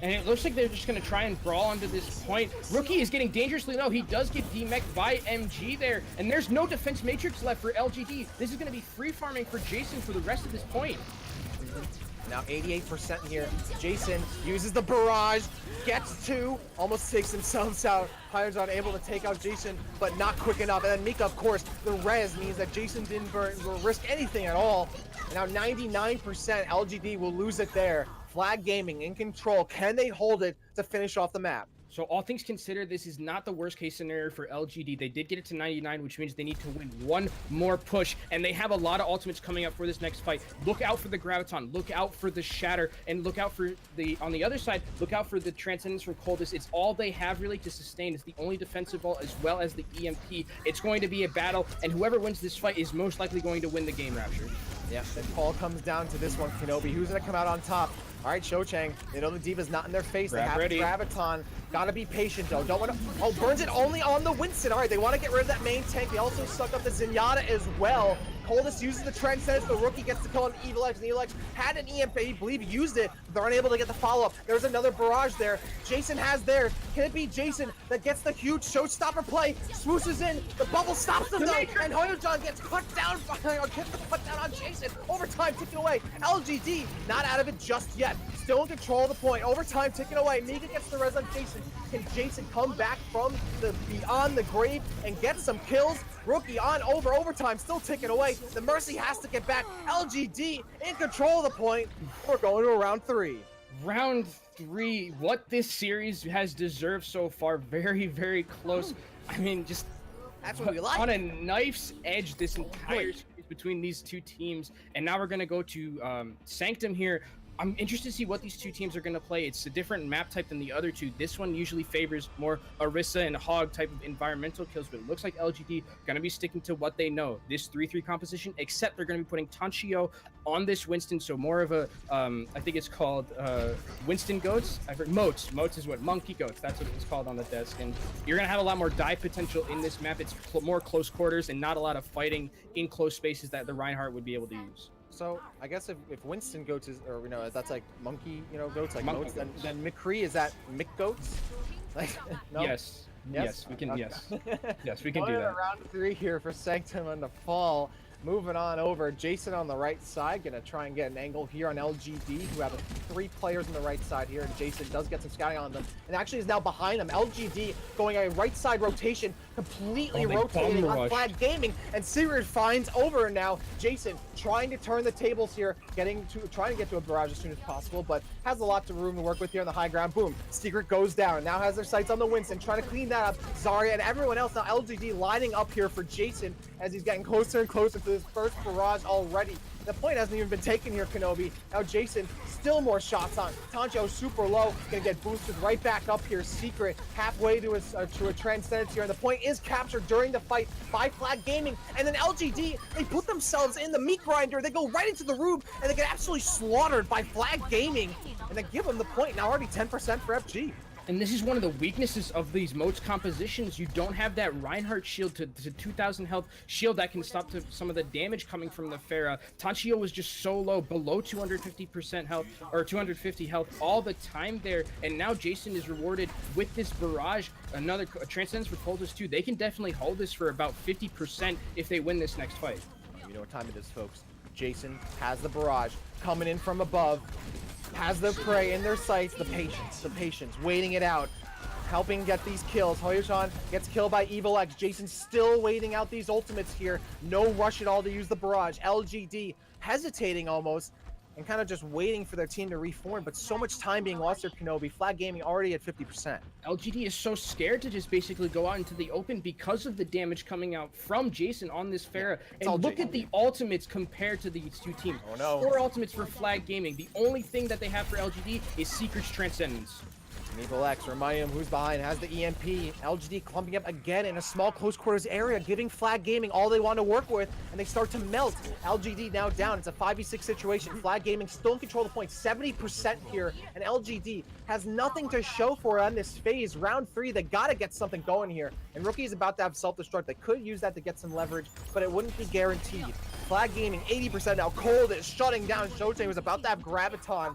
And it looks like they're just going to try and brawl onto this point. Rookie is getting dangerously low. He does get demeched by MG there. And there's no defense matrix left for LGD. This is going to be free farming for Jason for the rest of this point. Now 88% here. Jason uses the barrage, gets 2, almost takes themselves out. Pirates are able to take out Jason, but not quick enough. And then Mika, of course, the res means that Jason didn't risk anything at all. And now 99% LGD will lose it there. Flag Gaming in control. Can they hold it to finish off the map? So all things considered, this is not the worst case scenario for LGD. They did get it to 99, which means they need to win 1 more push. And they have a lot of ultimates coming up for this next fight. Look out for the Graviton. Look out for the Shatter. And look out for on the other side, look out for the Transcendence from Coldest. It's all they have really to sustain. It's the only defensive ball as well as the EMP. It's going to be a battle. And whoever wins this fight is most likely going to win the game, Rapture. Yeah, the call comes down to this one, Kenobi. Who's going to come out on top? All right, Shochang. They know the D.Va's not in their face. They have Graviton. Gotta be patient, though. Don't want to... Oh, burns it only on the Winston. All right, they want to get rid of that main tank. They also suck up the Zenyatta as well. Coldest uses the Transcendence. The Rookie gets the kill on Evil X. And Evil X had an EMP. I believe he used it, but they're unable to get the follow-up. There's another barrage there. Jason has theirs. Can it be Jason that gets the huge showstopper play? Swooshes in. The bubble stops them, though. And Hoyojan gets cut down on Jason. Overtime ticking away. LGD not out of it just yet. Still in control of the point. Overtime ticking away. Mika gets the res on Jason. Can Jason come back from the beyond the grave and get some kills? Rookie on overtime, still ticking away. The Mercy has to get back. LGD in control of the point. We're going to round 3. Round 3. What this series has deserved so far. Very, very close. I mean, just that's what we like. On a knife's edge this entire series between these two teams. And now we're going to go to Sanctum here. I'm interested to see what these two teams are going to play. It's a different map type than the other two. This one usually favors more Orisa and Hog type of environmental kills, but it looks like LGD going to be sticking to what they know. This 3-3 composition, except they're going to be putting Tanchio on this Winston, so more of a, I think it's called Winston Goats. I've heard Moats. Moats is what? Monkey Goats. That's what it's called on the desk. And you're going to have a lot more die potential in this map. It's more close quarters and not a lot of fighting in close spaces that the Reinhardt would be able to use. So I guess if Winston goats is, or that's like monkey, goats like monkey moats, goats. then McCree is that Mick goats? Like, no? Yes. Yes, we can. Okay. Yes, yes, we can do that. Round 3 here for Sanctum on the fall. Moving on over, Jason on the right side, gonna try and get an angle here on LGD, who have 3 players on the right side here, and Jason does get some scouting on them, and actually is now behind them. LGD going a right side rotation, completely rotating on Flag Gaming, and Sigurd finds over now. Jason trying to turn the tables here, trying to get to a barrage as soon as possible, but has a lot of room to work with here on the high ground. Boom, Sigurd goes down, now has their sights on the Winston, trying to clean that up. Zarya and everyone else, now LGD lining up here for Jason as he's getting closer and closer to this first barrage already. The point hasn't even been taken here, Kenobi. Now Jason, still more shots on. Tancho super low, gonna get boosted right back up here. Secret halfway to a transcendence here, and the point is captured during the fight by Flag Gaming. And then LGD, they put themselves in the meat grinder. They go right into the room, and they get absolutely slaughtered by Flag Gaming, and they give them the point. Now already 10% for FG. And this is one of the weaknesses of these modes compositions. You don't have that Reinhardt shield to 2,000 health shield that can stop some of the damage coming from the Pharah. Tanchio was just so low, below 250% health, or 250 health all the time there. And now Jason is rewarded with this barrage, another Transcendence for Coldest too. They can definitely hold this for about 50% if they win this next fight. You know what time it is, folks. Jason has the barrage coming in from above. Has the prey in their sights, the patience, waiting it out, helping get these kills. Hoyojan gets killed by Evil X. Jason's still waiting out these ultimates here. No rush at all to use the barrage. LGD hesitating almost and kind of just waiting for their team to reform, but so much time being lost here, Kenobi. Flag Gaming already at 50%. LGD is so scared to just basically go out into the open because of the damage coming out from Jason on this Pharah. Yeah, and look at the ultimates compared to these two teams. Oh no. 4 ultimates for Flag Gaming. The only thing that they have for LGD is Secret's Transcendence. Evil X, remind him who's behind, has the EMP. LGD clumping up again in a small close quarters area, giving Flag Gaming all they want to work with, and they start to melt. LGD now down. It's a 5v6 situation. Flag Gaming still in control of the point, 70% here, and LGD has nothing to show for it on this phase. Round 3, they gotta get something going here, and Rookie is about to have self-destruct. They could use that to get some leverage, but it wouldn't be guaranteed. Flag Gaming 80% now. Cold is shutting down. Shote was about to have Graviton.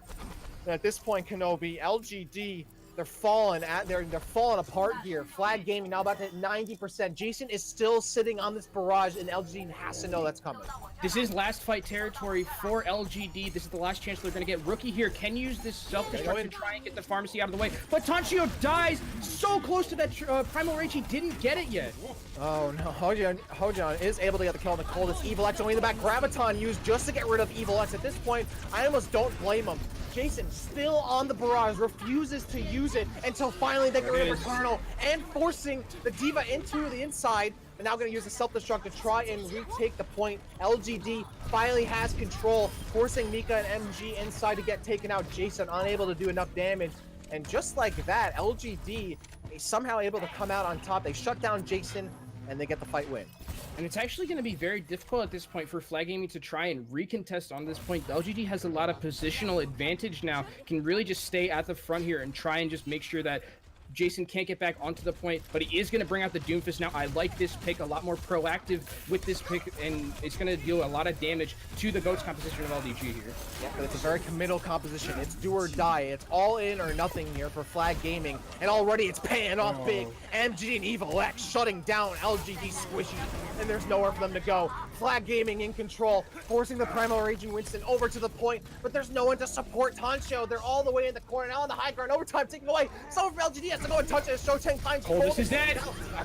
And at this point, Kenobi, LGD, they're falling apart here. Flag Gaming now about to hit 90%. Jason is still sitting on this barrage, and LGD has to know that's coming. This is last fight territory for LGD. This is the last chance they're going to get. Rookie here can use this self-destruct to try and get the pharmacy out of the way. But Tanchio dies so close to that Primal Rage, he didn't get it yet. Oh no, Hojan is able to get the kill on the Coldest. Evil X only in the back. Graviton used just to get rid of Evil X. At this point, I almost don't blame him. Jason still on the barrage, refuses to use it until finally they get rid of Returnal and forcing the Diva into the inside. They're now going to use the self-destruct to try and retake the point. LGD finally has control, forcing Mika and MG inside to get taken out. Jason unable to do enough damage. And just like that, LGD is somehow able to come out on top. They shut down Jason and they get the fight win. And it's actually going to be very difficult at this point for Flag Gaming to try and recontest on this point. LGD has a lot of positional advantage now, can really just stay at the front here and try and just make sure that Jason can't get back onto the point, but he is going to bring out the Doomfist now. I like this pick, a lot more proactive with this pick, and it's going to deal a lot of damage to the GOATS composition of LDG here. Yeah, but it's a very committal composition. It's do or die. It's all in or nothing here for Flag Gaming, and already it's paying off big. MG and Evil X shutting down LGD Squishy, and there's nowhere for them to go. Flag Gaming in control, forcing the Primal Raging Winston over to the point, but there's no one to support Tancho. They're all the way in the corner, now on the high ground, overtime taking away. Someone from LGD has to go and touch it. Shoteng finds Coldest is dead.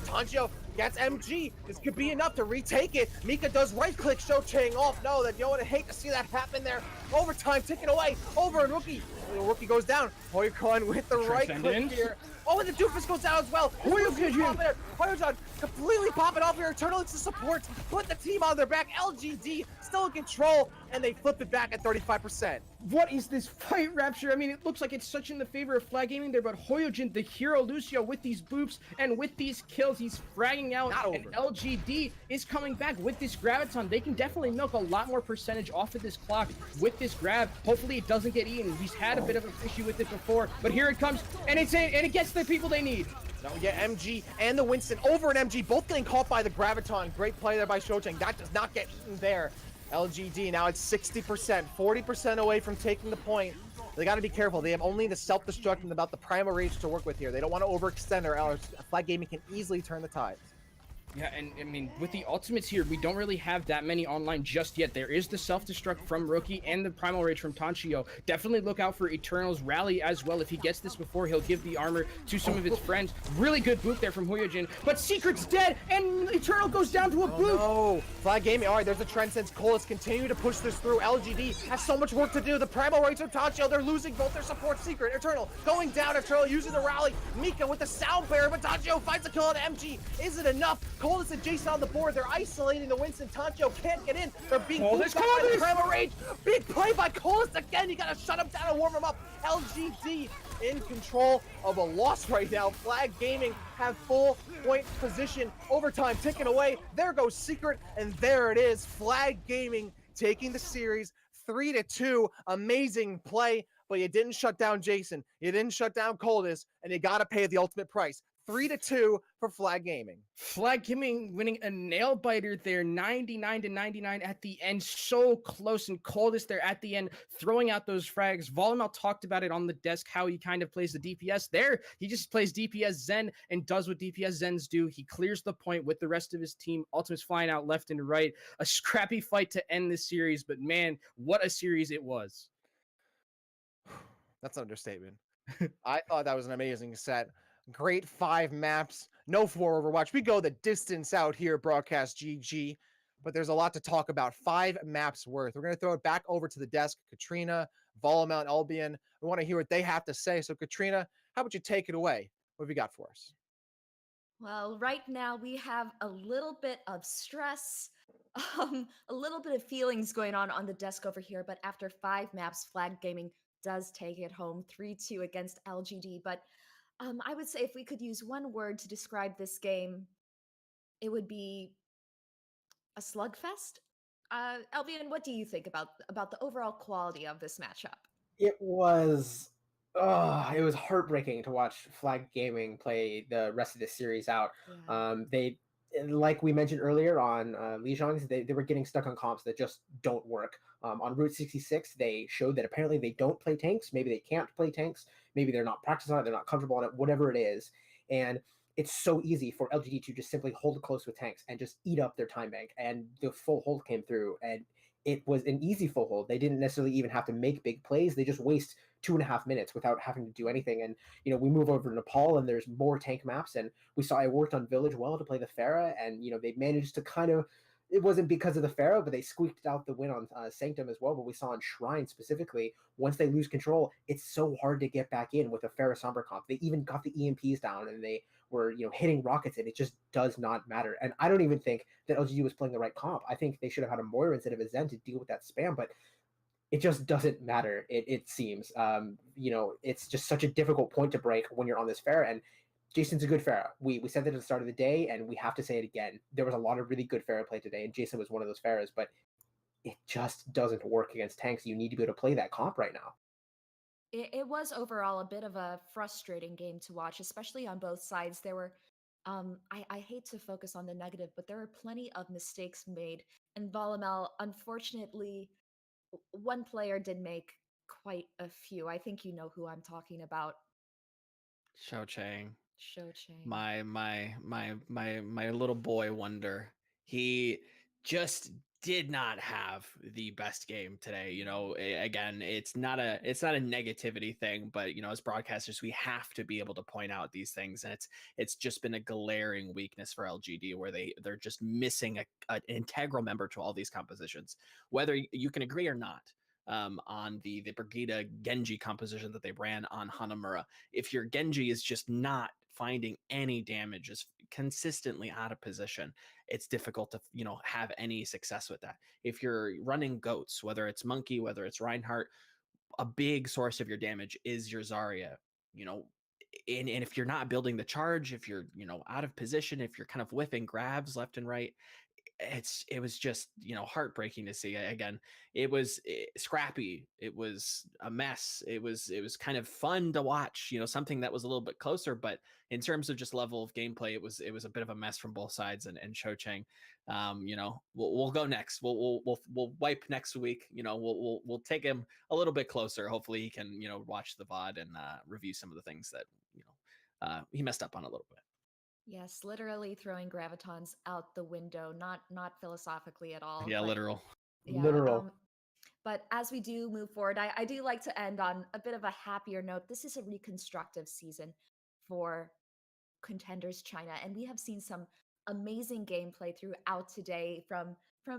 Tancho gets MG. This could be enough to retake it. Mika does right-click Shoteng off. No, that you would hate to see that happen there. Overtime taken away. Over and Rookie. The Rookie goes down. Hoyokon with the right-click here. Oh, and the Doofus goes down as well. Hoyojan completely popping off here. Eternal to support. Put the team on their back. LGD still in control, and they flip it back at 35%. What is this fight, Rapture? I mean, it looks like it's such in the favor of Flag Gaming there, but Hoyojin, the hero Lucio, with these boops and with these kills, he's fragging out, and LGD is coming back with this Graviton. They can definitely milk a lot more percentage off of this clock with this grab. Hopefully it doesn't get eaten. He's had a bit of an issue with it before, but here it comes, and it gets the people they need. Now we get MG and the Winston over an MG, both getting caught by the Graviton. Great play there by Shoteng. That does not get eaten there. LGD now at 60%, 40% away from taking the point. They got to be careful. They have only the self-destruct and about the Primal Rage to work with here. They don't want to overextend or else Flag Gaming can easily turn the tides. Yeah, and I mean, with the ultimates here, we don't really have that many online just yet. There is the self-destruct from Rookie and the Primal Rage from Tanchio. Definitely look out for Eternal's Rally as well. If he gets this before, he'll give the armor to some of his friends. Really good boot there from Huyojin, but Secret's dead, and Eternal goes down to a boot. No, Flag Gaming. All right, there's a trend since Cole has continued to push this through. LGD has so much work to do. The Primal Rage of Tanchio, they're losing both their support. Secret, Eternal going down. Eternal using the rally. Mika with the sound barrier, but Tanchio finds a kill on MG. Is it enough? Coldest adjacent on the board. They're isolating the Winston. Tanchio can't get in. They're being pulled back by the Primal Rage. Big play by Coldest again. You gotta shut him down and warm him up. LGD in control of a loss right now. Flag Gaming have full point position. Overtime ticking away. There goes Secret, and there it is. Flag Gaming taking the series 3-2. Amazing play, but you didn't shut down Jason. You didn't shut down Coldest, and you got to pay the ultimate price. 3-2 for Flag Gaming. Flag Gaming winning a nail biter there, 99-99 at the end. So close, and Coldest there at the end, throwing out those frags. Volamel talked about it on the desk, how he kind of plays the DPS there. He just plays DPS Zen and does what DPS Zens do. He clears the point with the rest of his team. Ultimates flying out left and right. A scrappy fight to end this series, but man, what a series it was. That's an understatement. I thought that was an amazing set. Great 5 maps. No 4 Overwatch. We go the distance out here at Broadcast.gg, but there's a lot to talk about. 5 maps worth. We're going to throw it back over to the desk. Katrina, Volamel, and Albion. We want to hear what they have to say. So, Katrina, how about you take it away? What have you got for us? Well, right now we have a little bit of stress, a little bit of feelings going on the desk over here. But after 5 maps, Flag Gaming does take it home 3-2 against LGD. But I would say if we could use one word to describe this game, it would be a slugfest. Albion, what do you think about the overall quality of this matchup? It was heartbreaking to watch Flag Gaming play the rest of this series out. Yeah. They, like we mentioned earlier on Lijiang's, they were getting stuck on comps that just don't work. On Route 66, they showed that apparently they don't play tanks. Maybe they can't play tanks. Maybe they're not practicing on it. They're not comfortable on it. Whatever it is, and it's so easy for LGD to just simply hold it close with tanks and just eat up their time bank. And the full hold came through, and it was an easy full hold. They didn't necessarily even have to make big plays. They just waste 2.5 minutes without having to do anything. And we move over to Nepal, and there's more tank maps, and we saw it worked on Village well to play the Pharah, and they managed to kind of. It wasn't because of the Pharaoh, but they squeaked out the win on Sanctum as well. But we saw on Shrine specifically, once they lose control, it's so hard to get back in with a Pharaoh Sombra comp. They even got the EMPs down, and they were hitting rockets, and it just does not matter. And I don't even think that LGD was playing the right comp. I think they should have had a Moira instead of a Zen to deal with that spam, but it just doesn't matter. It seems, it's just such a difficult point to break when you're on this Pharaoh. And Jason's a good Pharaoh. We said that at the start of the day, and we have to say it again. There was a lot of really good Pharaoh play today, and Jason was one of those Pharaohs, but it just doesn't work against tanks. You need to be able to play that comp right now. It was overall a bit of a frustrating game to watch, especially on both sides. There were, I hate to focus on the negative, but there were plenty of mistakes made. And Volamel, unfortunately, one player did make quite a few. I think you know who I'm talking about. Shao Chang. Shou Chang. My little boy wonder. He just did not have the best game today. Again, it's not a negativity thing, but as broadcasters, we have to be able to point out these things, and it's just been a glaring weakness for LGD where they're just missing an integral member to all these compositions, whether you can agree or not. On the Brigida Genji composition that they ran on Hanamura. If your Genji is just not finding any damage, is consistently out of position, it's difficult to have any success with that. If you're running goats, whether it's Monkey, whether it's Reinhardt, a big source of your damage is your Zarya. And if you're not building the charge, if you're out of position, if you're kind of whiffing grabs left and right, it was just heartbreaking to see. Again, it was scrappy, it was a mess, it was kind of fun to watch, something that was a little bit closer, but in terms of just level of gameplay, it was a bit of a mess from both sides. And Shou Chang, we'll go next, we'll wipe next week, we'll take him a little bit closer. Hopefully he can watch the VOD and review some of the things that he messed up on a little bit. Yes, literally throwing gravitons out the window, not philosophically at all, Yeah, but literal. yeah. Literal. But as we do move forward, I do like to end on a bit of a happier note. This is a reconstructive season for Contenders China, and we have seen some amazing gameplay throughout today. From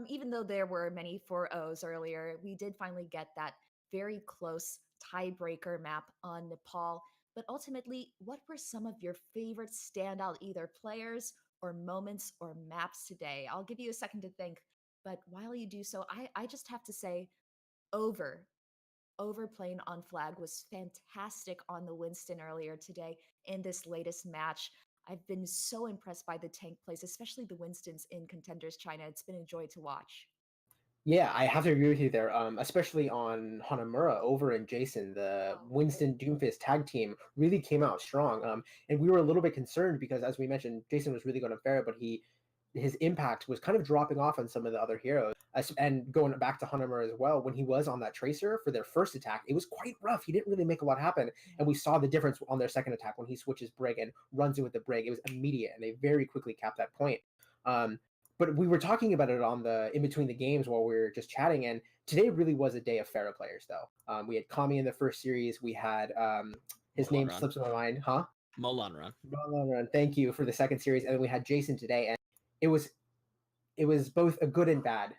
even though there were many 4-0s earlier, we did finally get that very close tiebreaker map on Nepal. But ultimately, what were some of your favorite standout either players or moments or maps today? I'll give you a second to think. But while you do so, I just have to say, over overplaying on flag was fantastic on the Winston earlier today in this latest match. I've been so impressed by the tank plays, especially the Winstons in Contenders China. It's been a joy to watch. Yeah, I have to agree with you there. Especially on Hanamura over and Jason, the Oh, Winston Doomfist tag team really came out strong. And we were a little bit concerned because, as we mentioned, Jason was really good on Farah, but his impact was kind of dropping off on some of the other heroes. And going back to Hanamura as well, when he was on that tracer for their first attack, it was quite rough. He didn't really make a lot happen, and we saw the difference on their second attack when he switches Brig and runs in with the Brig. It was immediate, and they very quickly capped that point. Um, but we were talking about it on the in between the games while we were just chatting, and today really was a day of Pharah players though. We had Kami in the first series. We had his name Molan. slips my mind, huh? Molan. Run. Thank you for the second series, and then we had Jason today, and it was it was both a good and bad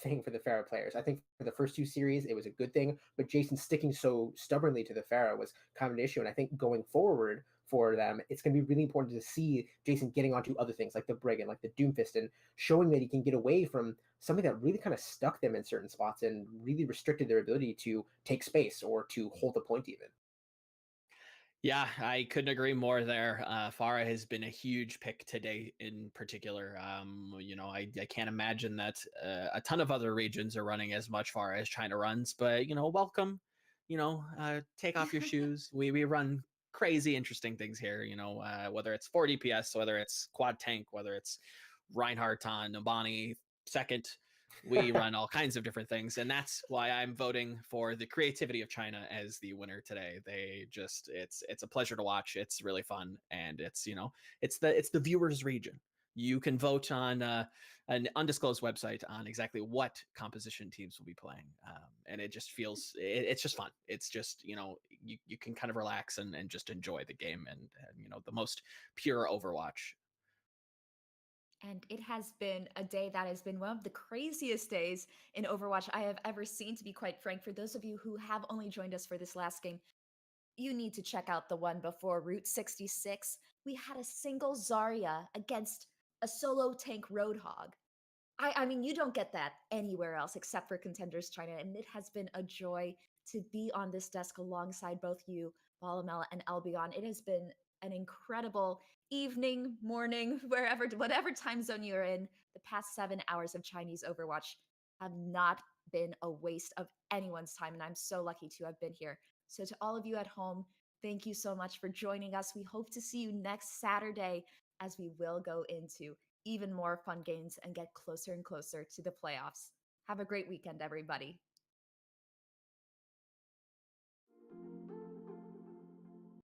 thing for the Pharaoh players. I think for the first two series, it was a good thing, but Jason sticking so stubbornly to the Pharaoh was kind of an issue. And I think going forward for them, it's going to be really important to see Jason getting onto other things like the Brigand, like the Doomfist, and showing that he can get away from something that really kind of stuck them in certain spots and really restricted their ability to take space or to hold the point even. Yeah, I couldn't agree more there. Farah has been a huge pick today in particular. I can't imagine that a ton of other regions are running as much Farah as China runs, but, welcome. Take off your shoes. We run crazy interesting things here, whether it's 4 DPS, whether it's quad tank, whether it's Reinhardt on Numbani second. We run all kinds of different things, and that's why I'm voting for the creativity of China as the winner today. They just it's a pleasure to watch. It's really fun, and it's the viewers region. You can vote on an undisclosed website on exactly what composition teams will be playing, and it just feels it's just fun. It's just you can kind of relax and just enjoy the game, and the most pure Overwatch. And it has been a day that has been one of the craziest days in Overwatch I have ever seen, to be quite frank. For those of you who have only joined us for this last game, you need to check out the one before Route 66. We had a single Zarya against a solo tank Roadhog. I mean, you don't get that anywhere else except for Contenders China, and it has been a joy to be on this desk alongside both you, Balamela and Albion. It has been an incredible evening, morning, whatever time zone you're in. The past 7 hours of Chinese Overwatch have not been a waste of anyone's time, and I'm so lucky to have been here. So, to all of you at home, thank you so much for joining us. We hope to see you next Saturday as we will go into even more fun games and get closer and closer to the playoffs. Have a great weekend, everybody.